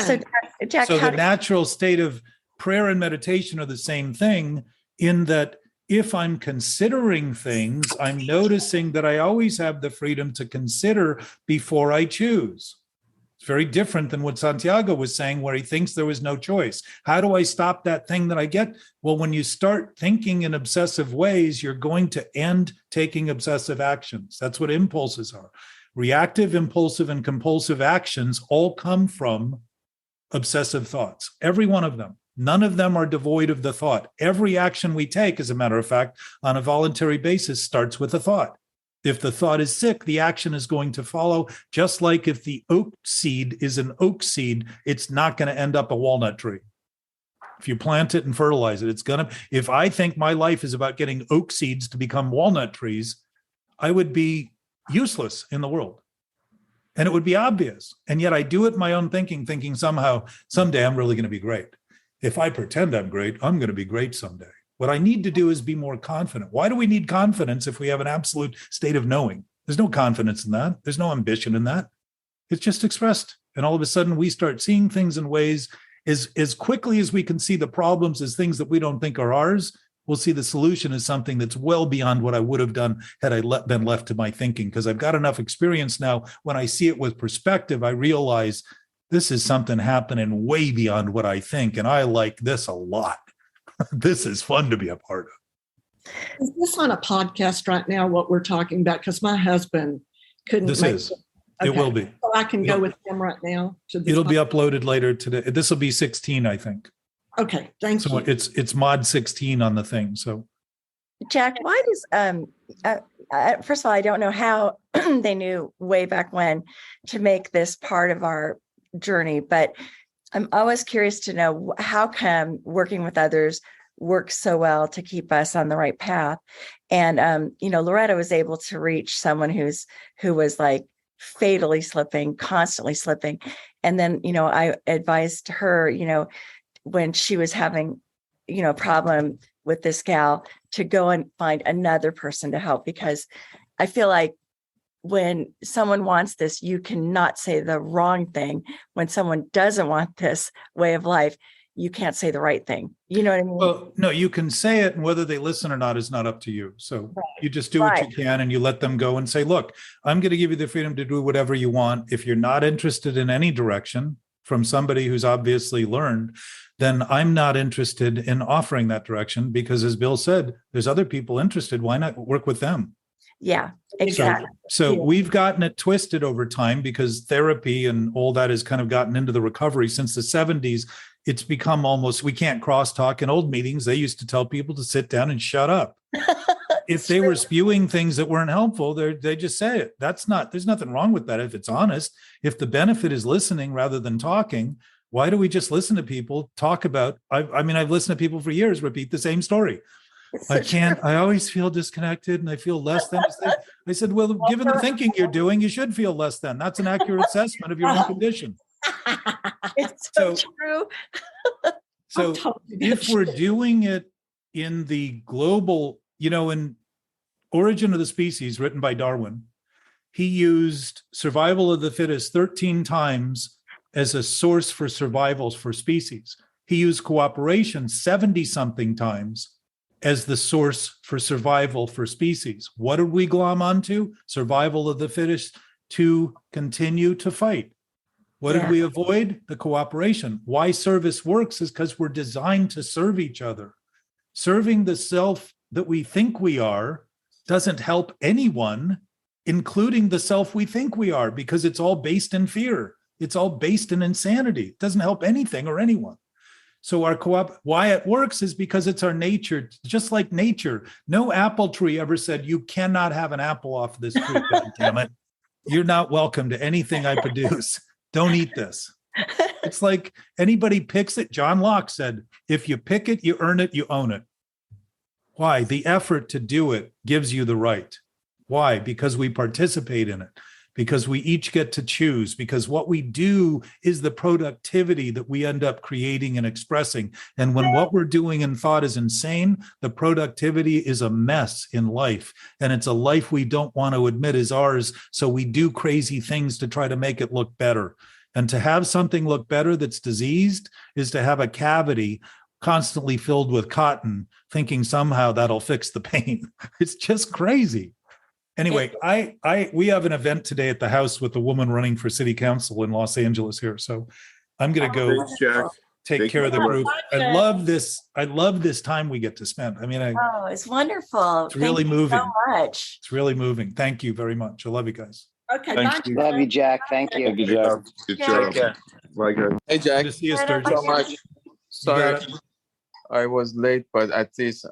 So, Jack, so the natural state of prayer and meditation are the same thing, in that if I'm considering things, I'm noticing that I always have the freedom to consider before I choose. It's very different than what Santiago was saying, where he thinks there was no choice. How do I stop that thing that I get? Well, when you start thinking in obsessive ways, you're going to end taking obsessive actions. That's what impulses are. Reactive, impulsive, and compulsive actions all come from obsessive thoughts, every one of them. None of them are devoid of the thought. Every action we take, as a matter of fact, on a voluntary basis, starts with a thought. If the thought is sick, the action is going to follow. Just like if the oak seed is an oak seed, it's not going to end up a walnut tree. If you plant it and fertilize it, it's going to. If I think my life is about getting oak seeds to become walnut trees, I would be useless in the world. And it would be obvious. And yet I do it in my own thinking somehow, someday I'm really going to be great. If I pretend I'm great, I'm going to be great someday. What I need to do is be more confident. Why do we need confidence if we have an absolute state of knowing? There's no confidence in that. There's no ambition in that. It's just expressed. And all of a sudden we start seeing things in ways as quickly as we can see the problems as things that we don't think are ours. We'll see the solution as something that's well beyond what I would have done had I been left to my thinking, because I've got enough experience now. When I see it with perspective, I realize this is something happening way beyond what I think, and I like this a lot. This is fun to be a part of. Is this on a podcast right now, what we're talking about? Because my husband couldn't This make is. it. It will be. So I can go with him right now. It'll be uploaded later today. This will be 16, I think. Okay, thank you. So it's mod 16 on the thing. So, Jack, why does first of all, I don't know how they knew way back when to make this part of our journey, but I'm always curious to know how come working with others works so well to keep us on the right path. And Loretta was able to reach someone who was like fatally slipping, constantly slipping. And then, I advised her, when she was having, a problem with this gal, to go and find another person to help, because I feel like when someone wants this, you cannot say the wrong thing. When someone doesn't want this way of life, you can't say the right thing. You know what I mean? Well, no, you can say it, and whether they listen or not is not up to you. So you just do what you can, and you let them go and say, look, I'm going to give you the freedom to do whatever you want. If you're not interested in any direction from somebody who's obviously learned, then I'm not interested in offering that direction, because as Bill said, there's other people interested. Why not work with them? Yeah, exactly. So we've gotten it twisted over time, because therapy and all that has kind of gotten into the recovery since the 70s. It's become almost, we can't crosstalk. In old meetings, they used to tell people to sit down and shut up. If they were spewing things that weren't helpful, they just say it. There's nothing wrong with that if it's honest. If the benefit is listening rather than talking, why do we just listen to people talk about, I've listened to people for years repeat the same story. I always feel disconnected and I feel less than. I said, well, given the thinking you're doing, you should feel less than. That's an accurate assessment of your own condition. It's so true. So if we're doing it in the global, in Origin of the Species, written by Darwin, he used survival of the fittest 13 times as a source for survivals for species. He used cooperation 70 something times as the source for survival for species. What did we glom onto? Survival of the fittest, to continue to fight. What did we avoid? The cooperation. Why service works is because we're designed to serve each other. Serving the self that we think we are doesn't help anyone, including the self we think we are, because it's all based in fear. It's all based in insanity. It doesn't help anything or anyone. So our why it works is because it's our nature, just like nature. No apple tree ever said, you cannot have an apple off this tree, God damn it. You're not welcome to anything I produce. Don't eat this. It's like anybody picks it. John Locke said, if you pick it, you earn it, you own it. Why? The effort to do it gives you the right. Why? Because we participate in it. Because we each get to choose, because what we do is the productivity that we end up creating and expressing. And when what we're doing in thought is insane, the productivity is a mess in life. And it's a life we don't want to admit is ours. So we do crazy things to try to make it look better. And to have something look better that's diseased is to have a cavity constantly filled with cotton, thinking somehow that'll fix the pain. It's just crazy. Anyway, we have an event today at the house with a woman running for city council in Los Angeles here. So I'm going to go take care of the group. I love this. I love this time we get to spend. I mean, it's wonderful. It's really moving. So much. It's really moving. Thank you very much. I love you guys. Okay. Thank you. Love you, Jack. Thank you. Thank you, Jack. Good Yeah. job. Bye, guys. Hey, Jack. Good to see you, Yeah, Sturgis. So much. You Sorry, got it. I was late, but at least I